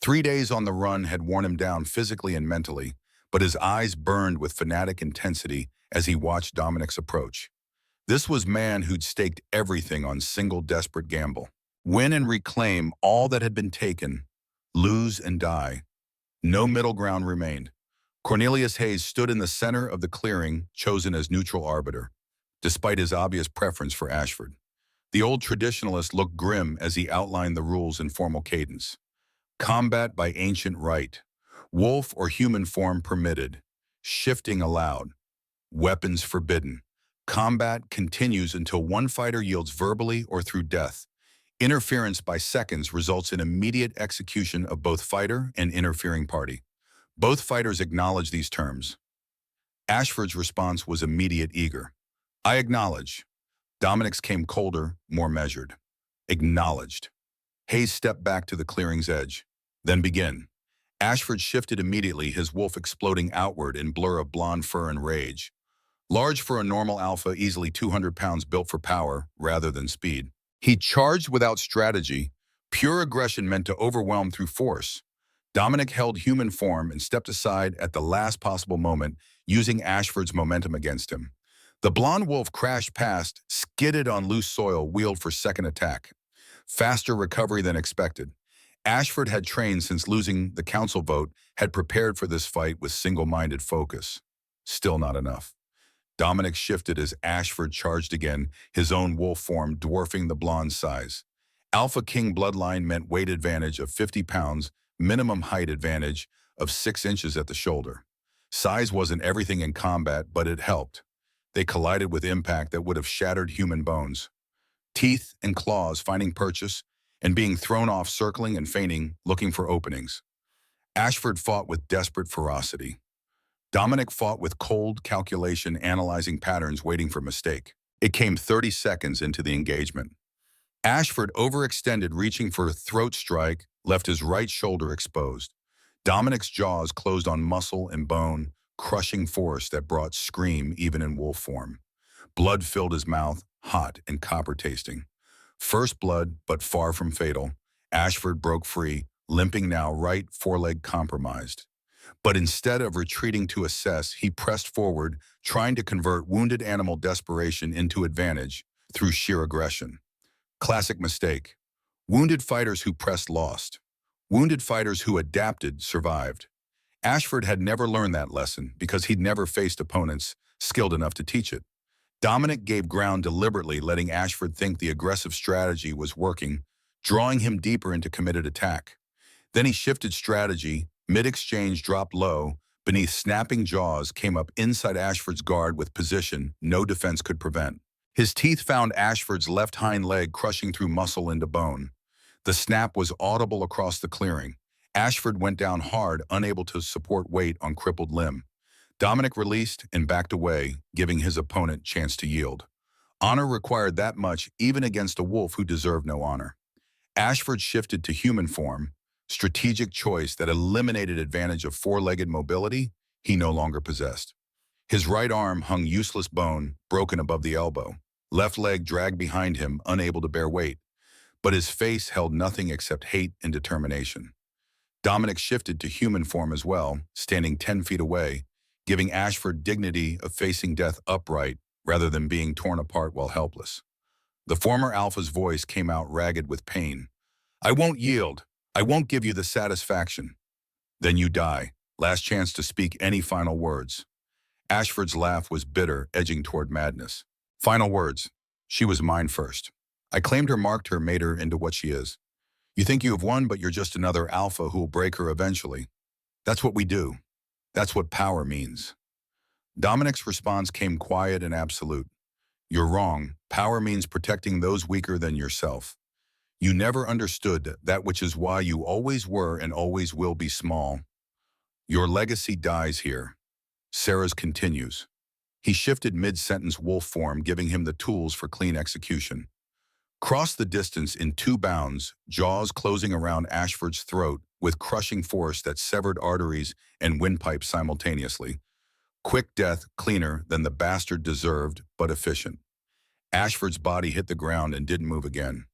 3 days on the run had worn him down physically and mentally, but his eyes burned with fanatic intensity as he watched Dominic's approach. This was man who'd staked everything on single desperate gamble. Win and reclaim all that had been taken, lose and die. No middle ground remained. Cornelius Hayes stood in the center of the clearing, chosen as neutral arbiter, despite his obvious preference for Ashford. The old traditionalist looked grim as he outlined the rules in formal cadence. Combat by ancient right. Wolf or human form permitted. Shifting allowed. Weapons forbidden. Combat continues until one fighter yields verbally or through death. Interference by seconds results in immediate execution of both fighter and interfering party. Both fighters acknowledge these terms. Ashford's response was immediate, eager. "I acknowledge." Dominic's came colder, more measured. "Acknowledged." Hayes stepped back to the clearing's edge. "Then begin." Ashford shifted immediately, his wolf exploding outward in blur of blonde fur and rage. Large for a normal Alpha, easily 200 pounds, built for power rather than speed. He charged without strategy, pure aggression meant to overwhelm through force. Dominic held human form and stepped aside at the last possible moment, using Ashford's momentum against him. The blonde wolf crashed past, skidded on loose soil, wheeled for second attack. Faster recovery than expected. Ashford had trained since losing the council vote, had prepared for this fight with single-minded focus. Still not enough. Dominic shifted as Ashford charged again, his own wolf form dwarfing the blonde's size. AlphaKing bloodline meant weight advantage of 50 pounds, minimum height advantage of 6 inches at the shoulder. Size wasn't everything in combat, but it helped. They collided with impact that would have shattered human bones. Teeth and claws finding purchase, and being thrown off circling and feigning, looking for openings. Ashford fought with desperate ferocity. Dominic fought with cold calculation, analyzing patterns, waiting for mistake. It came 30 seconds into the engagement. Ashford overextended, reaching for a throat strike, left his right shoulder exposed. Dominic's jaws closed on muscle and bone, crushing force that brought scream even in wolf form. Blood filled his mouth, hot and copper-tasting. First blood, but far from fatal. Ashford broke free, limping now, right foreleg compromised. But instead of retreating to assess, he pressed forward, trying to convert wounded animal desperation into advantage through sheer aggression. Classic mistake. Wounded fighters who pressed lost. Wounded fighters who adapted survived. Ashford had never learned that lesson because he'd never faced opponents skilled enough to teach it. Dominic gave ground deliberately, letting Ashford think the aggressive strategy was working, drawing him deeper into committed attack. Then he shifted strategy. Mid-exchange dropped low. Beneath snapping jaws came up inside Ashford's guard with position no defense could prevent. His teeth found Ashford's left hind leg, crushing through muscle into bone. The snap was audible across the clearing. Ashford went down hard, unable to support weight on crippled limb. Dominic released and backed away, giving his opponent chance to yield. Honor required that much, even against a wolf who deserved no honor. Ashford shifted to human form, strategic choice that eliminated advantage of four-legged mobility he no longer possessed. His right arm hung useless bone, broken above the elbow. Left leg dragged behind him, unable to bear weight. But his face held nothing except hate and determination. Dominic shifted to human form as well, standing 10 feet away, giving Ashford dignity of facing death upright rather than being torn apart while helpless. The former Alpha's voice came out ragged with pain. "I won't yield. I won't give you the satisfaction." "Then you die. Last chance to speak any final words." Ashford's laugh was bitter, edging toward madness. "Final words. She was mine first. I claimed her, marked her, made her into what she is. You think you have won, but you're just another Alpha who will break her eventually. That's what we do. That's what power means." Dominic's response came quiet and absolute. "You're wrong. Power means protecting those weaker than yourself. You never understood that, which is why you always were and always will be small. Your legacy dies here." Sarah's continues. He shifted mid-sentence wolf form, giving him the tools for clean execution. Crossed the distance in 2 bounds, jaws closing around Ashford's throat with crushing force that severed arteries and windpipes simultaneously. Quick death, cleaner than the bastard deserved, but efficient. Ashford's body hit the ground and didn't move again.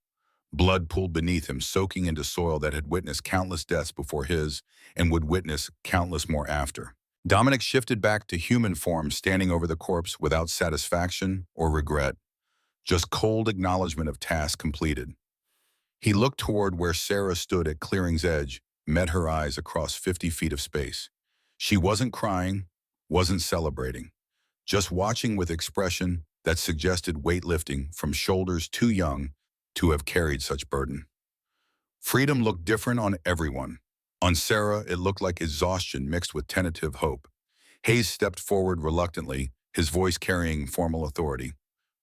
Blood pooled beneath him, soaking into soil that had witnessed countless deaths before his and would witness countless more after. Dominic shifted back to human form, standing over the corpse without satisfaction or regret, just cold acknowledgement of task completed. He looked toward where Sarah stood at clearing's edge, met her eyes across 50 feet of space. She wasn't crying, wasn't celebrating, just watching with expression that suggested weightlifting from shoulders too young to have carried such burden. Freedom looked different on everyone. On Sarah, it looked like exhaustion mixed with tentative hope. Hayes stepped forward reluctantly, his voice carrying formal authority.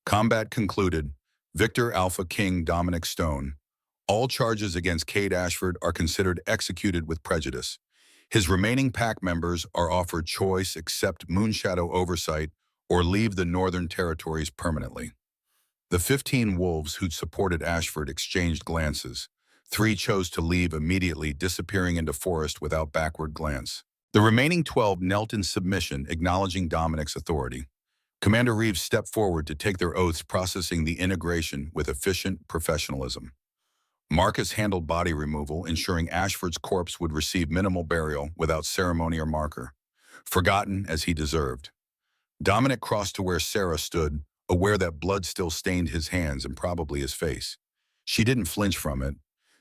"Combat concluded. Victor AlphaKing Dominic Stone. All charges against Cade Ashford are considered executed with prejudice. His remaining pack members are offered choice: accept Moonshadow oversight or leave the Northern Territories permanently." The 15 wolves who'd supported Ashford exchanged glances. 3 chose to leave immediately, disappearing into forest without backward glance. The remaining 12 knelt in submission, acknowledging Dominic's authority. Commander Reeves stepped forward to take their oaths, processing the integration with efficient professionalism. Marcus handled body removal, ensuring Ashford's corpse would receive minimal burial without ceremony or marker, forgotten as he deserved. Dominic crossed to where Sarah stood, aware that blood still stained his hands and probably his face. She didn't flinch from it,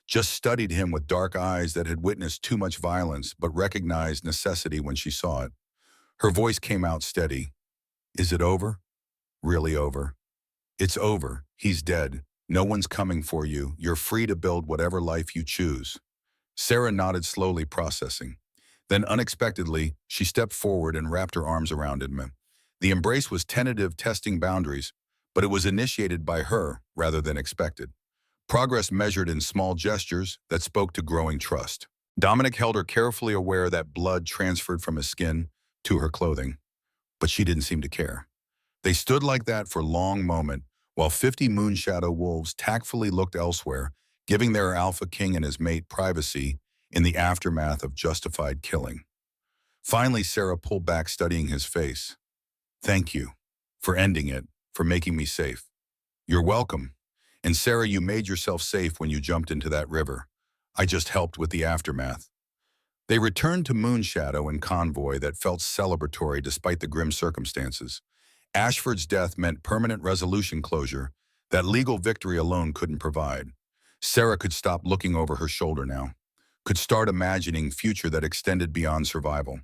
just studied him with dark eyes that had witnessed too much violence but recognized necessity when she saw it. Her voice came out steady. Is it over? Really over? It's over. He's dead. No one's coming for you. You're free to build whatever life you choose. Sarah nodded slowly, processing. Then unexpectedly, she stepped forward and wrapped her arms around him. The embrace was tentative, testing boundaries, but it was initiated by her rather than expected. Progress measured in small gestures that spoke to growing trust. Dominic held her carefully, aware that blood transferred from his skin to her clothing, but she didn't seem to care. They stood like that for a long moment, while 50 moonshadow wolves tactfully looked elsewhere, giving their alpha king and his mate privacy in the aftermath of justified killing. Finally, Sarah pulled back, studying his face. Thank you for ending it, for making me safe. You're welcome. And Sarah, you made yourself safe when you jumped into that river. I just helped with the aftermath. They returned to Moonshadow in convoy that felt celebratory despite the grim circumstances. Ashford's death meant permanent resolution closure that legal victory alone couldn't provide. Sarah could stop looking over her shoulder now, could start imagining future that extended beyond survival.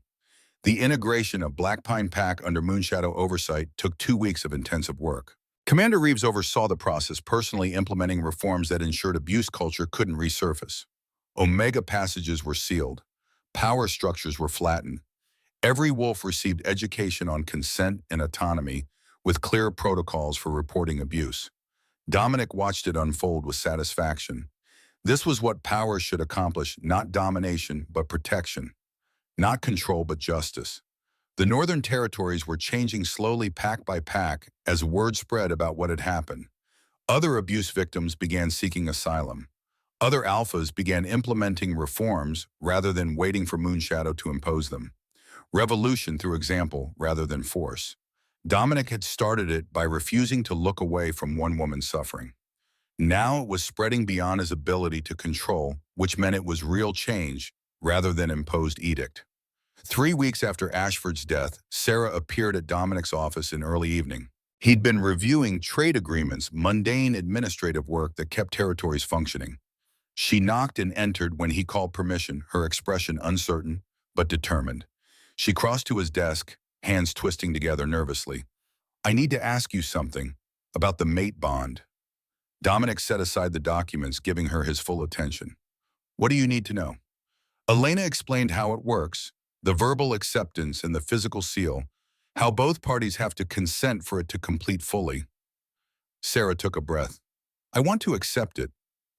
The integration of Black Pine Pack under Moonshadow oversight took 2 weeks of intensive work. Commander Reeves oversaw the process, personally implementing reforms that ensured abuse culture couldn't resurface. Omega passages were sealed. Power structures were flattened. Every wolf received education on consent and autonomy, with clear protocols for reporting abuse. Dominic watched it unfold with satisfaction. This was what power should accomplish, not domination, but protection. Not control, but justice. The Northern Territories were changing slowly, pack by pack, as word spread about what had happened. Other abuse victims began seeking asylum. Other alphas began implementing reforms rather than waiting for Moonshadow to impose them. Revolution through example rather than force. Dominic had started it by refusing to look away from one woman's suffering. Now it was spreading beyond his ability to control, which meant it was real change rather than imposed edict. 3 weeks after Ashford's death, Sarah appeared at Dominic's office in early evening. He'd been reviewing trade agreements, mundane administrative work that kept territories functioning. She knocked and entered when he called permission, her expression uncertain but determined. She crossed to his desk, hands twisting together nervously. I need to ask you something about the mate bond. Dominic set aside the documents, giving her his full attention. What do you need to know? Elena explained how it works, the verbal acceptance and the physical seal, how both parties have to consent for it to complete fully. Sarah took a breath. I want to accept it,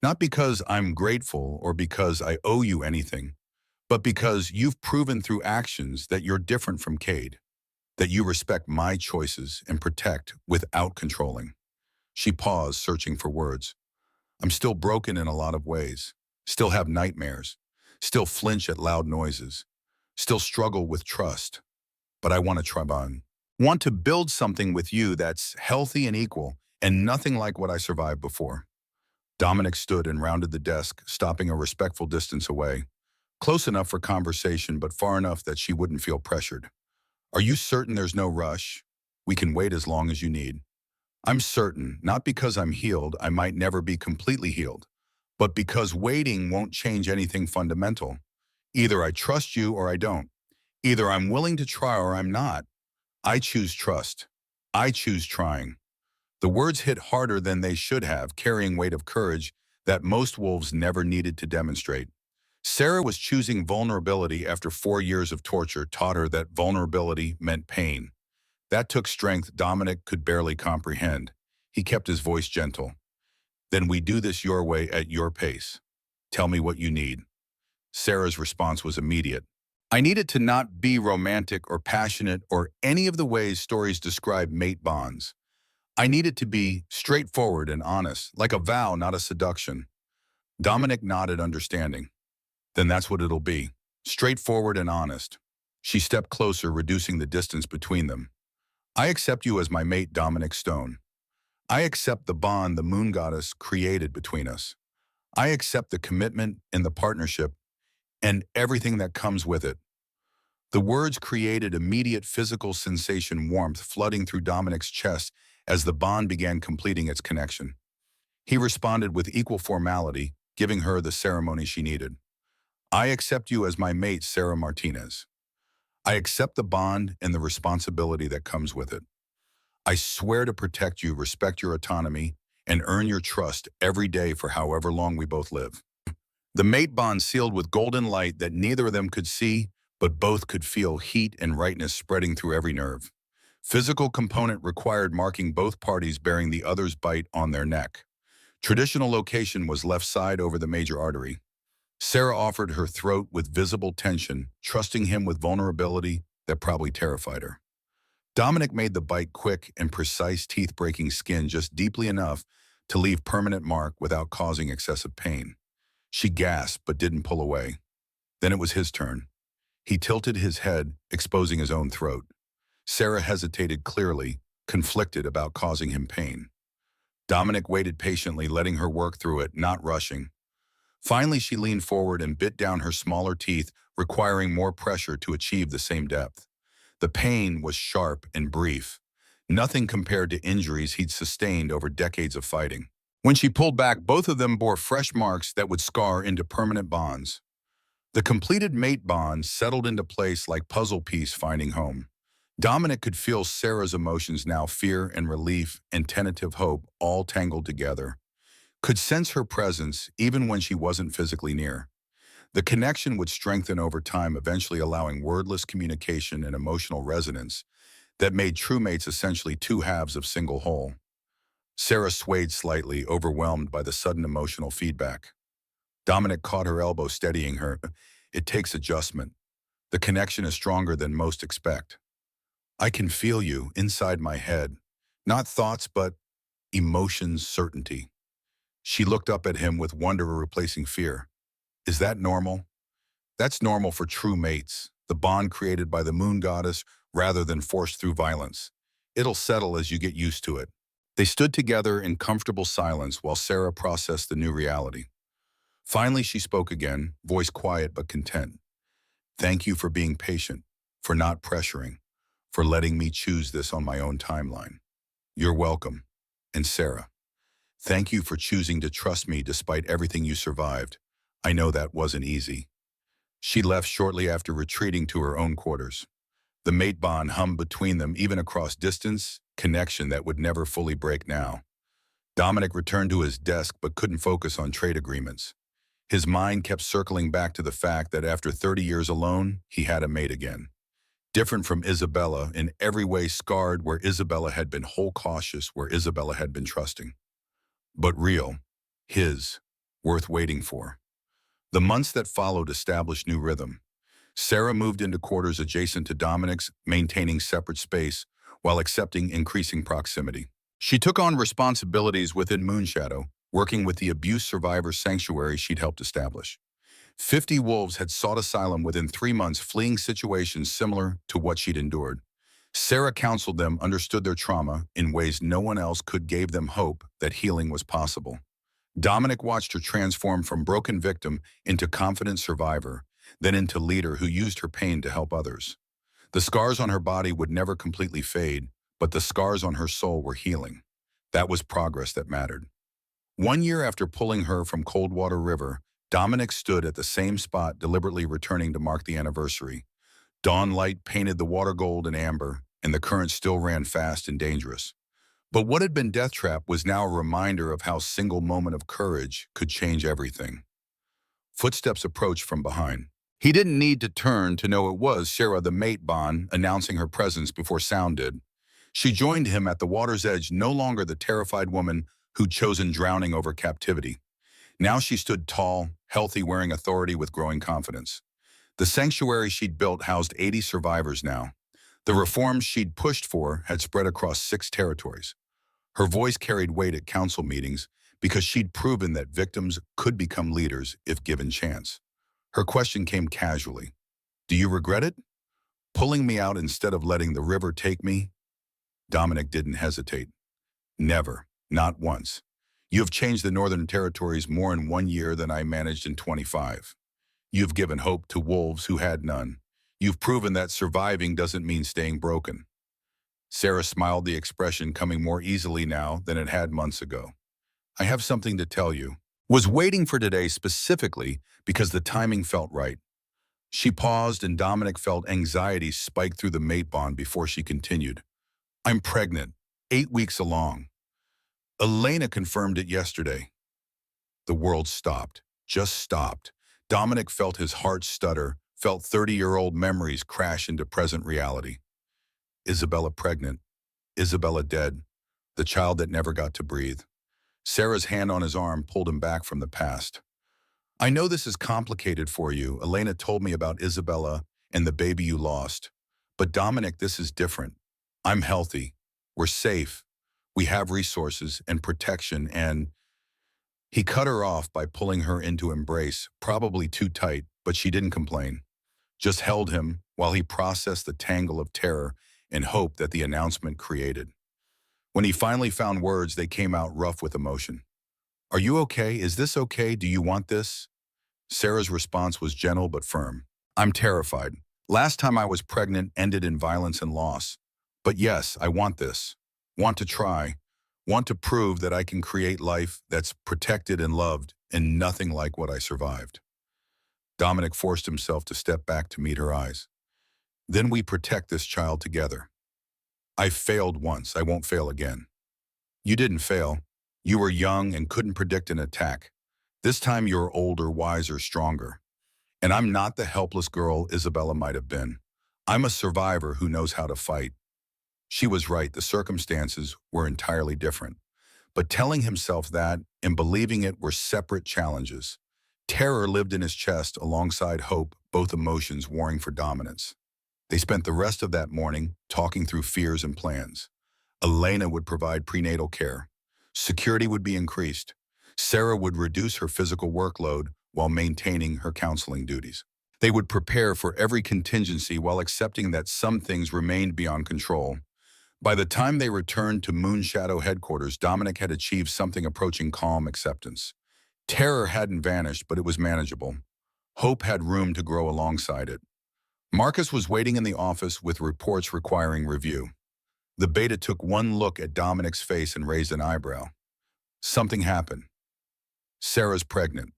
not because I'm grateful or because I owe you anything, but because you've proven through actions that you're different from Cade, that you respect my choices and protect without controlling. She paused, searching for words. I'm still broken in a lot of ways, still have nightmares, still flinch at loud noises, still struggle with trust, but I want to try on. Want to build something with you that's healthy and equal, and nothing like what I survived before. Dominic stood and rounded the desk, stopping a respectful distance away. Close enough for conversation, but far enough that she wouldn't feel pressured. Are you certain there's no rush? We can wait as long as you need. I'm certain, not because I'm healed, I might never be completely healed, but because waiting won't change anything fundamental. Either I trust you or I don't. Either I'm willing to try or I'm not. I choose trust. I choose trying. The words hit harder than they should have, carrying weight of courage that most wolves never needed to demonstrate. Sarah was choosing vulnerability after 4 years of torture taught her that vulnerability meant pain. That took strength Dominic could barely comprehend. He kept his voice gentle. Then we do this your way at your pace. Tell me what you need. Sarah's response was immediate. I need it to not be romantic or passionate or any of the ways stories describe mate bonds. I need it to be straightforward and honest, like a vow, not a seduction. Dominic nodded, understanding. Then that's what it'll be. Straightforward and honest. She stepped closer, reducing the distance between them. I accept you as my mate, Dominic Stone. I accept the bond the moon goddess created between us. I accept the commitment and the partnership and everything that comes with it. The words created immediate physical sensation, warmth flooding through Dominic's chest as the bond began completing its connection. He responded with equal formality, giving her the ceremony she needed. I accept you as my mate, Sarah Martinez. I accept the bond and the responsibility that comes with it. I swear to protect you, respect your autonomy, and earn your trust every day for however long we both live. The mate bond sealed with golden light that neither of them could see, but both could feel heat and rightness spreading through every nerve. Physical component required marking both parties bearing the other's bite on their neck. Traditional location was left side over the major artery. Sarah offered her throat with visible tension, trusting him with vulnerability that probably terrified her. Dominic made the bite quick and precise, teeth-breaking skin just deeply enough to leave permanent mark without causing excessive pain. She gasped but didn't pull away. Then it was his turn. He tilted his head, exposing his own throat. Sarah hesitated clearly, conflicted about causing him pain. Dominic waited patiently, letting her work through it, not rushing. Finally, she leaned forward and bit down her smaller teeth, requiring more pressure to achieve the same depth. The pain was sharp and brief, nothing compared to injuries he'd sustained over decades of fighting. When she pulled back, both of them bore fresh marks that would scar into permanent bonds. The completed mate bond settled into place like puzzle piece finding home. Dominic could feel Sarah's emotions now, fear and relief and tentative hope, all tangled together. Could sense her presence even when she wasn't physically near. The connection would strengthen over time, eventually allowing wordless communication and emotional resonance that made true mates essentially two halves of single whole. Sarah swayed slightly, overwhelmed by the sudden emotional feedback. Dominic caught her elbow, steadying her. It takes adjustment. The connection is stronger than most expect. I can feel you inside my head. Not thoughts, but emotions, certainty. She looked up at him with wonder replacing fear. Is that normal? That's normal for true mates, the bond created by the moon goddess rather than forced through violence. It'll settle as you get used to it. They stood together in comfortable silence while Sarah processed the new reality. Finally, she spoke again, voice quiet but content. Thank you for being patient, for not pressuring, for letting me choose this on my own timeline. You're welcome. And Sarah, thank you for choosing to trust me despite everything you survived. I know that wasn't easy. She left shortly after retreating to her own quarters. The mate bond hummed between them even across distance, connection that would never fully break now. Dominic returned to his desk but couldn't focus on trade agreements. His mind kept circling back to the fact that after 30 years alone, he had a mate again. Different from Isabella, in every way scarred where Isabella had been whole, cautious where Isabella had been trusting. But real, his, worth waiting for. The months that followed established new rhythm. Sarah moved into quarters adjacent to Dominic's, maintaining separate space while accepting increasing proximity. She took on responsibilities within Moonshadow, working with the abuse survivor sanctuary she'd helped establish. 50 wolves had sought asylum within 3 months, fleeing situations similar to what she'd endured. Sarah counseled them, understood their trauma in ways no one else could, gave them hope that healing was possible. Dominic watched her transform from broken victim into confident survivor, then into leader who used her pain to help others. The scars on her body would never completely fade, but the scars on her soul were healing. That was progress that mattered. 1 year after pulling her from Coldwater River, Dominic stood at the same spot, deliberately returning to mark the anniversary. Dawn light painted the water gold and amber, and the current still ran fast and dangerous. But what had been Death Trap was now a reminder of how a single moment of courage could change everything. Footsteps approached from behind. He didn't need to turn to know it was Sarah, the mate bond, announcing her presence before sound did. She joined him at the water's edge, no longer the terrified woman who'd chosen drowning over captivity. Now she stood tall, healthy, wearing authority with growing confidence. The sanctuary she'd built housed 80 survivors now. The reforms she'd pushed for had spread across 6 territories. Her voice carried weight at council meetings because she'd proven that victims could become leaders if given chance. Her question came casually. Do you regret it? Pulling me out instead of letting the river take me? Dominic didn't hesitate. Never, not once. You have changed the Northern Territories more in 1 year than I managed in 25. You've given hope to wolves who had none. You've proven that surviving doesn't mean staying broken. Sarah smiled, the expression coming more easily now than it had months ago. I have something to tell you, Was waiting for today specifically because the timing felt right. She paused and Dominic felt anxiety spike through the mate bond before she continued. I'm pregnant, 8 weeks along. Elena confirmed it yesterday. The world stopped, just stopped. Dominic felt his heart stutter, felt 30-year-old memories crash into present reality. Isabella pregnant, Isabella dead, the child that never got to breathe. Sarah's hand on his arm pulled him back from the past. I know this is complicated for you. Elena told me about Isabella and the baby you lost. But Dominic, this is different. I'm healthy. We're safe. We have resources and protection and he cut her off by pulling her into embrace, probably too tight, but she didn't complain. Just held him while he processed the tangle of terror and hope that the announcement created. When he finally found words, they came out rough with emotion. Are you okay? Is this okay? Do you want this? Sarah's response was gentle but firm. I'm terrified. Last time I was pregnant ended in violence and loss. But yes, I want this. Want to try. Want to prove that I can create life that's protected and loved and nothing like what I survived. Dominic forced himself to step back to meet her eyes. Then we protect this child together. I failed once. I won't fail again. You didn't fail. You were young and couldn't predict an attack. This time you're older, wiser, stronger. And I'm not the helpless girl Isabella might have been. I'm a survivor who knows how to fight. She was right. The circumstances were entirely different. But telling himself that and believing it were separate challenges. Terror lived in his chest alongside hope, both emotions warring for dominance. They spent the rest of that morning talking through fears and plans. Elena would provide prenatal care. Security would be increased. Sarah would reduce her physical workload while maintaining her counseling duties. They would prepare for every contingency while accepting that some things remained beyond control. By the time they returned to Moonshadow headquarters, Dominic had achieved something approaching calm acceptance. Terror hadn't vanished, but it was manageable. Hope had room to grow alongside it. Marcus was waiting in the office with reports requiring review. The beta took one look at Dominic's face and raised an eyebrow. Something happened. Sarah's pregnant.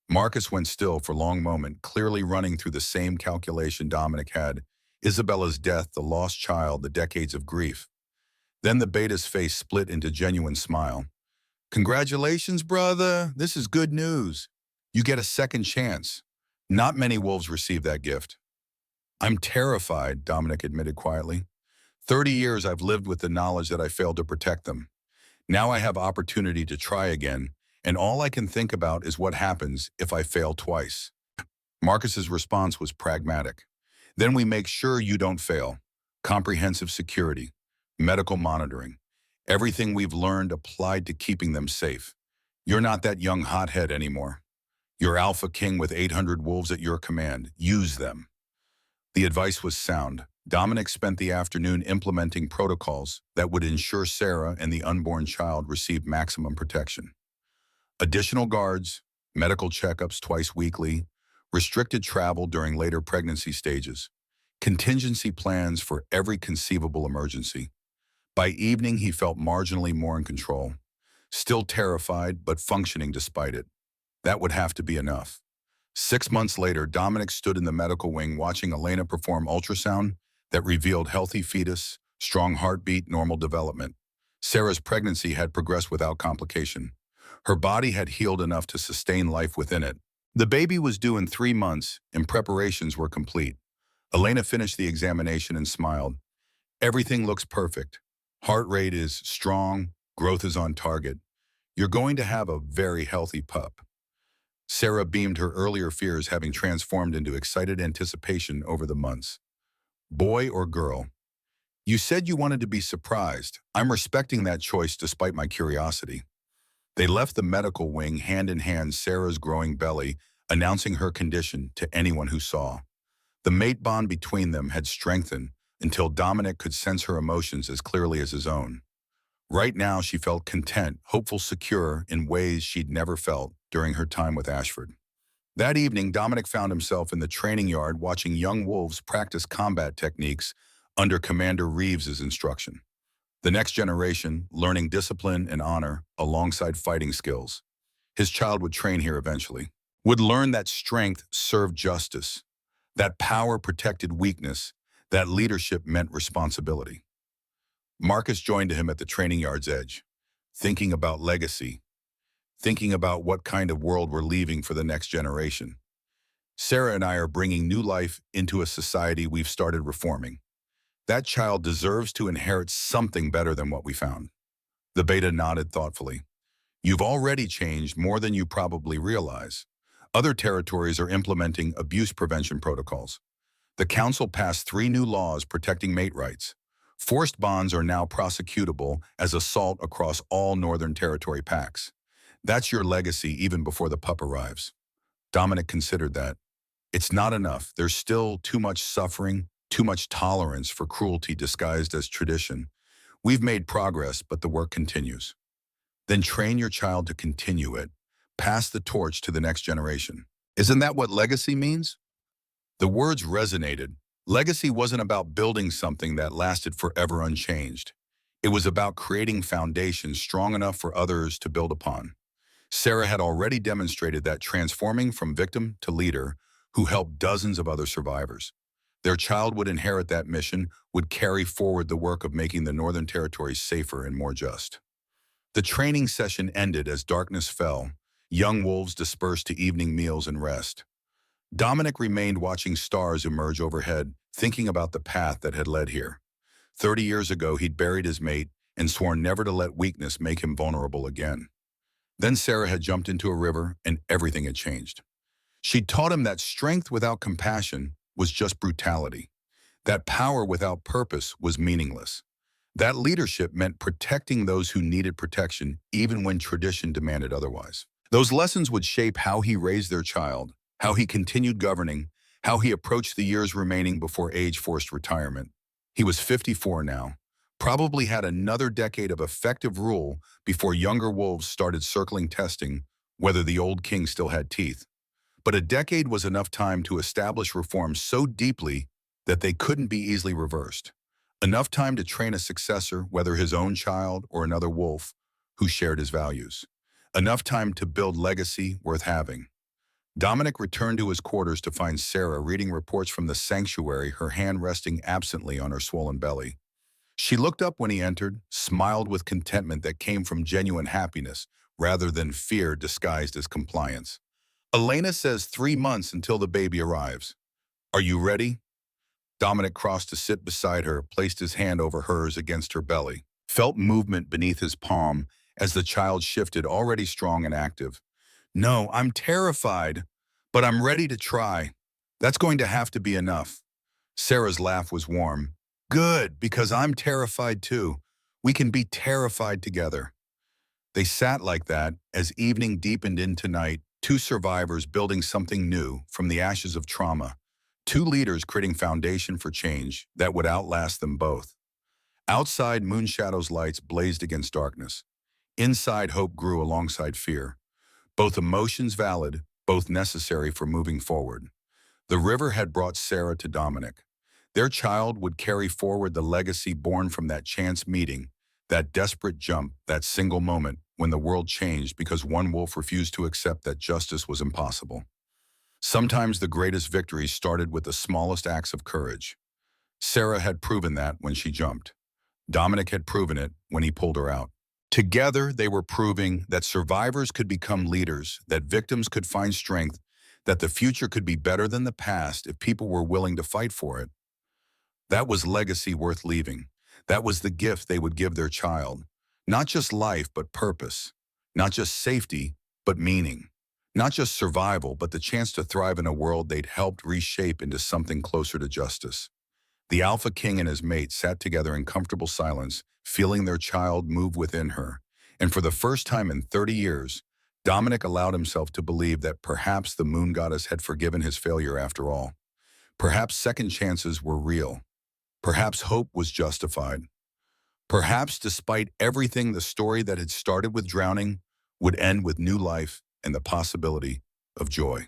Marcus went still for a long moment, clearly running through the same calculation Dominic had. Isabella's death, the lost child, the decades of grief. Then the beta's face split into genuine smile. Congratulations, brother. This is good news. You get a second chance. Not many wolves receive that gift. I'm terrified, Dominic admitted quietly. 30 years I've lived with the knowledge that I failed to protect them. Now I have opportunity to try again, and all I can think about is what happens if I fail twice. Marcus's response was pragmatic. Then we make sure you don't fail. Comprehensive security, medical monitoring, everything we've learned applied to keeping them safe. You're not that young hothead anymore. You're AlphaKing with 800 wolves at your command. Use them. The advice was sound. Dominic spent the afternoon implementing protocols that would ensure Sarah and the unborn child received maximum protection. Additional guards, medical checkups twice weekly, restricted travel during later pregnancy stages, contingency plans for every conceivable emergency. By evening, he felt marginally more in control, still terrified but functioning despite it. That would have to be enough. 6 months later, Dominic stood in the medical wing watching Elena perform ultrasound that revealed healthy fetus, strong heartbeat, normal development. Sarah's pregnancy had progressed without complication. Her body had healed enough to sustain life within it. The baby was due in 3 months, and preparations were complete. Elena finished the examination and smiled. Everything looks perfect. Heart rate is strong, growth is on target. You're going to have a very healthy pup. Sarah beamed, her earlier fears having transformed into excited anticipation over the months. Boy or girl? You said you wanted to be surprised. I'm respecting that choice despite my curiosity. They left the medical wing hand in hand, Sarah's growing belly, announcing her condition to anyone who saw. The mate bond between them had strengthened until Dominic could sense her emotions as clearly as his own. Right now, she felt content, hopeful, secure in ways she'd never felt during her time with Ashford. That evening, Dominic found himself in the training yard watching young wolves practice combat techniques under Commander Reeves's instruction. The next generation, learning discipline and honor alongside fighting skills. His child would train here eventually, would learn that strength served justice, that power protected weakness, that leadership meant responsibility. Marcus joined him at the training yard's edge, thinking about legacy, thinking about what kind of world we're leaving for the next generation. Sarah and I are bringing new life into a society we've started reforming. That child deserves to inherit something better than what we found. The beta nodded thoughtfully. You've already changed more than you probably realize. Other territories are implementing abuse prevention protocols. The council passed 3 new laws protecting mate rights. Forced bonds are now prosecutable as assault across all Northern Territory packs. That's your legacy even before the pup arrives. Dominic considered that. It's not enough. There's still too much suffering, too much tolerance for cruelty disguised as tradition. We've made progress, but the work continues. Then train your child to continue it. Pass the torch to the next generation. Isn't that what legacy means? The words resonated. Legacy wasn't about building something that lasted forever unchanged. It was about creating foundations strong enough for others to build upon. Sarah had already demonstrated that, transforming from victim to leader, who helped dozens of other survivors. Their child would inherit that mission, would carry forward the work of making the Northern Territory safer and more just. The training session ended as darkness fell. Young wolves dispersed to evening meals and rest. Dominic remained watching stars emerge overhead, thinking about the path that had led here. 30 years ago, he'd buried his mate and sworn never to let weakness make him vulnerable again. Then Sarah had jumped into a river and everything had changed. She'd taught him that strength without compassion was just brutality. That power without purpose was meaningless. That leadership meant protecting those who needed protection, even when tradition demanded otherwise. Those lessons would shape how he raised their child, how he continued governing, how he approached the years remaining before age-forced retirement. He was 54 now, probably had another decade of effective rule before younger wolves started circling, testing whether the old king still had teeth. But a decade was enough time to establish reforms so deeply that they couldn't be easily reversed. Enough time to train a successor, whether his own child or another wolf, who shared his values. Enough time to build legacy worth having. Dominic returned to his quarters to find Sarah reading reports from the sanctuary, her hand resting absently on her swollen belly. She looked up when he entered, smiled with contentment that came from genuine happiness rather than fear disguised as compliance. Elena says 3 months until the baby arrives. Are you ready? Dominic crossed to sit beside her, placed his hand over hers against her belly, felt movement beneath his palm as the child shifted, already strong and active. No, I'm terrified, but I'm ready to try. That's going to have to be enough. Sarah's laugh was warm. Good, because I'm terrified too. We can be terrified together. They sat like that as evening deepened into night, 2 survivors building something new from the ashes of trauma, 2 leaders creating foundation for change that would outlast them both. Outside, Moonshadow's lights blazed against darkness. Inside, hope grew alongside fear. Both emotions valid, both necessary for moving forward. The river had brought Sarah to Dominic. Their child would carry forward the legacy born from that chance meeting, that desperate jump, that single moment when the world changed because one wolf refused to accept that justice was impossible. Sometimes the greatest victories started with the smallest acts of courage. Sarah had proven that when she jumped. Dominic had proven it when he pulled her out. Together, they were proving that survivors could become leaders, that victims could find strength, that the future could be better than the past if people were willing to fight for it. That was legacy worth leaving. That was the gift they would give their child. Not just life, but purpose. Not just safety, but meaning. Not just survival, but the chance to thrive in a world they'd helped reshape into something closer to justice. The Alpha King and his mate sat together in comfortable silence, feeling their child move within her. And for the first time in 30 years, Dominic allowed himself to believe that perhaps the moon goddess had forgiven his failure after all. Perhaps second chances were real. Perhaps hope was justified. Perhaps despite everything, the story that had started with drowning would end with new life and the possibility of joy.